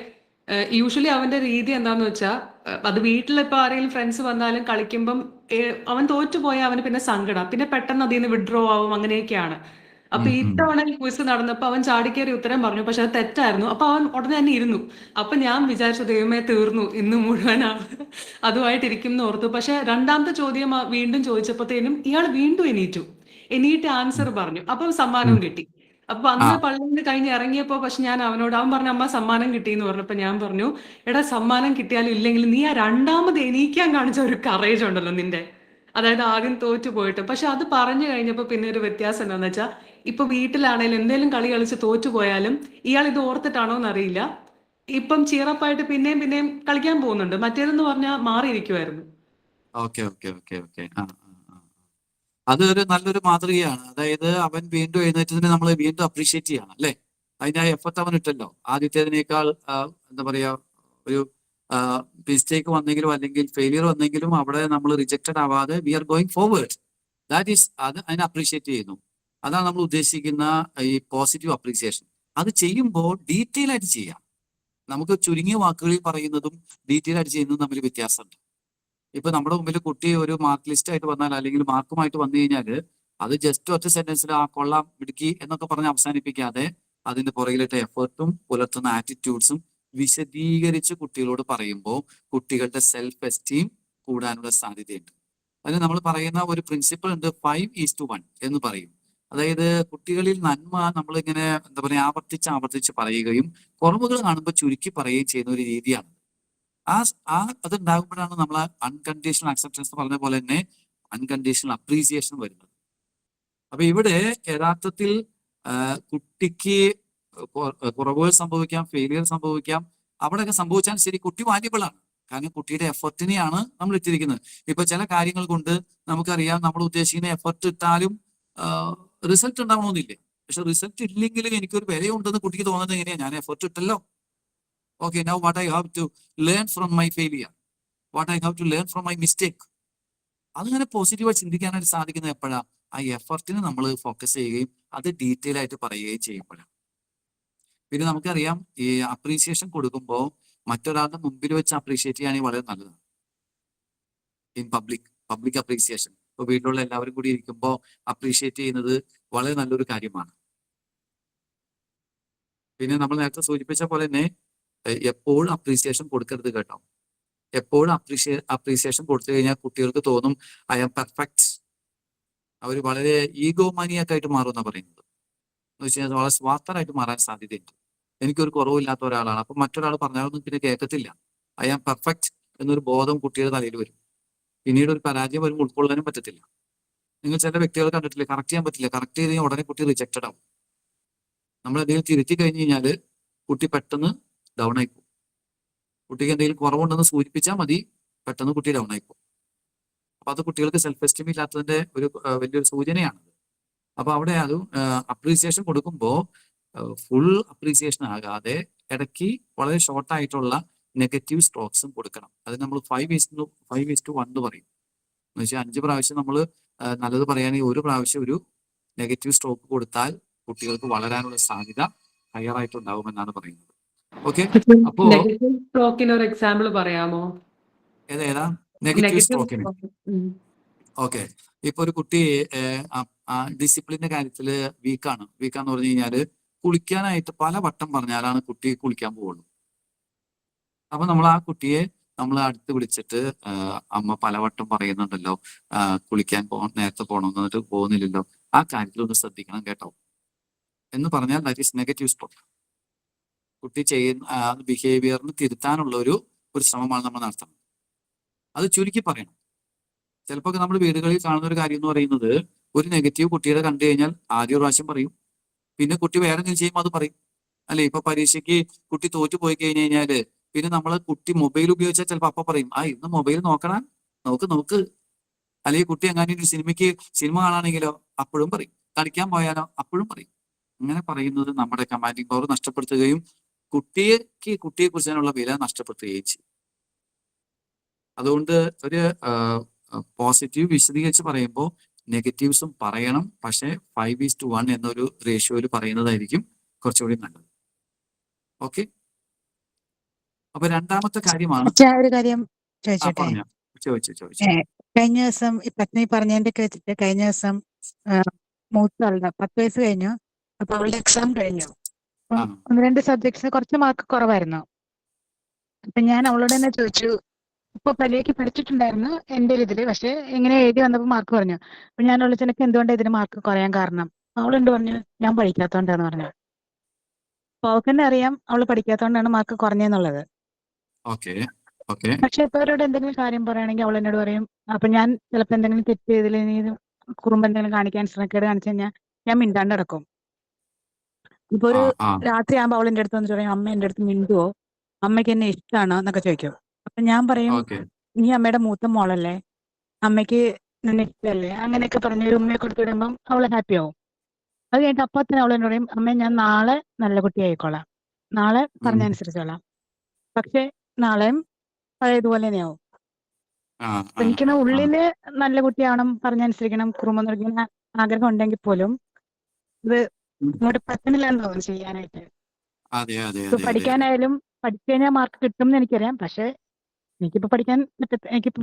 യൂഷ്വലി അവന്റെ രീതി എന്താന്ന് വെച്ചാൽ, അത് വീട്ടിലിപ്പോ ആരെങ്കിലും ഫ്രണ്ട്സ് വന്നാലും കളിക്കുമ്പം അവൻ തോറ്റുപോയാൽ അവന് പിന്നെ സങ്കടം, പിന്നെ പെട്ടെന്ന് അതിൽ നിന്ന് വിഡ്രോ ആവും, അങ്ങനെയൊക്കെയാണ്. അപ്പൊ ഇത്തവണ ക്വിസ് നടന്നപ്പോ അവൻ ചാടിക്കേറി ഉത്തരം പറഞ്ഞു, പക്ഷെ അത് തെറ്റായിരുന്നു. അപ്പൊ അവൻ ഉടനെ തന്നെ ഇരുന്നു. അപ്പൊ ഞാൻ വിചാരിച്ചു, ദൈവമേ തീർന്നു, ഇന്ന് മുഴുവനാണ് അതുമായിട്ടിരിക്കും എന്ന് ഓർത്തു. പക്ഷെ രണ്ടാമത്തെ ചോദ്യം വീണ്ടും ചോദിച്ചപ്പോഴത്തേനും ഇയാൾ വീണ്ടും എണീറ്റ് ആൻസർ പറഞ്ഞു. അപ്പൊ സമ്മാനവും കിട്ടി. അപ്പൊ അന്ന് പള്ളിയിൽ നിന്ന് കഴിഞ്ഞ് ഇറങ്ങിയപ്പോ പക്ഷെ ഞാൻ അവൻ പറഞ്ഞു, അമ്മ സമ്മാനം കിട്ടി എന്ന് പറഞ്ഞപ്പോ ഞാൻ പറഞ്ഞു, എടാ സമ്മാനം കിട്ടിയാലും ഇല്ലെങ്കിലും നീ ആ രണ്ടാമത് എണീക്കാൻ കാണിച്ച ഒരു കറേജ് ഉണ്ടല്ലോ നിന്റെ, അതായത് ആദ്യം തോറ്റു പോയിട്ട്. പക്ഷെ അത് പറഞ്ഞു കഴിഞ്ഞപ്പോ പിന്നെ ഒരു വ്യത്യാസം എന്താന്ന് വെച്ചാൽ, ഇപ്പൊ വീട്ടിലാണേലും എന്തെങ്കിലും കളി കളിച്ച് തോറ്റുപോയാലും ഇയാൾ ഇത് ഓർത്തിട്ടാണോ എന്നറിയില്ല, ഇപ്പം ചീറപ്പായിട്ട് പിന്നെയും കളിക്കാൻ പോകുന്നുണ്ട്. മറ്റേതെന്ന് പറഞ്ഞാൽ മാറിയിരിക്കുമായിരുന്നു. ഓക്കെ. അതൊരു നല്ലൊരു മാതൃകയാണ്. അതായത് അവൻ വീണ്ടും എഴുന്നേറ്റതിനെ നമ്മൾ വീണ്ടും അപ്രീഷിയേറ്റ് ചെയ്യണം അല്ലെ? അതിന്റെ ആ എഫർട്ട് അവൻ ഇട്ടല്ലോ. ആദ്യത്തേതിനേക്കാൾ എന്താ പറയാ, ഒരു മിസ്റ്റേക്ക് വന്നെങ്കിലും അല്ലെങ്കിൽ ഫെയിലിയർ വന്നെങ്കിലും അവിടെ നമ്മൾ റിജക്റ്റഡ് ആവാതെ we are going forward. That is, അതിനെ അപ്രീഷിയേറ്റ് ചെയ്യുന്നു. അതാണ് നമ്മൾ ഉദ്ദേശിക്കുന്ന ഈ പോസിറ്റീവ് അപ്രീസിയേഷൻ. അത് ചെയ്യുമ്പോൾ ഡീറ്റെയിൽ ആയിട്ട് ചെയ്യാം. നമുക്ക് ചുരുങ്ങിയ വാക്കുകളിൽ പറയുന്നതും ഡീറ്റെയിൽ ആയിട്ട് ചെയ്യുന്നതും തമ്മിൽ വ്യത്യാസമുണ്ട്. ഇപ്പൊ നമ്മുടെ മുമ്പിൽ കുട്ടി ഒരു മാർക്ക് ലിസ്റ്റ് ആയിട്ട് വന്നാൽ അല്ലെങ്കിൽ മാർക്കുമായിട്ട് വന്നു കഴിഞ്ഞാൽ അത് ജസ്റ്റ് ഒറ്റ സെന്റൻസിൽ ആ കൊള്ളാം മിടുക്കി എന്നൊക്കെ പറഞ്ഞ് അവസാനിപ്പിക്കാതെ അതിന്റെ പുറകിലിട്ട എഫേർട്ടും പുലർത്തുന്ന ആറ്റിറ്റ്യൂഡ്സും വിശദീകരിച്ച് കുട്ടികളോട് പറയുമ്പോൾ കുട്ടികളുടെ സെൽഫ് എസ്റ്റീം കൂടാനുള്ള സാധ്യതയുണ്ട്. അതിന് നമ്മൾ പറയുന്ന ഒരു പ്രിൻസിപ്പിൾ ഉണ്ട്, 5:1 എന്ന് പറയും. അതായത് കുട്ടികളിൽ നന്മ നമ്മളിങ്ങനെ എന്താ പറയുക, ആവർത്തിച്ച് പറയുകയും കുറവുകൾ കാണുമ്പോൾ ചുരുക്കി പറയുകയും ചെയ്യുന്ന ഒരു രീതിയാണ്. അതുണ്ടാകുമ്പോഴാണ് നമ്മൾ അൺകണ്ടീഷണൽ അക്സെപ്റ്റൻസ് പറഞ്ഞ പോലെ തന്നെ അൺകണ്ടീഷണൽ അപ്രീസിയേഷൻ വരുന്നത്. അപ്പൊ ഇവിടെ യഥാർത്ഥത്തിൽ കുട്ടിക്ക് കുറവുകൾ സംഭവിക്കാം, ഫെയിലിയർ സംഭവിക്കാം. അവിടെയൊക്കെ സംഭവിച്ചാൽ ശരി, കുട്ടി വാല്യബിൾ ആണ്. കാരണം കുട്ടിയുടെ എഫർട്ടിനെയാണ് നമ്മൾ ഇട്ടിരിക്കുന്നത്. ഇപ്പൊ ചില കാര്യങ്ങൾ കൊണ്ട് നമുക്കറിയാം, നമ്മൾ ഉദ്ദേശിക്കുന്ന എഫർട്ട് ഇട്ടാലും റിസൾട്ട് ഉണ്ടാവണമെന്നില്ല. പക്ഷെ റിസൾട്ട് ഇല്ലെങ്കിലും എനിക്കൊരു വിലയുണ്ടെന്ന് കുട്ടിക്ക് തോന്നുന്നത് എങ്ങനെയാണ്? ഞാൻ effort ഇട്ടല്ലോ. Okay, now what I have to learn from my failure, what I have to learn from my mistake. അങ്ങനെ പോസിറ്റീവായി ചിന്തിക്കാനായിട്ട് സാധിക്കുന്നത് എപ്പോഴാണ്? ആ എഫർട്ടിന് നമ്മൾ ഫോക്കസ് ചെയ്യുകയും അത് ഡീറ്റെയിൽ ആയിട്ട് പറയുകയും ചെയ്യുമ്പോഴാണ്. പിന്നെ നമുക്കറിയാം, ഈ അപ്രീസിയേഷൻ കൊടുക്കുമ്പോൾ മറ്റൊരാളുടെ മുമ്പിൽ വെച്ച് അപ്രീഷിയേറ്റ് ചെയ്യുകയാണെങ്കിൽ വളരെ നല്ലതാണ്. In public appreciation. ഇപ്പൊ വീട്ടിലുള്ള എല്ലാവരും കൂടി ഇരിക്കുമ്പോൾ അപ്രീഷിയേറ്റ് ചെയ്യുന്നത് വളരെ നല്ലൊരു കാര്യമാണ്. പിന്നെ നമ്മൾ നേരത്തെ സൂചിപ്പിച്ച പോലെ തന്നെ എപ്പോഴും അപ്രീസിയേഷൻ കൊടുക്കരുത് കേട്ടോ. എപ്പോഴും അപ്രീസിയേഷൻ കൊടുത്തു കഴിഞ്ഞാൽ കുട്ടികൾക്ക് തോന്നും ഐ ആം പെർഫെക്റ്റ്, അവർ വളരെ ഈഗോ മാനിയാക്കായിട്ട് മാറുമെന്നാണ് പറയുന്നത്. എന്ന് വെച്ച് കഴിഞ്ഞാൽ വളരെ സ്വാർത്ഥരായിട്ട് മാറാൻ സാധ്യതയുണ്ട്. എനിക്കൊരു കുറവില്ലാത്ത ഒരാളാണ്, അപ്പൊ മറ്റൊരാൾ പറഞ്ഞാലൊന്നും പിന്നെ കേൾക്കത്തില്ല. ഐ ആം പെർഫെക്റ്റ് എന്നൊരു ബോധം കുട്ടിയുടെ തലയിൽ വരും. പിന്നീട് ഒരു പരാജയം വരുമ്പോൾ ഉൾക്കൊള്ളാനും പറ്റത്തില്ല. നിങ്ങൾ ചില വ്യക്തികൾ കണ്ടിട്ടില്ലേ, കറക്റ്റ് ചെയ്യാൻ പറ്റില്ല, കറക്റ്റ് ചെയ്ത് കഴിഞ്ഞാൽ ഉടനെ കുട്ടി റിജക്റ്റഡ് ആവും. നമ്മൾ എന്തെങ്കിലും തിരുത്തി കഴിഞ്ഞ് കഴിഞ്ഞാൽ കുട്ടി പെട്ടെന്ന് ഡൗൺ ആയി പോകും. കുട്ടിക്ക് എന്തെങ്കിലും കുറവുണ്ടെന്ന് സൂചിപ്പിച്ചാൽ മതി, പെട്ടെന്ന് കുട്ടി ഡൗൺ ആയി പോകും. അപ്പൊ അത് കുട്ടികൾക്ക് സെൽഫ് എസ്റ്റീം ഇല്ലാത്തതിന്റെ ഒരു വലിയൊരു സൂചനയാണ്. അപ്പൊ അവിടെ അത് അപ്രീസിയേഷൻ കൊടുക്കുമ്പോൾ ഫുൾ അപ്രീസിയേഷൻ ആകാതെ ഇടയ്ക്ക് വളരെ ഷോർട്ട് ആയിട്ടുള്ള നെഗറ്റീവ് സ്ട്രോക്സും കൊടുക്കണം. അത് നമ്മൾ 5:1 എന്ന് പറയും. എന്ന് വെച്ചാൽ 5 പ്രാവശ്യം നമ്മൾ നല്ലത് പറയുകയാണെങ്കിൽ 1 പ്രാവശ്യം ഒരു നെഗറ്റീവ് സ്ട്രോക്ക് കൊടുത്താൽ കുട്ടികൾക്ക് വളരാനുള്ള സാധ്യത ഹയർ ആയിട്ടുണ്ടാവുമെന്നാണ് പറയുന്നത്. ഓക്കെ, അപ്പോ നെഗറ്റീവ് സ്ട്രോക്കിന് ഒരു എക്സാമ്പിൾ പറയാമോ? ഏതാ നെഗറ്റീവ് സ്ട്രോക്കിന്? ഓക്കെ, ഇപ്പൊ ഒരു കുട്ടി ഡിസിപ്ലിന്റെ കാര്യത്തില് വീക്കാന്ന് പറഞ്ഞു കഴിഞ്ഞാല് കുളിക്കാനായിട്ട് പല വട്ടം പറഞ്ഞാലാണ് കുട്ടി കുളിക്കാൻ പോവുള്ളൂ. അപ്പൊ നമ്മൾ ആ കുട്ടിയെ നമ്മൾ അടുത്ത് വിളിച്ചിട്ട് അമ്മ പലവട്ടം പറയുന്നുണ്ടല്ലോ കുളിക്കാൻ നേരത്തെ പോകണമെന്ന്, എന്നിട്ട് പോകുന്നില്ലല്ലോ, ആ കാര്യത്തിൽ ഒന്ന് ശ്രദ്ധിക്കണം കേട്ടോ എന്ന് പറഞ്ഞാൽ ദാറ്റ് ഈസ് നെഗറ്റീവ് സ്ട്രോക്ക്. കുട്ടി ചെയ്യുന്ന ബിഹേവിയറിന് തിരുത്താനുള്ള ഒരു ശ്രമമാണ് നമ്മൾ നടത്തുന്നത്. അത് ചുരുക്കി പറയണം. ചിലപ്പോൾ നമ്മൾ വീടുകളിൽ കാണുന്ന ഒരു കാര്യം എന്ന് പറയുന്നത്, ഒരു നെഗറ്റീവ് കുട്ടിയുടെ കണ്ടു കഴിഞ്ഞാൽ ആദ്യ പ്രാവശ്യം പറയും, പിന്നെ കുട്ടി വേറെ എന്തെങ്കിലും ചെയ്യുമ്പോൾ അത് പറയും. അല്ലെ, ഇപ്പൊ പരീക്ഷയ്ക്ക് കുട്ടി തോറ്റു പോയി കഴിഞ്ഞു കഴിഞ്ഞാല് പിന്നെ നമ്മൾ കുട്ടി മൊബൈൽ ഉപയോഗിച്ചാൽ ചിലപ്പോൾ അപ്പൊ പറയും, ഇന്ന് മൊബൈൽ നോക്കണം, നോക്ക്. അല്ലെങ്കിൽ കുട്ടി എങ്ങാനും ഒരു സിനിമ കാണാണെങ്കിലോ അപ്പോഴും പറയും, കളിക്കാൻ പോയാലോ അപ്പോഴും പറയും. അങ്ങനെ പറയുന്നത് നമ്മുടെ കമാൻഡിങ് പവർ നഷ്ടപ്പെടുത്തുകയും കുട്ടിയെ കുറിച്ചുള്ള വില നഷ്ടപ്പെടുത്തുകയും ചെയ്യും. അതുകൊണ്ട് ഒരു പോസിറ്റീവ് വിശദീകരിച്ച് പറയുമ്പോൾ നെഗറ്റീവ്സും പറയണം, പക്ഷെ 5:1 എന്നൊരു റേഷ്യോയിൽ പറയുന്നതായിരിക്കും കുറച്ചുകൂടി നല്ലത്. ഓക്കെ, അപ്പൊ രണ്ടാമത്തെ കാര്യമാണ്. ഒരു കാര്യം ചോദിച്ചോട്ടെ? ചോദിച്ചു. കഴിഞ്ഞ ദിവസം ഈ പത്നി പറഞ്ഞതിന്റെ ഒക്കെ വെച്ചിട്ട് കഴിഞ്ഞ ദിവസം മൂത്താളുടെ 10 വയസ്സ് കഴിഞ്ഞു. അപ്പൊ അവളുടെ എക്സാം കഴിഞ്ഞു. അപ്പം 1-2 സബ്ജക്ട്സിന് കുറച്ച് മാർക്ക് കുറവായിരുന്നു. അപ്പൊ ഞാൻ അവളോട് തന്നെ ചോദിച്ചു, ഇപ്പൊ പരീക്ഷയ്ക്ക് പഠിച്ചിട്ടുണ്ടായിരുന്നു എന്റെ ഒരു ഇതില്, പക്ഷെ ഇങ്ങനെ എഴുതി വന്നപ്പോൾ മാർക്ക് കുറഞ്ഞു. അപ്പൊ ഞാൻ അവളെ ചെനക്ക് എന്തുകൊണ്ട് ഇതിന് മാർക്ക് കുറയാൻ കാരണം? അവളെന്ത് പറഞ്ഞു? ഞാൻ പഠിക്കാത്തോണ്ടാന്ന് പറഞ്ഞു. അപ്പൊ അവൾക്ക് തന്നെ അറിയാം അവള് പഠിക്കാത്തോണ്ടാണ് മാർക്ക് കുറഞ്ഞെന്നുള്ളത്. പക്ഷെ ഇപ്പൊ അവരോട് എന്തെങ്കിലും കാര്യം പറയുകയാണെങ്കിൽ അവൾ എന്നോട് പറയും, അപ്പൊ ഞാൻ ചിലപ്പോൾ എന്തെങ്കിലും തെറ്റ് ചെയ്തില്ലെങ്കിൽ കുറുമ്പ് എന്തെങ്കിലും കാണിക്കാൻ ശ്രമിക്കേട് കാണിച്ചു കഴിഞ്ഞാൽ ഞാൻ മിണ്ടാണ്ട് നടക്കും. ഇപ്പൊ ഒരു രാത്രി ആകുമ്പോൾ അവൾ എന്റെ അടുത്ത് വന്നിട്ട് പറയും, അമ്മ എന്റെ അടുത്ത് മിണ്ടുവോ, അമ്മയ്ക്ക് എന്നെ ഇഷ്ടമാണോ എന്നൊക്കെ ചോദിക്കും. അപ്പൊ ഞാൻ പറയും, നീ അമ്മയുടെ മൂത്ത മോളല്ലേ, അമ്മയ്ക്ക് നിന്നെ ഇഷ്ടമല്ലേ, അങ്ങനെയൊക്കെ പറഞ്ഞ ഒരു ഉമ്മയെ കൊടുത്തു വിടുമ്പം അവള് ഹാപ്പി ആവും. അത് കഴിഞ്ഞിട്ട് അപ്പൊ തന്നെ അവൾ എന്നോട് പറയും, അമ്മ ഞാൻ നാളെ നല്ല കുട്ടി ആയിക്കോളാം, നാളെ പറഞ്ഞനുസരിച്ചോളാം, പക്ഷെ നാളെയും പഴയതുപോലെ തന്നെയാവും. എനിക്കിന് ഉള്ളില് നല്ല കുട്ടിയാവണം, പറഞ്ഞനുസരിക്കണം, കുറുമ്പം നിർക്കുന്ന ആഗ്രഹം ഉണ്ടെങ്കിൽ പോലും ഇത് ഇങ്ങോട്ട് പറ്റുന്നില്ലെന്ന് തോന്നുന്നു ചെയ്യാനായിട്ട്. ഇപ്പൊ പഠിക്കാനായാലും പഠിച്ചു കഴിഞ്ഞാൽ മാർക്ക് കിട്ടും എന്ന് എനിക്കറിയാം, പക്ഷെ എനിക്കിപ്പോ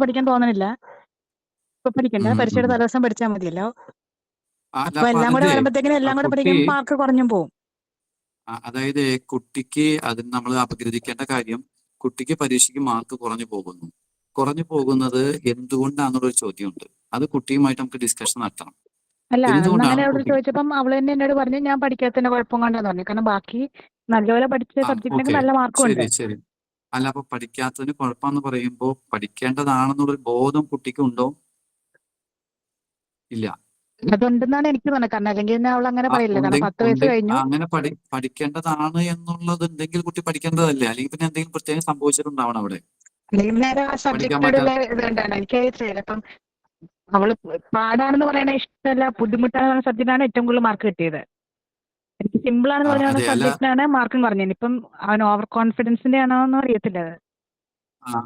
പഠിക്കാൻ തോന്നണില്ല. ഇപ്പൊ പഠിക്കണ്ട, പരീക്ഷയുടെ തലേദിവസം പഠിച്ചാൽ മതിയല്ലോ. അപ്പൊ എല്ലാം കൂടെ വരുമ്പോഴത്തേക്കിനും എല്ലാം കൂടെ പഠിക്കുമ്പോൾ മാർക്ക് കുറഞ്ഞും പോവും. അതായത് കുട്ടിക്ക് അതിന് നമ്മൾ അപഗ്രഥിക്കേണ്ട കാര്യം, കുട്ടിക്ക് പരീക്ഷയ്ക്ക് മാർക്ക് കുറഞ്ഞു പോകുന്നത് എന്തുകൊണ്ടാണെന്നുള്ളൊരു ചോദ്യമുണ്ട്. അത് കുട്ടിയുമായിട്ട് നമുക്ക് ഡിസ്കഷൻ നടത്തണം. അല്ല, അങ്ങനെ അവിടെ ചോദിച്ചപ്പം അവള് തന്നെ എന്നോട് പറഞ്ഞു, ഞാൻ പഠിക്കാത്തതിന്റെ കുഴപ്പം കൊണ്ടാന്ന് പറഞ്ഞു. കാരണം ബാക്കി നല്ലപോലെ പഠിച്ച സബ്ജക്റ്റിനൊക്കെ നല്ല മാർക്കും ഉണ്ട്. ശരി. അല്ല, അപ്പൊ പഠിക്കാത്തതിന് കുഴപ്പമെന്ന് പറയുമ്പോൾ പഠിക്കേണ്ടതാണെന്നുള്ളൊരു ബോധം കുട്ടിക്ക് ഉണ്ടോ? ഇല്ല. അതുണ്ടെന്നാണ് എനിക്ക് തോന്നുന്നത്. കാരണം അല്ലെങ്കിൽ അവൾ അങ്ങനെ പറയില്ല. കാരണം 10 വയസ്സ് കഴിഞ്ഞു. അങ്ങനെ പഠിക്കേണ്ടതാണ് എന്നുള്ളത് ഉണ്ടെങ്കിൽ കുട്ടി പഠിക്കേണ്ടതല്ലേ? അല്ലെങ്കിൽ പിന്നെ എന്തെങ്കിലും പ്രത്യേകം സംഭവിച്ചിട്ടുണ്ടാവണം അവിടെ. അല്ലെങ്കിൽ നേരെ ആ സബ്ജക്റ്റിനോടുള്ള ഇതുകൊണ്ടാണ് എനിക്കറിയില്ല. അപ്പം അവള് പാടാണെന്ന് പറയണ ഇഷ്ടമല്ല, ബുദ്ധിമുട്ടാണെന്ന് പറഞ്ഞ സബ്ജക്റ്റിനാണ് ഏറ്റവും കൂടുതൽ മാർക്ക് കിട്ടിയത്. എനിക്ക് സിമ്പിൾ ആണെന്ന് പറയുന്ന സബ്ജക്റ്റിനാണ് മാർക്കും പറഞ്ഞത്. ഇപ്പം അവൻ ഓവർ കോൺഫിഡൻസിന്റെ ആണോ എന്ന് അറിയത്തില്ല.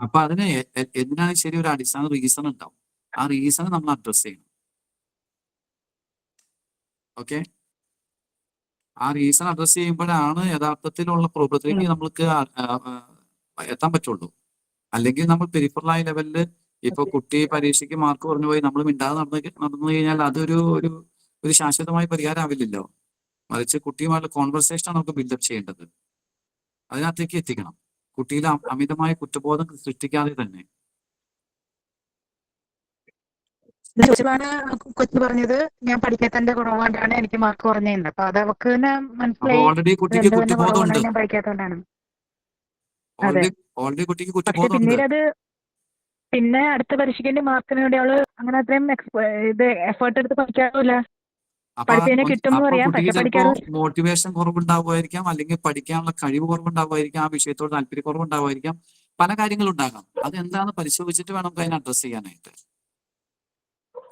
അപ്പൊ അതിന് എന്തിനാണ് ശരി ഒരു അടിസ്ഥാന റീസൺ ഉണ്ടാവും. ആ റീസൺ നമ്മൾ അഡ്രസ് ചെയ്യണം. ഓക്കെ, ആ റീസൺ അഡ്രസ് ചെയ്യുമ്പോഴാണ് യഥാർത്ഥത്തിലുള്ള പ്രോബ്ലത്തിലേക്ക് നമ്മൾക്ക് എത്താൻ പറ്റുള്ളൂ. അല്ലെങ്കിൽ നമ്മൾ പെരിഫറലായ ലെവലില് ഇപ്പൊ കുട്ടി പരീക്ഷയ്ക്ക് മാർക്ക് കുറഞ്ഞു പോയി നമ്മൾ മിണ്ടാതെ നടന്നു കഴിഞ്ഞാൽ അതൊരു ഒരു ശാശ്വതമായ പരിഹാരം ആവില്ലല്ലോ. മറിച്ച് കുട്ടിയുമായിട്ടുള്ള കോൺവെർസേഷനാണ് നമുക്ക് ബിൽഡപ്പ് ചെയ്യേണ്ടത്. അതിനകത്തേക്ക് എത്തിക്കണം. കുട്ടിയിൽ അമിതമായ കുറ്റബോധം സൃഷ്ടിക്കാതെ തന്നെ. ഇത് ചോദിച്ചതാണ് കൊച്ചു പറഞ്ഞത് ഞാൻ പഠിക്കാത്തതിന്റെ കുറവ് കൊണ്ടാണ് എനിക്ക് മാർക്ക് കുറഞ്ഞത്. അപ്പൊ അത് അവക്ക് തന്നെ അപ്പൊ മനസ്സിലായി ഓൾറെഡി ഇത് കുട്ടിക്ക് എന്റെ തന്നെ കുറവ് കുറ്റബോധമുണ്ട്. കൊണ്ടാണ് ഞാൻ പഠിക്കാത്തതുകൊണ്ടാണ്. അതെ. ഓൾറെഡി കുട്ടിക്ക് പക്ഷെ കുറ്റബോധമുണ്ട്. പിന്നീട് അത് പിന്നെ അടുത്ത പരീക്ഷയ്ക്ക് മാർക്കിന് വേണ്ടി അവള് അങ്ങനെ അത്രയും ഇത് എഫേർട്ട് എടുത്ത് പഠിക്കാറില്ല. അപ്പൊ പഠിച്ചതിനെ കിട്ടും എന്ന് അപ്പൊ പറയാം, കുട്ടിക്ക് പക്ഷെ ചിലപ്പോ പഠിക്കാറ് മോട്ടിവേഷൻ കുറവുണ്ടാവുമായിരിക്കാം, അല്ലെങ്കിൽ പഠിക്കാനുള്ള കഴിവ് കുറവുണ്ടാവുമായിരിക്കാം, ആ വിഷയത്തോട് താല്പര്യ കുറവുണ്ടാവുമായിരിക്കാം, പല കാര്യങ്ങളുണ്ടാകാം. അത് എന്താണെന്ന് പരിശോധിച്ചിട്ട് വേണം നമുക്ക് അതിനെ അഡ്രസ് ചെയ്യാനായിട്ട്.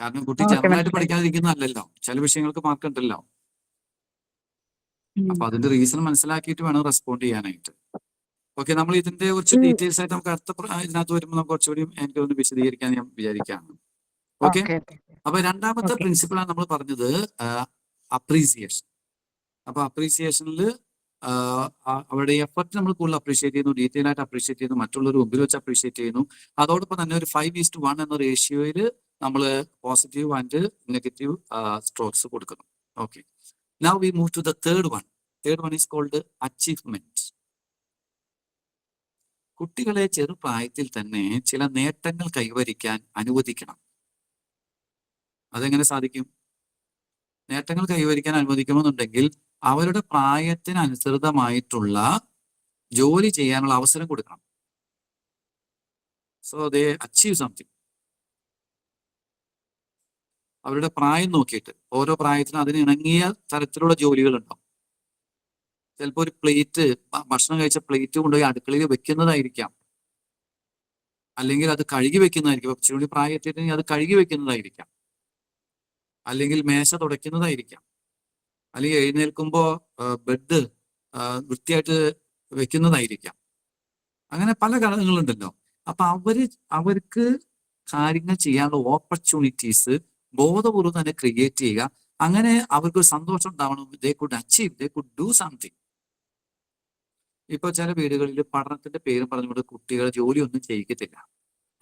കാരണം കുട്ടി ഓക്കെ, ജനറൽ ആയിട്ട് മനസ്സിലായി. പഠിക്കാതിരിക്കുന്നതല്ലല്ലോ, ചില വിഷയങ്ങൾക്ക് മാർക്ക് ഉണ്ടല്ലോ. ഉം. അപ്പൊ അതിന്റെ റീസൺ മനസ്സിലാക്കിയിട്ട് വേണം റെസ്പോണ്ട് ചെയ്യാനായിട്ട്. ഓക്കെ, നമ്മൾ ഇതിന്റെ കുറച്ച് ഉം. ഡീറ്റെയിൽസ് ആയിട്ട് നമുക്ക് അടുത്ത ഇതിനകത്ത് വരുമ്പോൾ നമുക്ക് കുറച്ചുകൂടി എനിക്ക് ഒന്ന് വിശദീകരിക്കാൻ ഞാൻ വിചാരിക്കുകയാണ്. ഓക്കെ, ഓക്കെ ഓക്കെ അപ്പൊ രണ്ടാമത്തെ ഓക്കെ. പ്രിൻസിപ്പിളാണ് നമ്മൾ പറഞ്ഞത് അപ്രീസിയേഷൻ. അപ്പൊ അപ്രീസിയേഷനിൽ അവരുടെ എഫർട്ട് നമ്മൾ കൂടുതൽ അപ്രീഷിയേറ്റ് ചെയ്യുന്നു, ഡീറ്റെയിൽ ആയിട്ട് അപ്രീഷിയേറ്റ് ചെയ്യുന്നു, മറ്റുള്ളവർ മുമ്പിൽ വെച്ച് അപ്രീഷിയേറ്റ് ചെയ്യുന്നു. അതോടൊപ്പം തന്നെ ഒരു 5:1 എന്ന റേഷ്യോയിൽ നമ്മൾ പോസിറ്റീവ് ആൻഡ് നെഗറ്റീവ് സ്ട്രോക്സ് കൊടുക്കുന്നു. Okay, now we move to the third one. Third one is called achievement. കുട്ടികളെ ചെറുപ്രായത്തിൽ തന്നെ ചില നേട്ടങ്ങൾ കൈവരിക്കാൻ അനുവദിക്കണം. അതെങ്ങനെ സാധിക്കും? നേട്ടങ്ങൾ കൈവരിക്കാൻ അനുവദിക്കണമെന്നുണ്ടെങ്കിൽ അവരുടെ പ്രായത്തിനനുസൃതമായിട്ടുള്ള ജോലി ചെയ്യാനുള്ള അവസരം കൊടുക്കണം. So they achieve something. അവരുടെ പ്രായം നോക്കിയിട്ട് ഓരോ പ്രായത്തിനും അതിന് ഇണങ്ങിയ തരത്തിലുള്ള ജോലികൾ ഉണ്ടാവും. ചിലപ്പോൾ ഒരു പ്ലേറ്റ്, ഭക്ഷണം കഴിച്ച പ്ലേറ്റ് കൊണ്ടുപോയി അടുക്കളയിൽ വെക്കുന്നതായിരിക്കാം, അല്ലെങ്കിൽ അത് കഴുകി വെക്കുന്നതായിരിക്കും. കുറച്ചുകൂടി പ്രായത്തിൽ അത് കഴുകി വെക്കുന്നതായിരിക്കാം, അല്ലെങ്കിൽ മേശ തുടയ്ക്കുന്നതായിരിക്കാം, അല്ലെങ്കിൽ എഴുന്നേൽക്കുമ്പോൾ ബെഡ് വൃത്തിയായിട്ട് വെക്കുന്നതായിരിക്കാം. അങ്ങനെ പല ഘടകങ്ങളുണ്ടല്ലോ. അപ്പൊ അവർക്ക് കാര്യങ്ങൾ ചെയ്യാനുള്ള ഓപ്പർച്യൂണിറ്റീസ് ബോധപൂർവ്വം തന്നെ ക്രിയേറ്റ് ചെയ്യുക. അങ്ങനെ അവർക്ക് സന്തോഷം ഉണ്ടാവണം. They could achieve, they could do something. ഇപ്പൊ ചില വീടുകളിൽ പഠനത്തിന്റെ പേര് പറഞ്ഞുകൊണ്ട് കുട്ടികളെ ജോലിയൊന്നും ചെയ്യിക്കത്തില്ല.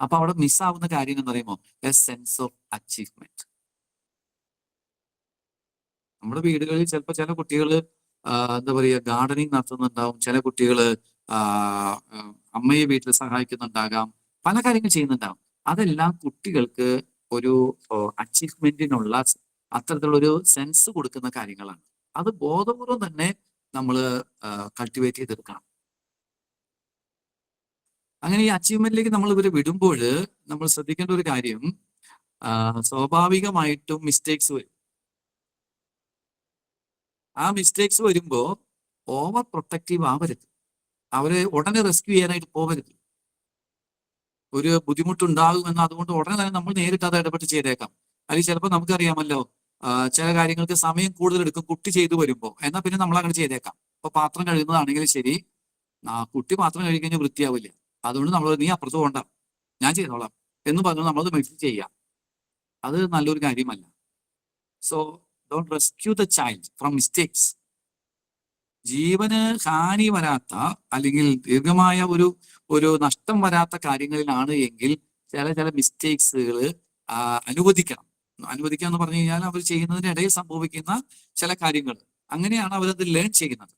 അപ്പൊ അവിടെ മിസ്സാവുന്ന കാര്യം എന്ന് പറയുമ്പോൾ എ സെൻസ് ഓഫ് അച്ചീവ്മെന്റ്. നമ്മുടെ വീടുകളിൽ ചിലപ്പോൾ ചില കുട്ടികൾ എന്താ പറയുക, ഗാർഡനിങ് നടത്തുന്നുണ്ടാവും, ചില കുട്ടികൾ അമ്മയെ വീട്ടിൽ സഹായിക്കുന്നുണ്ടാകാം, പല കാര്യങ്ങൾ ചെയ്യുന്നുണ്ടാവും. അതെല്ലാം കുട്ടികൾക്ക് ഒരു അച്ചീവ്മെന്റിനുള്ള അത്തരത്തിലുള്ള ഒരു സെൻസ് കൊടുക്കുന്ന കാര്യങ്ങളാണ്. അത് ബോധപൂർവം തന്നെ നമ്മൾ കൾട്ടിവേറ്റ് ചെയ്തെടുക്കണം. അങ്ങനെ ഈ അച്ചീവ്മെന്റിലേക്ക് നമ്മൾ ഇവരെ വിടുമ്പോൾ നമ്മൾ ശ്രദ്ധിക്കേണ്ട ഒരു കാര്യം, സ്വാഭാവികമായിട്ടും മിസ്റ്റേക്സ് വരും. ആ മിസ്റ്റേക്സ് വരുമ്പോൾ ഓവർ പ്രൊട്ടക്റ്റീവ് ആവരുത്. അവരെ ഉടനെ റെസ്ക്യൂ ചെയ്യാനായിട്ട് പോകരുത്. ഒരു ബുദ്ധിമുട്ടുണ്ടാകുമെന്ന് അതുകൊണ്ട് ഉടനെ തന്നെ നമ്മൾ നേരിട്ട് അത് ഇടപെട്ട് ചെയ്തേക്കാം. അല്ലെങ്കിൽ ചിലപ്പോൾ നമുക്കറിയാമല്ലോ, ചില കാര്യങ്ങൾക്ക് സമയം കൂടുതൽ എടുക്കും കുട്ടി ചെയ്തു വരുമ്പോൾ. എന്നാൽ പിന്നെ നമ്മൾ അങ്ങനെ ചെയ്തേക്കാം. ഇപ്പൊ പാത്രം കഴുകുന്നതാണെങ്കിലും ശരി, കുട്ടി പാത്രം കഴുകി വൃത്തിയാവില്ല, അതുകൊണ്ട് നമ്മൾ നീ അപ്പുറത്ത് പോകണ്ട, ഞാൻ ചെയ്തോളാം എന്ന് പറഞ്ഞു നമ്മളത് മെഡിറ്റ് ചെയ്യാം. അത് നല്ലൊരു കാര്യമല്ല. So don't rescue the child from mistakes. ജീവന് ഹാനി വരാത്ത അല്ലെങ്കിൽ ദീർഘമായ ഒരു നഷ്ടം വരാത്ത കാര്യങ്ങളിലാണ് എങ്കിൽ ചില മിസ്റ്റേക്സുകൾ അനുവദിക്കണം. അനുവദിക്കുക എന്ന് പറഞ്ഞു കഴിഞ്ഞാൽ അവർ ചെയ്യുന്നതിനിടയിൽ സംഭവിക്കുന്ന ചില കാര്യങ്ങൾ, അങ്ങനെയാണ് അവരത് ലേൺ ചെയ്യുന്നത്.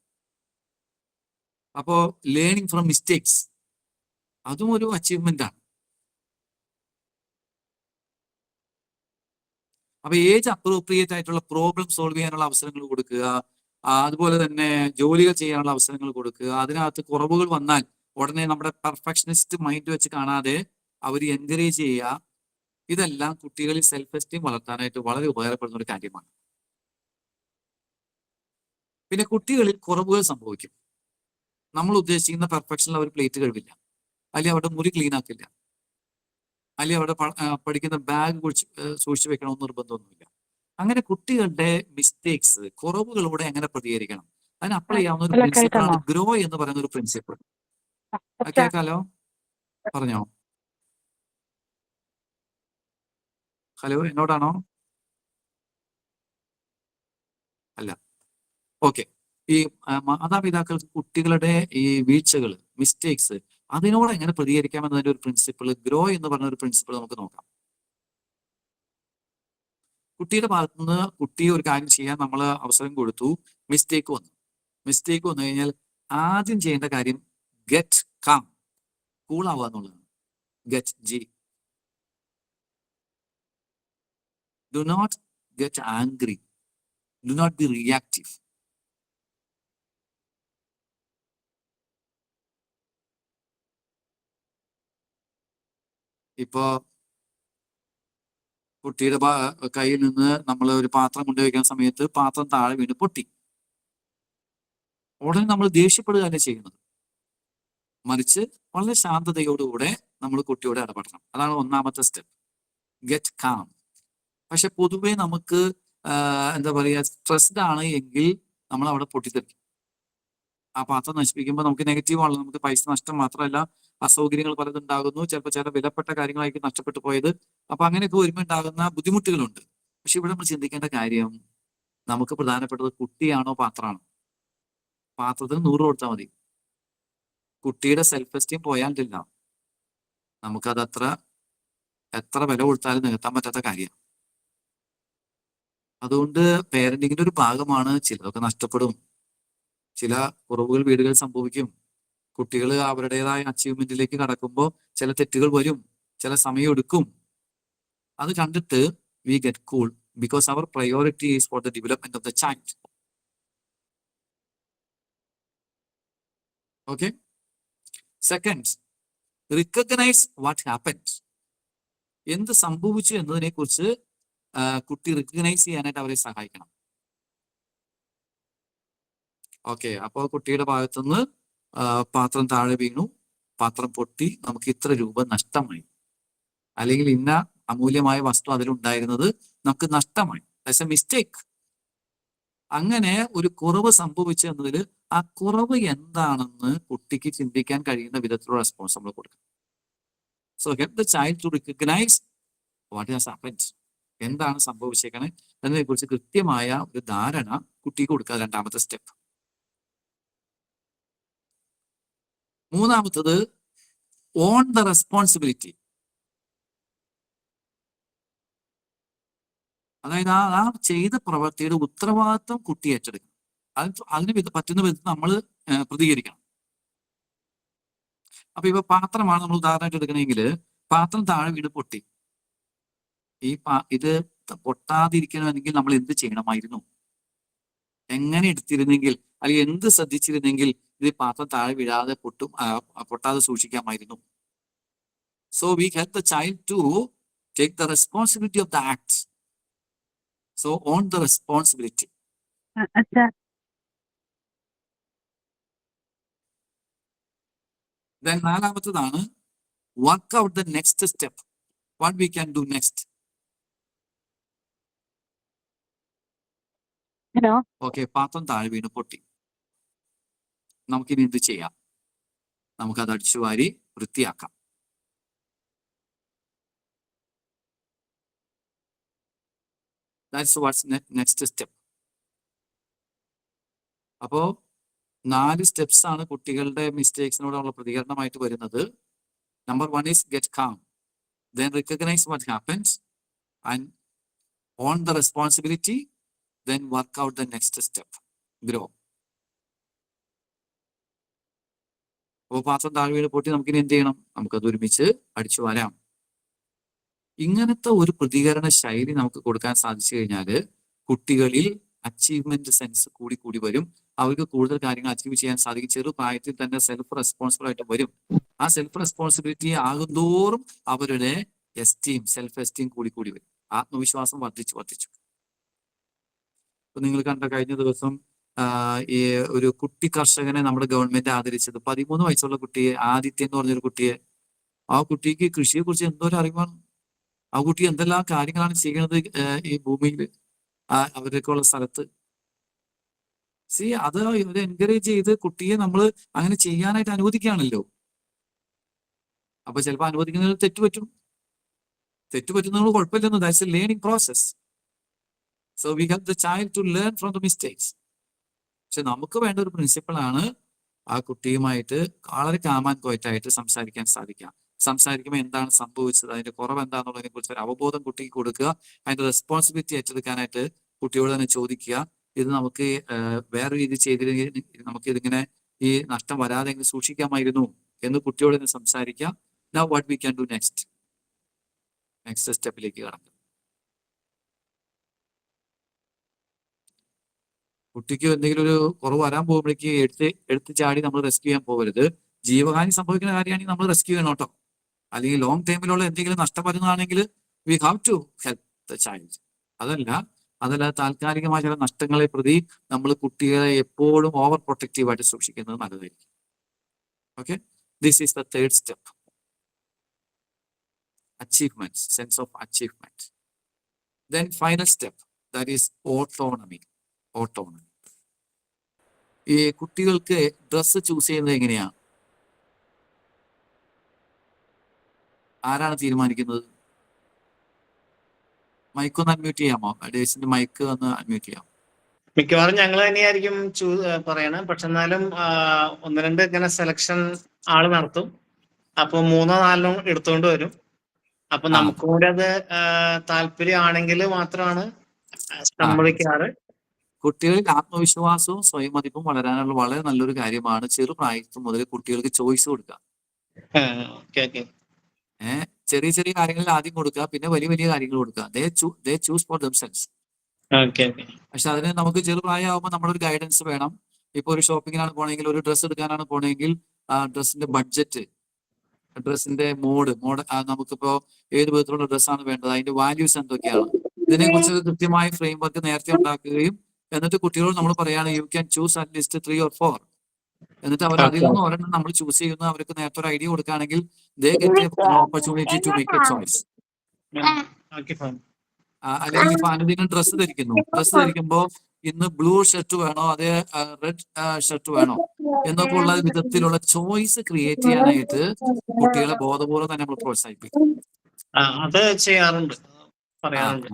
അപ്പോ ലേണിംഗ് ഫ്രം മിസ്റ്റേക്സ് അതും ഒരു അച്ചീവ്മെന്റ് ആണ്. അപ്പൊ ഏജ് അപ്രോപ്രിയേറ്റ് ആയിട്ടുള്ള പ്രോബ്ലം സോൾവ് ചെയ്യാനുള്ള അവസരങ്ങൾ കൊടുക്കുക, അതുപോലെ തന്നെ ജോലികൾ ചെയ്യാനുള്ള അവസരങ്ങൾ കൊടുക്കുക. അതിനകത്ത് കുറവുകൾ വന്നാൽ ഉടനെ നമ്മുടെ പെർഫെക്ഷനിസ്റ്റ് മൈൻഡ് വെച്ച് കാണാതെ അവർ എൻകറേജ് ചെയ്യുക. ഇതെല്ലാം കുട്ടികളിൽ സെൽഫ് എസ്റ്റീം വളർത്താനായിട്ട് വളരെ ഉപകാരപ്പെടുന്ന ഒരു കാര്യമാണ്. പിന്നെ കുട്ടികളിൽ കുറവുകൾ സംഭവിക്കും. നമ്മൾ ഉദ്ദേശിക്കുന്ന പെർഫെക്ഷനിൽ അവർ പ്ലേറ്റ് കഴിവില്ല, അല്ലെങ്കിൽ അവരുടെ മുറി ക്ലീൻ ആക്കില്ല, അല്ലെങ്കിൽ അവിടെ പഠിക്കുന്ന ബാഗ് സൂക്ഷിച്ചു വെക്കണമെന്ന് നിർബന്ധമൊന്നുമില്ല. അങ്ങനെ കുട്ടികളുടെ മിസ്റ്റേക്സ്, കുറവുകളോടെ എങ്ങനെ പ്രതികരിക്കണം, അതിന് അപ്ലൈ ചെയ്യാവുന്ന ഒരു പ്രിൻസിപ്പിളാണ് ഗ്രോ എന്ന് പറയുന്ന ഒരു പ്രിൻസിപ്പിൾ. കേൾക്കാലോ? പറഞ്ഞോ. ഹലോ, എന്നോടാണോ? അല്ല. ഓക്കെ, ഈ മാതാപിതാക്കൾക്ക് കുട്ടികളുടെ ഈ വീഴ്ചകൾ, മിസ്റ്റേക്സ്, അതിനോട് എങ്ങനെ പ്രതികരിക്കാം എന്നതിന്റെ ഒരു പ്രിൻസിപ്പിൾ, ഗ്രോ എന്ന് പറഞ്ഞ ഒരു പ്രിൻസിപ്പിൾ നമുക്ക് നോക്കാം. കുട്ടിയുടെ ഭാഗത്തുനിന്ന് കുട്ടി ഒരു കാര്യം ചെയ്യാൻ നമ്മൾ അവസരം കൊടുത്തു, മിസ്റ്റേക്ക് വന്നു കഴിഞ്ഞാൽ ആദ്യം ചെയ്യേണ്ട കാര്യം ഗെറ്റ് കാം, കൂൾ ആവുക എന്നുള്ളതാണ്. ഗെറ്റ് ജി. Do not get angry, do not be reactive. ഇപ്പോ കുട്ടിയുടെ കയ്യിൽ നിന്ന് നമ്മൾ ഒരു പാത്രം കൊണ്ടുവയ്ക്കുന്ന സമയത്ത് പാത്രം താഴെ വീണ് പൊട്ടി. ഉടനെ നമ്മൾ ദേഷ്യപ്പെടുക തന്നെ ചെയ്യുന്നത്. മറിച്ച് വളരെ ശാന്തതയോടുകൂടെ നമ്മൾ കുട്ടിയോട് ഇടപെടണം. അതാണ് ഒന്നാമത്തെ സ്റ്റെപ്പ്, ഗെറ്റ് കാം. പക്ഷെ പൊതുവെ നമുക്ക് എന്താ പറയുക, സ്ട്രെസ്ഡ് ആണ് എങ്കിൽ നമ്മൾ അവിടെ പൊട്ടിത്തെറിക്കും. ആ പാത്രം നശിപ്പിക്കുമ്പോൾ നമുക്ക് നെഗറ്റീവ് ആണല്ലോ. നമുക്ക് പൈസ നഷ്ടം മാത്രമല്ല, അസൗകര്യങ്ങൾ പലതും ഉണ്ടാകുന്നു. ചിലപ്പോൾ ചില വിലപ്പെട്ട കാര്യങ്ങളായിരിക്കും നഷ്ടപ്പെട്ടു പോയത്. അപ്പൊ അങ്ങനെയൊക്കെ വരുമ്പോൾ ഉണ്ടാകുന്ന ബുദ്ധിമുട്ടുകളുണ്ട്. പക്ഷെ ഇവിടെ നമ്മൾ ചിന്തിക്കേണ്ട കാര്യം, നമുക്ക് പ്രധാനപ്പെട്ടത് കുട്ടിയാണോ പാത്രമാണോ? പാത്രത്തിന് 100 കൊടുത്താൽ മതി. കുട്ടിയുടെ സെൽഫ് എസ്റ്റീം പോയാലില്ല, നമുക്കത് എത്ര വില കൊടുത്താലും നികത്താൻ പറ്റാത്ത കാര്യമാണ്. അതുകൊണ്ട് പേരന്റിങ്ങിന്റെ ഒരു ഭാഗമാണ്. ചിലതൊക്കെ നഷ്ടപ്പെടും, ചില കുറവുകൾ വീടുകളിൽ സംഭവിക്കും. കുട്ടികൾ അവരുടേതായ അച്ചീവ്മെന്റിലേക്ക് കടക്കുമ്പോൾ ചില തെറ്റുകൾ വരും, ചില സമയം എടുക്കും. അത് കണ്ടിട്ട് we get cool, because our priority is for the development of the child. Okay. Second, recognise what happened. എന്ത് സംഭവിച്ചു എന്നതിനെ കുറിച്ച് കുട്ടി റിക്കഗ്നൈസ് ചെയ്യാനായിട്ട് അവരെ സഹായിക്കണം. ഓക്കെ, അപ്പോൾ കുട്ടിയുടെ ഭാഗത്തുനിന്ന് പാത്രം താഴെ വീണു, പാത്രം പൊട്ടി, നമുക്ക് ഇത്ര രൂപ നഷ്ടമായി, അല്ലെങ്കിൽ ഇന്ന അമൂല്യമായ വസ്തു അതിലുണ്ടായിരുന്നത് നമുക്ക് നഷ്ടമായി, ദാറ്റ്സ് എ മിസ്റ്റേക്ക്. അങ്ങനെ ഒരു കുറവ് സംഭവിച്ചു എന്നതിൽ ആ കുറവ് എന്താണെന്ന് കുട്ടിക്ക് ചിന്തിക്കാൻ കഴിയുന്ന വിധത്തിലുള്ള റെസ്പോൺസ് നമ്മൾ കൊടുക്കണം. So help the child to recognise what has happened, എന്താണ് സംഭവിച്ചേക്കണേ എന്നതിനെ കുറിച്ച് കൃത്യമായ ഒരു ധാരണ കുട്ടിക്ക് കൊടുക്കുക. രണ്ടാമത്തെ സ്റ്റെപ്പ്. മൂന്നാമത്തത്, ഓൺ ദ റെസ്പോൺസിബിലിറ്റി. അതായത് ആ ചെയ്ത പ്രവൃത്തിയുടെ ഉത്തരവാദിത്വം കുട്ടി ഏറ്റെടുക്കണം. അതിന് പറ്റുന്ന വിധത്തിൽ നമ്മൾ പ്രതികരിക്കണം. അപ്പൊ ഇപ്പൊ പാത്രമാണ് നമ്മൾ ഉദാഹരണമായിട്ട് എടുക്കണമെങ്കിൽ, പാത്രം താഴെ വീണ് പൊട്ടി. ഇത് പൊട്ടാതിരിക്കണമെങ്കിൽ നമ്മൾ എന്ത് ചെയ്യണമായിരുന്നു? എങ്ങനെ എടുത്തിരുന്നെങ്കിൽ, അല്ലെങ്കിൽ എന്ത് ശ്രദ്ധിച്ചിരുന്നെങ്കിൽ ഇത് പാത്രം താഴെ വീഴാതെ പൊട്ടാതെ സൂക്ഷിക്കാമായിരുന്നു? So we help the child to take the responsibility of the act. So own the responsibility. Then നാലാമത്തതാണ്, work out the next step. What we can do next. Hello. Okay, പാത്രം താഴെ വീണ് പൊട്ടി. നമുക്കിനി എന്ത് ചെയ്യാം? നമുക്കത് അടിച്ചുവാരി വൃത്തിയാക്കാം. That's what's next step. അപ്പോ 4 സ്റ്റെപ്സ് ആണ് കുട്ടികളുടെ മിസ്റ്റേക്സിനോടുള്ള പ്രതികരണമായിട്ട് വരുന്നത്. Number 1 is get calm, then recognize what happens and own the responsibility, then work out the next step, grow. അപ്പോൾ പാത്രം താഴെ വീണ് പൊട്ടി, നമുക്കിനി എന്ത് ചെയ്യണം? നമുക്കത് ഒരുമിച്ച് അടിച്ചു വരാം. ഇങ്ങനത്തെ ഒരു പ്രതികരണ ശൈലി നമുക്ക് കൊടുക്കാൻ സാധിച്ചു കഴിഞ്ഞാൽ കുട്ടികളിൽ അച്ചീവ്മെന്റ് സെൻസ് കൂടി വരും. അവർക്ക് കൂടുതൽ കാര്യങ്ങൾ അച്ചീവ് ചെയ്യാൻ സാധിക്കും. ചെറുപ്രായത്തിൽ തന്നെ സെൽഫ് റെസ്പോൺസിബിൾ ആയിട്ട് വരും. ആ സെൽഫ് റെസ്പോൺസിബിലിറ്റി ആകുന്തോറും അവരുടെ സെൽഫ് എസ്റ്റീം കൂടി വരും. ആത്മവിശ്വാസം വർദ്ധിച്ചു. ഇപ്പൊ നിങ്ങൾ കണ്ട കഴിഞ്ഞ ദിവസം ഈ ഒരു കുട്ടി കർഷകനെ നമ്മുടെ ഗവൺമെന്റ് ആദരിച്ചത്. 13 വയസ്സുള്ള കുട്ടിയെ, ആദിത്യ എന്ന് പറഞ്ഞൊരു കുട്ടിയെ. ആ കുട്ടിക്ക് കൃഷിയെ കുറിച്ച് എന്തോരം അറിവാണ്. ആ കുട്ടി എന്തെല്ലാം കാര്യങ്ങളാണ് ചെയ്യുന്നത് ഈ ഭൂമിയിൽ, അവരൊക്കെ ഉള്ള സ്ഥലത്ത്. അത് ഇവരെ എൻകറേജ് ചെയ്ത് കുട്ടിയെ നമ്മൾ അങ്ങനെ ചെയ്യാനായിട്ട് അനുവദിക്കുകയാണല്ലോ. അപ്പൊ ചിലപ്പോൾ അനുവദിക്കുന്നതിൽ തെറ്റുപറ്റുന്നത് കുഴപ്പമില്ലെന്ന്. That's a learning process. So we help the child to learn from the mistakes. പക്ഷെ നമുക്ക് വേണ്ട ഒരു പ്രിൻസിപ്പിളാണ് ആ കുട്ടിയുമായിട്ട് വളരെ കാം ആൻഡ് ക്വയറ്റ് ആയിട്ട് സംസാരിക്കാൻ സാധിക്കാം. സംസാരിക്കുമ്പോൾ എന്താണ് സംഭവിച്ചത്, അതിന്റെ കുറവ് എന്താണെന്നുള്ളതിനെ കുറിച്ച് ഒരു അവബോധം കുട്ടിക്ക് കൊടുക്കുക. അതിന്റെ റെസ്പോൺസിബിലിറ്റി ഏറ്റെടുക്കാനായിട്ട് കുട്ടിയോട് തന്നെ ചോദിക്കുക. ഇത് നമുക്ക് വേറെ രീതി ചെയ്തിരുന്നെങ്കിൽ നമുക്ക് ഇതിങ്ങനെ ഈ നഷ്ടം വരാതെ സൂക്ഷിക്കാമായിരുന്നു എന്ന് കുട്ടിയോട് തന്നെ സംസാരിക്കാം. Now what we can do next സ്റ്റെപ്പിലേക്ക് കടക്കാം. കുട്ടിക്ക് എന്തെങ്കിലും ഒരു കുറവ് വരാൻ പോകുമ്പോഴേക്ക് എടുത്ത് ചാടി നമ്മൾ റെസ്ക്യൂ ചെയ്യാൻ പോകരുത്. ജീവഹാനി സംഭവിക്കുന്ന കാര്യമാണെങ്കിൽ നമ്മൾ റെസ്ക്യൂ ചെയ്യണം കേട്ടോ. അല്ലെങ്കിൽ ലോങ് ടൈമിലുള്ള എന്തെങ്കിലും നഷ്ടം വരുന്നതാണെങ്കിൽ we have to help the child. അതല്ല താൽക്കാലികമായ ചില നഷ്ടങ്ങളെ പ്രതി നമ്മൾ കുട്ടികളെ എപ്പോഴും ഓവർ പ്രൊട്ടക്റ്റീവായിട്ട് സൂക്ഷിക്കുന്നത് നല്ലതായിരിക്കും. Okay, this is the third step. Achievement, sense of achievement. Then final step, that is autonomy. ഈ കുട്ടികൾക്ക് ഡ്രസ്സ് ചൂസ് ചെയ്യുന്നത് എങ്ങനെയാ? ആരാണ് തീരുമാനിക്കുന്നത്? മൈക്ക് ഒന്ന് അൺമ്യൂട്ട് ചെയ്യാമോ? ഡേസിന്റെ മൈക്ക് ഒന്ന് അൺമ്യൂട്ട് ചെയ്യാം. മിക്കവാറും ഞങ്ങൾ തന്നെയായിരിക്കും പറയണത്. പക്ഷെ എന്നാലും 1-2 ഇങ്ങനെ സെലക്ഷൻ ആള് നടത്തും. അപ്പൊ 3-4 എടുത്തുകൊണ്ട് വരും. അപ്പൊ നമുക്കും കൂടി അത് താല്പര്യമാണെങ്കിൽ മാത്രമാണ് സമ്മതിക്കാറ്. കുട്ടികളിൽ ആത്മവിശ്വാസവും സ്വയം മതിപ്പും വളരാനുള്ള വളരെ നല്ലൊരു കാര്യമാണ് ചെറുപ്രായത്തിൽ മുതൽ കുട്ടികൾക്ക് ചോയ്സ് കൊടുക്കുക. ചെറിയ ചെറിയ കാര്യങ്ങളിൽ ആദ്യം കൊടുക്കുക, പിന്നെ വലിയ വലിയ കാര്യങ്ങൾ കൊടുക്കുക. They choose four themselves. പക്ഷെ അതിന് നമുക്ക് ചെറുപ്രായമാകുമ്പോൾ നമ്മളൊരു ഗൈഡൻസ് വേണം. ഇപ്പൊ ഒരു ഷോപ്പിങ്ങിനാണ് പോണെങ്കിൽ, ഒരു ഡ്രസ്സ് എടുക്കാനാണ് പോണെങ്കിൽ ഡ്രസ്സിന്റെ ബഡ്ജറ്റ്, ഡ്രസ്സിന്റെ മോഡ് നമുക്കിപ്പോ ഏത് വിധത്തിലുള്ള ഡ്രസ്സാണ് വേണ്ടത്, അതിന്റെ വാല്യൂസ് എന്തൊക്കെയാണ്, ഇതിനെക്കുറിച്ച് കൃത്യമായ ഫ്രെയിം വർക്ക് നേരത്തെ ഉണ്ടാക്കുകയും എന്നിട്ട് കുട്ടികളോട് നമ്മൾ പറയാണ് you can choose at least 3 or 4. എന്നിട്ട് അവർ അതിൽ നിന്ന് ഒരെണ്ണം നമ്മൾ ചൂസ് ചെയ്യുന്നു. അവർക്ക് നേരത്തെ ഒരു ഐഡിയ കൊടുക്കുകയാണെങ്കിൽ they get an opportunity to make a choice. അല്ലെങ്കിൽ ഇപ്പൊ അനുദിനം ഡ്രസ്സ് ധരിക്കുമ്പോൾ ഇന്ന് ബ്ലൂ ഷർട്ട് വേണോ അതേ റെഡ് ഷർട്ട് വേണോ എന്നൊക്കെ ഉള്ള വിധത്തിലുള്ള ചോയ്സ് ക്രിയേറ്റ് ചെയ്യാനായിട്ട് കുട്ടികളെ ബോധപൂർവ്വം തന്നെ നമ്മൾ പ്രോത്സാഹിപ്പിക്കും. അത് ചെയ്യാറുണ്ട്, പറയാറുണ്ട്.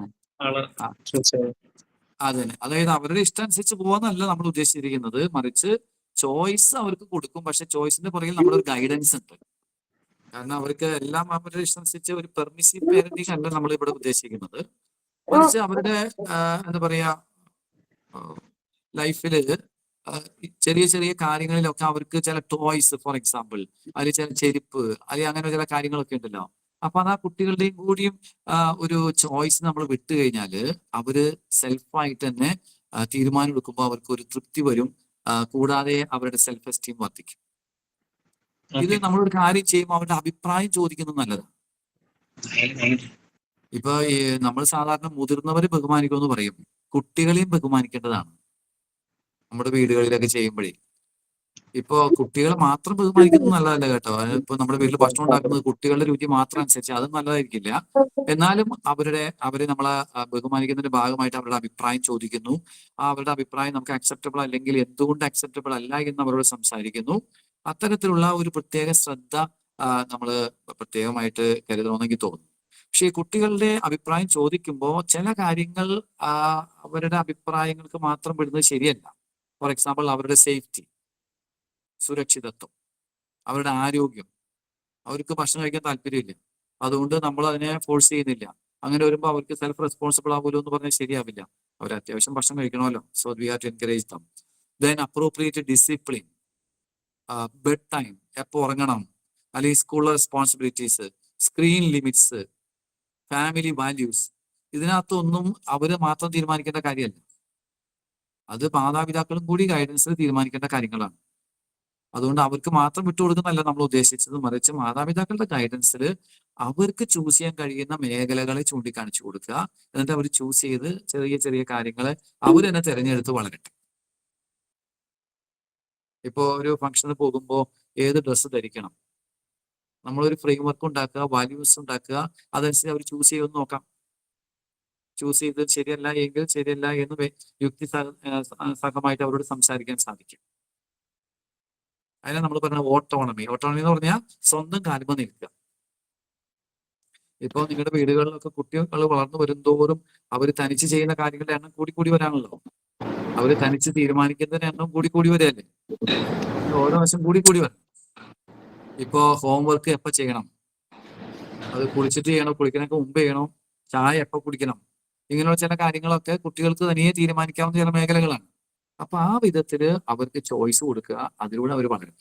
അതെ, അതായത് അവരുടെ ഇഷ്ടം അനുസരിച്ച് പോകാന്നല്ല നമ്മൾ ഉദ്ദേശിച്ചിരിക്കുന്നത്, മറിച്ച് ചോയ്സ് അവർക്ക് കൊടുക്കും. പക്ഷെ ചോയ്സിന്റെ പുറകിൽ നമ്മുടെ ഒരു ഗൈഡൻസ് ഉണ്ട്. കാരണം അവർക്ക് എല്ലാം അവരുടെ ഇഷ്ടം അനുസരിച്ച് ഒരു പെർമിസീവ് പേരന്റിങ് അല്ല നമ്മൾ ഇവിടെ ഉദ്ദേശിക്കുന്നത്. മറിച്ച് അവരുടെ എന്താ പറയാ ലൈഫില് ചെറിയ ചെറിയ കാര്യങ്ങളിലൊക്കെ അവർക്ക് ചില ടോയ്സ്, ഫോർ എക്സാമ്പിൾ, അതിൽ ചില ചെരുപ്പ്, അല്ലെങ്കിൽ അങ്ങനെ ചില കാര്യങ്ങളൊക്കെ ഉണ്ടല്ലോ. അപ്പൊ അത് ആ കുട്ടികളുടെയും കൂടിയും ഒരു ചോയ്സ് നമ്മൾ വിട്ടു കഴിഞ്ഞാല് അവര് സെൽഫായിട്ട് തന്നെ തീരുമാനം എടുക്കുമ്പോൾ അവർക്ക് ഒരു തൃപ്തി വരും. കൂടാതെ അവരുടെ സെൽഫ് എസ്റ്റീം വർദ്ധിക്കും. ഇത് നമ്മളൊരു കാര്യം ചെയ്യുമ്പോൾ അവരുടെ അഭിപ്രായം ചോദിക്കുന്നത് നല്ലതാണ്. ഇപ്പൊ നമ്മൾ സാധാരണ മുതിർന്നവരെ ബഹുമാനിക്കുമെന്ന് പറയും, കുട്ടികളെയും ബഹുമാനിക്കേണ്ടതാണ് നമ്മുടെ വീടുകളിലൊക്കെ ചെയ്യുമ്പോഴേ. ഇപ്പൊ കുട്ടികളെ മാത്രം ബഹുമാനിക്കുന്നത് നല്ലതല്ല കേട്ടോ. ഇപ്പൊ നമ്മുടെ വീട്ടിൽ ഭക്ഷണം ഉണ്ടാക്കുന്നത് കുട്ടികളുടെ രുചി മാത്രം അനുസരിച്ച് അതും നല്ലതായിരിക്കില്ല. എന്നാലും അവരെ നമ്മളെ ബഹുമാനിക്കുന്നതിന്റെ ഭാഗമായിട്ട് അവരുടെ അഭിപ്രായം ചോദിക്കുന്നു. അവരുടെ അഭിപ്രായം നമുക്ക് അക്സെപ്റ്റബിൾ അല്ലെങ്കിൽ എന്തുകൊണ്ട് അക്സെപ്റ്റബിൾ അല്ല എന്ന് അവരോട് സംസാരിക്കുന്നു. അത്തരത്തിലുള്ള ഒരു പ്രത്യേക ശ്രദ്ധ നമ്മൾ പ്രത്യേകമായിട്ട് കരുതണമെന്നെങ്കിൽ തോന്നുന്നു. പക്ഷേ കുട്ടികളുടെ അഭിപ്രായം ചോദിക്കുമ്പോൾ ചില കാര്യങ്ങൾ അവരുടെ അഭിപ്രായങ്ങൾക്ക് മാത്രം വിടുന്നത് ശരിയല്ല. ഫോർ എക്സാമ്പിൾ, അവരുടെ സേഫ്റ്റി, സുരക്ഷിതത്വം, അവരുടെ ആരോഗ്യം. അവർക്ക് ഭക്ഷണം കഴിക്കാൻ താല്പര്യമില്ല, അതുകൊണ്ട് നമ്മൾ അതിനെ ഫോഴ്സ് ചെയ്യുന്നില്ല. അങ്ങനെ വരുമ്പോൾ അവർക്ക് സെൽഫ് റെസ്പോൺസിബിൾ ആവുമല്ലോ എന്ന് പറഞ്ഞാൽ ശരിയാവില്ല. അവർ അത്യാവശ്യം ഭക്ഷണം കഴിക്കണമല്ലോ. So we have to encourage them. Then appropriate discipline, bed time, എപ്പോൾ ഉറങ്ങണം, അല്ലെങ്കിൽ സ്കൂളിലെ responsibilities, screen limits, family values. ഇതിനകത്തൊന്നും അവര് മാത്രം തീരുമാനിക്കേണ്ട കാര്യമല്ല. അത് മാതാപിതാക്കളും കൂടി ഗൈഡൻസിൽ തീരുമാനിക്കേണ്ട കാര്യങ്ങളാണ്. അതുകൊണ്ട് അവർക്ക് മാത്രം വിട്ടുകൊടുക്കുന്നതല്ല നമ്മൾ ഉദ്ദേശിച്ചത്, മറിച്ച് മാതാപിതാക്കളുടെ ഗൈഡൻസിൽ അവർക്ക് ചൂസ് ചെയ്യാൻ കഴിയുന്ന മേഖലകളെ ചൂണ്ടിക്കാണിച്ചു കൊടുക്കുക. എന്നിട്ട് അവർ ചൂസ് ചെയ്ത് ചെറിയ ചെറിയ കാര്യങ്ങളെ അവർ തന്നെ തിരഞ്ഞെടുത്ത് വളരട്ടെ. ഇപ്പോ ഒരു ഫംഗ്ഷന് പോകുമ്പോൾ ഏത് ഡ്രസ്സ് ധരിക്കണം, നമ്മളൊരു ഫ്രെയിം വർക്ക് ഉണ്ടാക്കുക, വാല്യൂസ് ഉണ്ടാക്കുക, അതനുസരിച്ച് അവർ ചൂസ് ചെയ്യുമെന്ന് നോക്കാം. ചൂസ് ചെയ്ത് ശരിയല്ല എങ്കിൽ ശരിയല്ല എന്ന് യുക്തി സഹമായിട്ട് അവരോട് സംസാരിക്കാൻ സാധിക്കും. അതിനെ നമ്മൾ പറഞ്ഞ ഓട്ടോണമി എന്ന് പറഞ്ഞാൽ സ്വന്തം കാലുമ നിൽക്കുക. ഇപ്പോൾ നിങ്ങളുടെ വീടുകളിലൊക്കെ കുട്ടികൾ വളർന്നു വരുന്തോറും അവർ തനിച്ച് ചെയ്യുന്ന കാര്യങ്ങളുടെ എണ്ണം കൂടി വരാണല്ലോ. അവർ തനിച്ച് തീരുമാനിക്കുന്നതിന്റെ എണ്ണം കൂടി വരികയല്ലേ. ഓരോ വശം കൂടി വരണം. ഇപ്പോ ഹോംവർക്ക് എപ്പോൾ ചെയ്യണം, അത് കുളിച്ചിട്ട് ചെയ്യണോ, കുളിക്കണൊക്കെ മുമ്പ് ചെയ്യണോ, ചായ എപ്പോൾ കുടിക്കണം, ഇങ്ങനെയുള്ള ചില കാര്യങ്ങളൊക്കെ കുട്ടികൾക്ക് തനിയെ തീരുമാനിക്കാവുന്ന ചില മേഖലകളാണ്. അപ്പൊ ആ വിധത്തില് അവർക്ക് ചോയ്സ് കൊടുക്കുക, അതിലൂടെ അവർ വളരും.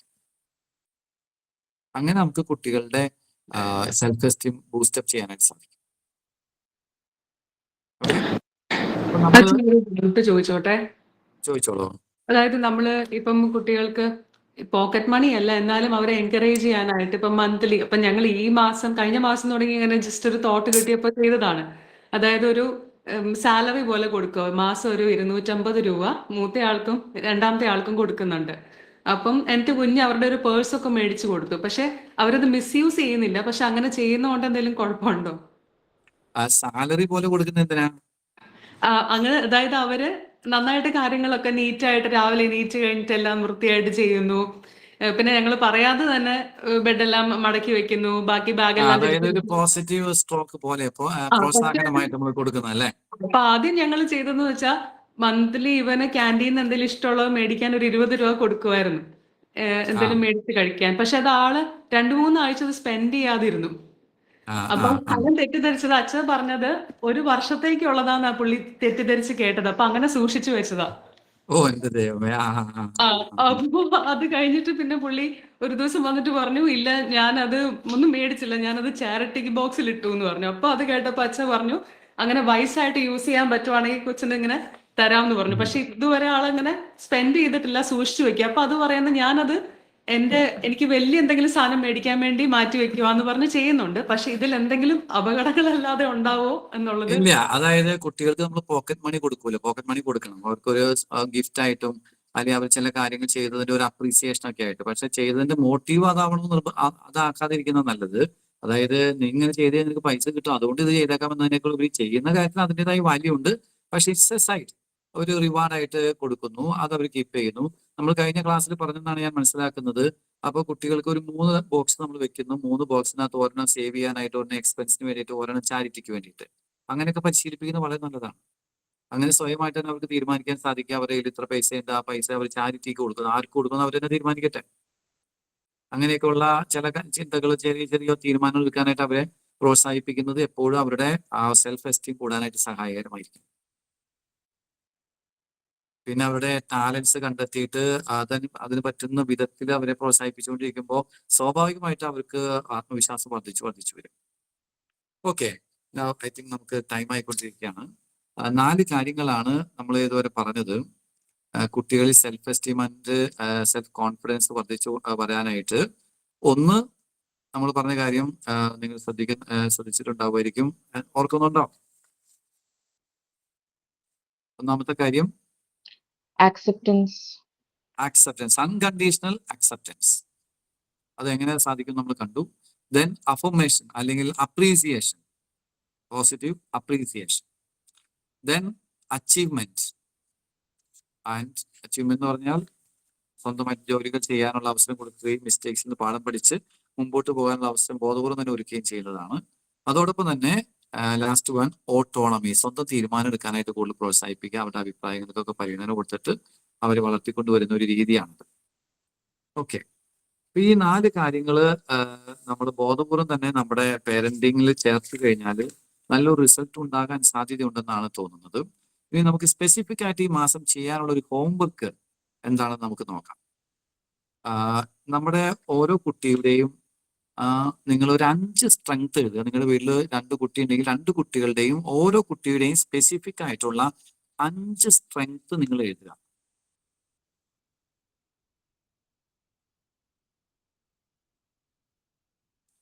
അങ്ങനെ നമുക്ക് കുട്ടികളുടെ സെൽഫ് എസ്റ്റീം ബൂസ്റ്റപ്പ് ചെയ്യാനായിട്ട് സാധിക്കും. ചോദിച്ചോട്ടെ. ചോദിച്ചോളൂ. അതായത് നമ്മള് ഇപ്പം കുട്ടികൾക്ക് പോക്കറ്റ് മണി അല്ല, എന്നാലും അവരെ എൻകറേജ് ചെയ്യാനായിട്ട് ഇപ്പം മന്ത്ലി, ഇപ്പം ഞങ്ങൾ ഈ മാസം കഴിഞ്ഞ മാസം തുടങ്ങി ഇങ്ങനെ ജസ്റ്റ് ഒരു തോട്ട് കിട്ടിയപ്പോൾ ചെയ്തതാണ്. അതായത് ഒരു സാലറി പോലെ കൊടുക്കുക, മാസം ഒരു 250 രൂപ മൂത്ത ആൾക്കും രണ്ടാമത്തെ ആൾക്കും കൊടുക്കുന്നുണ്ട്. അപ്പം എൻ്റെ കുഞ്ഞ് അവരുടെ ഒരു പേഴ്സൊക്കെ മേടിച്ചു കൊടുത്തു. പക്ഷെ അവരത് മിസ്യൂസ് ചെയ്യുന്നില്ല. പക്ഷെ അങ്ങനെ ചെയ്യുന്നതുകൊണ്ട് എന്തെങ്കിലും കുഴപ്പമുണ്ടോ? സാലറി പോലെ കൊടുക്കുന്ന എന്തിനാ? അങ്ങനെ അതായത് അവര് നന്നായിട്ട് കാര്യങ്ങളൊക്കെ നീറ്റായിട്ട് രാവിലെ എണീറ്റ് കഴിഞ്ഞിട്ട് എല്ലാം വൃത്തിയായിട്ട് ചെയ്യുന്നു. പിന്നെ ഞങ്ങൾ പറയാതെ തന്നെ ബെഡെല്ലാം മടക്കി വെക്കുന്നു, ബാക്കി ബാഗെല്ലാം അതായത് ഒരു തിരിച്ച് പോസിറ്റീവ് സ്ട്രോക്ക് പോലെ പക്ഷേ പ്രോത്സാഹനമായിട്ട് നമ്മൾ കൊടുക്കുന്ന അല്ലേ? അപ്പൊ ആദ്യം ഞങ്ങൾ ചെയ്തതെന്ന് വെച്ചാൽ മന്ത്ലി ഇവന് ക്യാൻറ്റീൻ എന്തെങ്കിലും ഇഷ്ടമുള്ളത് മേടിക്കാൻ ഒരു 20 രൂപ കൊടുക്കുമായിരുന്നു, എന്തെങ്കിലും മേടിച്ച് കഴിക്കാൻ. പക്ഷെ അത് ആള് 2-3 ആഴ്ച അത് സ്പെൻഡ് ചെയ്യാതിരുന്നു. അപ്പം അവൻ തെറ്റിദ്ധരിച്ചത് അച്ഛൻ പറഞ്ഞത് ഒരു വർഷത്തേക്കുള്ളതാന്നാ പുള്ളി തെറ്റിദ്ധരിച്ച് കേട്ടത്. അപ്പൊ അങ്ങനെ സൂക്ഷിച്ചു വെച്ചതാ. ഓ എന്റെ ദൈവമേ. അപ്പൊ അത് കഴിഞ്ഞിട്ട് പിന്നെ പുള്ളി ഒരു ദിവസം വന്നിട്ട് പറഞ്ഞു, ഇല്ല ഞാനത് ഒന്നും മേടിച്ചില്ല, ഞാനത് ചാരിറ്റി ബോക്സിൽ ഇട്ടു എന്ന് പറഞ്ഞു. അപ്പൊ അത് കേട്ടപ്പോ അച്ഛൻ പറഞ്ഞു, അങ്ങനെ വൈസായിട്ട് യൂസ് ചെയ്യാൻ പറ്റുവാണെങ്കിൽ കൊച്ചിന് ഇങ്ങനെ തരാമെന്ന് പറഞ്ഞു. പക്ഷെ ഇതുവരെ ആളങ്ങനെ സ്പെൻഡ് ചെയ്തിട്ടില്ല, സൂക്ഷിച്ചു വെക്കുക. അപ്പൊ അത് പറയുന്നത് ഞാനത് എനിക്ക് വലിയ എന്തെങ്കിലും സാധനം മേടിക്കാൻ വേണ്ടി മാറ്റി വെക്കുവാന്ന് പറഞ്ഞ് ചെയ്യുന്നുണ്ട്. പക്ഷെ ഇതിൽ എന്തെങ്കിലും അപകടങ്ങളല്ലാതെ ഉണ്ടാവോ എന്നുള്ളത്. ഇല്ല, അതായത് കുട്ടികൾക്ക് നമ്മൾ പോക്കറ്റ് മണി കൊടുക്കൂല, പോക്കറ്റ് മണി കൊടുക്കണം അവർക്കൊരു ഗിഫ്റ്റ് ആയിട്ടും, അല്ലെങ്കിൽ അവർ ചില കാര്യങ്ങൾ ചെയ്തതിന്റെ ഒരു അപ്രീസിയേഷൻ ഒക്കെ ആയിട്ട്. പക്ഷെ ചെയ്തതിന്റെ മോട്ടീവ് അതാക്കാതിരിക്കുന്നത് നല്ലത്. അതായത് നിങ്ങൾ ചെയ്ത് നിനക്ക് പൈസ കിട്ടും അതുകൊണ്ട് ഇത് ചെയ്തേക്കാമെന്നതിനേക്കാൾ ഉപരി ചെയ്യുന്ന കാര്യത്തിന് അതിൻ്റെതായ വാല്യൂ ഉണ്ട്. പക്ഷെ ഇറ്റ്സ് എ സൈഡ്, ഒരു റിവാർഡായിട്ട് കൊടുക്കുന്നു, അത് അവർ കീപ്പ് ചെയ്യുന്നു. നമ്മൾ കഴിഞ്ഞ ക്ലാസ്സിൽ പറഞ്ഞെന്നാണ് ഞാൻ മനസ്സിലാക്കുന്നത്. അപ്പോൾ കുട്ടികൾക്ക് ഒരു 3 ബോക്സ് നമ്മൾ വെക്കുന്നു. 3 ബോക്സിനകത്ത് ഒരെണ്ണം സേവ് ചെയ്യാനായിട്ട്, ഒരെണ്ണം എക്സ്പെൻസിന് വേണ്ടിയിട്ട്, ഒരെണ്ണം ചാരിറ്റിക്ക് വേണ്ടിയിട്ട്. അങ്ങനെയൊക്കെ പരിശീലിപ്പിക്കുന്നത് വളരെ നല്ലതാണ്. അങ്ങനെ സ്വയമായിട്ട് തന്നെ അവർക്ക് തീരുമാനിക്കാൻ സാധിക്കുക അവരുടെ കയ്യിൽ ഇത്ര പൈസ ഉണ്ട്, ആ പൈസ അവർ ചാരിറ്റിക്ക് കൊടുക്കുന്നു, ആർക്ക് കൊടുക്കുന്നു അവർ തന്നെ തീരുമാനിക്കട്ടെ. അങ്ങനെയൊക്കെയുള്ള ചില ചിന്തകൾ, ചെറിയ ചെറിയ തീരുമാനങ്ങൾ എടുക്കാനായിട്ട് അവരെ പ്രോത്സാഹിപ്പിക്കുന്നത് എപ്പോഴും അവരുടെ സെൽഫ് എസ്റ്റീം കൂടാനായിട്ട് സഹായകരമായിരിക്കും. പിന്നെ അവരുടെ ടാലൻസ് കണ്ടെത്തിയിട്ട് അതിന് പറ്റുന്ന വിധത്തിൽ അവരെ പ്രോത്സാഹിപ്പിച്ചുകൊണ്ടിരിക്കുമ്പോൾ സ്വാഭാവികമായിട്ട് അവർക്ക് ആത്മവിശ്വാസം വർദ്ധിച്ചു വരും. ഓക്കെ, ഐ തിങ്ക് നമുക്ക് ടൈം ആയിക്കൊണ്ടിരിക്കുകയാണ്. 4 കാര്യങ്ങളാണ് നമ്മൾ ഇതുവരെ പറഞ്ഞത്. കുട്ടികളിൽ self esteem and self confidence വർദ്ധിച്ചു വരാനായിട്ട്. ഒന്ന്, നമ്മൾ പറഞ്ഞ കാര്യം നിങ്ങൾ ശ്രദ്ധിച്ചിട്ടുണ്ടാവുമായിരിക്കും, ഓർക്കുന്നുണ്ടോ? ഒന്നാമത്തെ കാര്യം ആക്സെപ്റ്റൻസ്, അൺകണ്ടീഷണൽ അക്സെപ്റ്റൻസ്. അത് എങ്ങനെ സാധിക്കും നമ്മൾ കണ്ടു. ദെൻ അഫർമേഷൻ അല്ലെങ്കിൽ appreciation, positive appreciation. Then achievement. And achievement എന്ന് പറഞ്ഞാൽ സ്വന്തമായിട്ട് ജോലികൾ ചെയ്യാനുള്ള അവസരം കൊടുക്കുകയും മിസ്റ്റേക്സിൽ നിന്ന് പാഠം പഠിച്ച് മുമ്പോട്ട് പോകാനുള്ള അവസരം ബോധപൂർവ്വം തന്നെ ഒരുക്കുകയും ചെയ്യുന്നതാണ്. അതോടൊപ്പം തന്നെ ലാസ്റ്റ് വൺ, ഓട്ടോണമി, സ്വന്തം തീരുമാനം എടുക്കാനായിട്ട് കൂടുതൽ പ്രോത്സാഹിപ്പിക്കുക, അവരുടെ അഭിപ്രായങ്ങൾക്കൊക്കെ പരിഗണന കൊടുത്തിട്ട് അവരെ വളർത്തിക്കൊണ്ടുവരുന്ന ഒരു രീതിയാണത്. ഓക്കെ, ഈ 4 കാര്യങ്ങൾ നമ്മൾ ബോധപൂർവം തന്നെ നമ്മുടെ പേരന്റിങ്ങിൽ ചേർത്ത് കഴിഞ്ഞാൽ നല്ലൊരു റിസൾട്ട് ഉണ്ടാകാൻ സാധ്യതയുണ്ടെന്നാണ് തോന്നുന്നത്. ഇനി നമുക്ക് സ്പെസിഫിക് ആയിട്ട് ഈ മാസം ചെയ്യാനുള്ള ഒരു ഹോംവർക്ക് എന്താണെന്ന് നമുക്ക് നോക്കാം. നമ്മുടെ ഓരോ കുട്ടിയുടെയും നിങ്ങൾ ഒരു 5 സ്ട്രെങ്ത് എഴുതുക. നിങ്ങളുടെ വീട്ടിൽ 2 കുട്ടി ഉണ്ടെങ്കിൽ 2 കുട്ടികളുടെയും ഓരോ കുട്ടിയുടെയും സ്പെസിഫിക് ആയിട്ടുള്ള 5 സ്ട്രെങ്ത് നിങ്ങൾ എഴുതുക.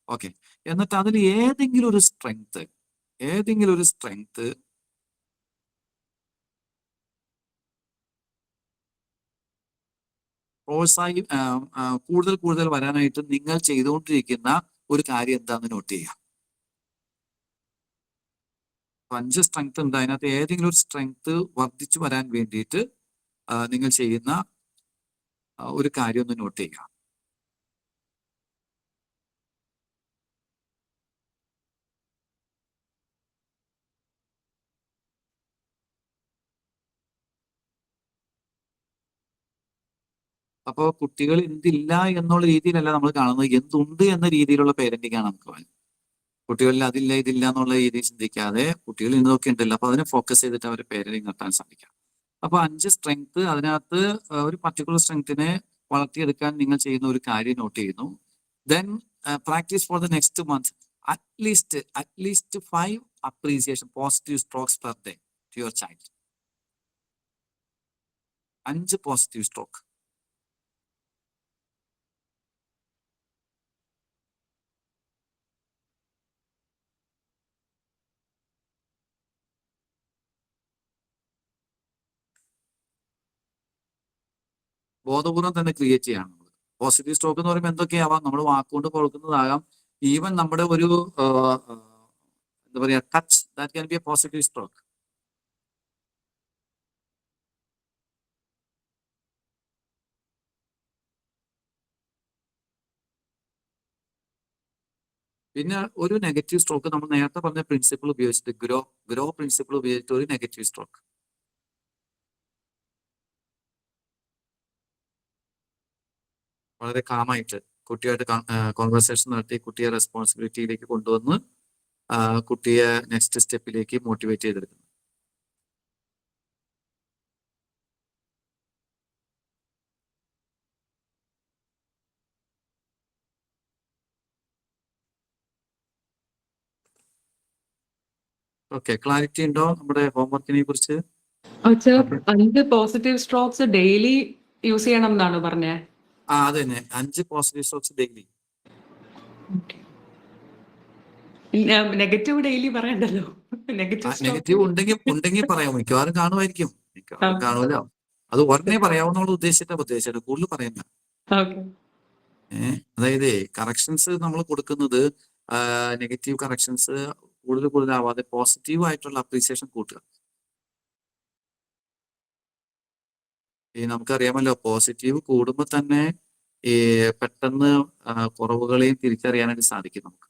ഓക്കെ, എന്നിട്ട് അതിൽ ഏതെങ്കിലും ഒരു സ്ട്രെങ്ത് കൂടുതൽ വരാനായിട്ട് നിങ്ങൾ ചെയ്തുകൊണ്ടിരിക്കുന്ന ഒരു കാര്യം എന്താണെന്ന് നോട്ട് ചെയ്യാം. 5 സ്ട്രെങ്ത് ഉണ്ട്, അതിനകത്ത് ഏതെങ്കിലും ഒരു സ്ട്രെങ്ത് വർദ്ധിച്ചു വരാൻ വേണ്ടിയിട്ട് നിങ്ങൾ ചെയ്യുന്ന ഒരു കാര്യം ഒന്ന് നോട്ട് ചെയ്യുക. അപ്പോൾ കുട്ടികൾ എന്തില്ല എന്നുള്ള രീതിയിലല്ല നമ്മൾ കാണുന്നത്, എന്തുണ്ട് എന്ന രീതിയിലുള്ള പേരന്റിംഗ് ആണ് നമുക്ക് വേണ്ടത്. കുട്ടികളിൽ അതില്ല ഇതില്ല എന്നുള്ള രീതിയിൽ ചിന്തിക്കാതെ കുട്ടികൾ ഇന്നതൊക്കെ ഉണ്ടല്ലോ, അപ്പൊ അതിനെ ഫോക്കസ് ചെയ്തിട്ട് അവർ പേരന്റിംഗ് നടത്താൻ സാധിക്കാം. അപ്പൊ 5 സ്ട്രെങ്ത്, അതിനകത്ത് ഒരു പർട്ടിക്കുലർ സ്ട്രെങ്ത്തിനെ വളർത്തിയെടുക്കാൻ നിങ്ങൾ ചെയ്യുന്ന ഒരു കാര്യം നോട്ട് ചെയ്യുന്നു. Then practice for the next month at least 5 appreciation positive strokes per day to your child. 5 positive stroke. ബോധപൂർവം തന്നെ ക്രിയേറ്റ് ചെയ്യണം നമ്മൾ. പോസിറ്റീവ് സ്ട്രോക്ക് എന്ന് പറയുമ്പോൾ എന്തൊക്കെയാവാം, നമ്മൾ വാക്കുകൊണ്ട് കൊടുക്കുന്നതാകാം, ഈവൻ നമ്മുടെ ഒരു എന്താ പറയാ touch, that can be A positive stroke. പിന്നെ ഒരു നെഗറ്റീവ് സ്ട്രോക്ക് നമ്മൾ നേരത്തെ പറഞ്ഞ പ്രിൻസിപ്പിൾ ഉപയോഗിച്ചിട്ട് ഗ്രോ പ്രിൻസിപ്പിൾ ഉപയോഗിച്ചിട്ട് ഒരു നെഗറ്റീവ് സ്ട്രോക്ക്. വളരെ കാമായിട്ട് കുട്ടിയായിട്ട് കോൺവെർസേഷൻ നടത്തി കുട്ടിയെ റെസ്പോൺസിബിലിറ്റിയിലേക്ക് കൊണ്ടുവന്ന് കുട്ടിയെ നെക്സ്റ്റ് സ്റ്റെപ്പിലേക്ക് മോട്ടിവേറ്റ് ചെയ്തെടുക്കുന്നു. ഓക്കെ, ക്ലാരിറ്റി ഉണ്ടോ നമ്മുടെ ഹോംവർക്കിനെ കുറിച്ച്? 5 പോസിറ്റീവ് സ്ട്രോക്സ് ഡെയിലി യൂസ് ചെയ്യണം എന്നാണ് പറഞ്ഞേ. അത് തന്നെ, 5 positive strokes daily. Negative daily പറയണ്ടല്ലോ. നെഗറ്റീവ് ഉണ്ടെങ്കിൽ പറയാം, മിക്കവാറും കാണുമായിരിക്കും, മിക്കവാറും കാണുമല്ലോ. അത് ഒരെണ്ണേ പറയാവുന്ന ഉദ്ദേശിച്ചിട്ട് കൂടുതൽ പറയുന്ന. അതായത് കറക്ഷൻസ് നമ്മൾ കൊടുക്കുന്നത് നെഗറ്റീവ് കറക്ഷൻസ് കൂടുതലാവാതെ പോസിറ്റീവ് ആയിട്ടുള്ള അപ്രീസിയേഷൻ കൂട്ടുക. നമുക്കറിയാമല്ലോ, പോസിറ്റീവ് കൂടുമ്പോൾ തന്നെ ഈ പെട്ടെന്ന് കുറവുകളെയും തിരിച്ചറിയാനായിട്ട് സാധിക്കും നമുക്ക്.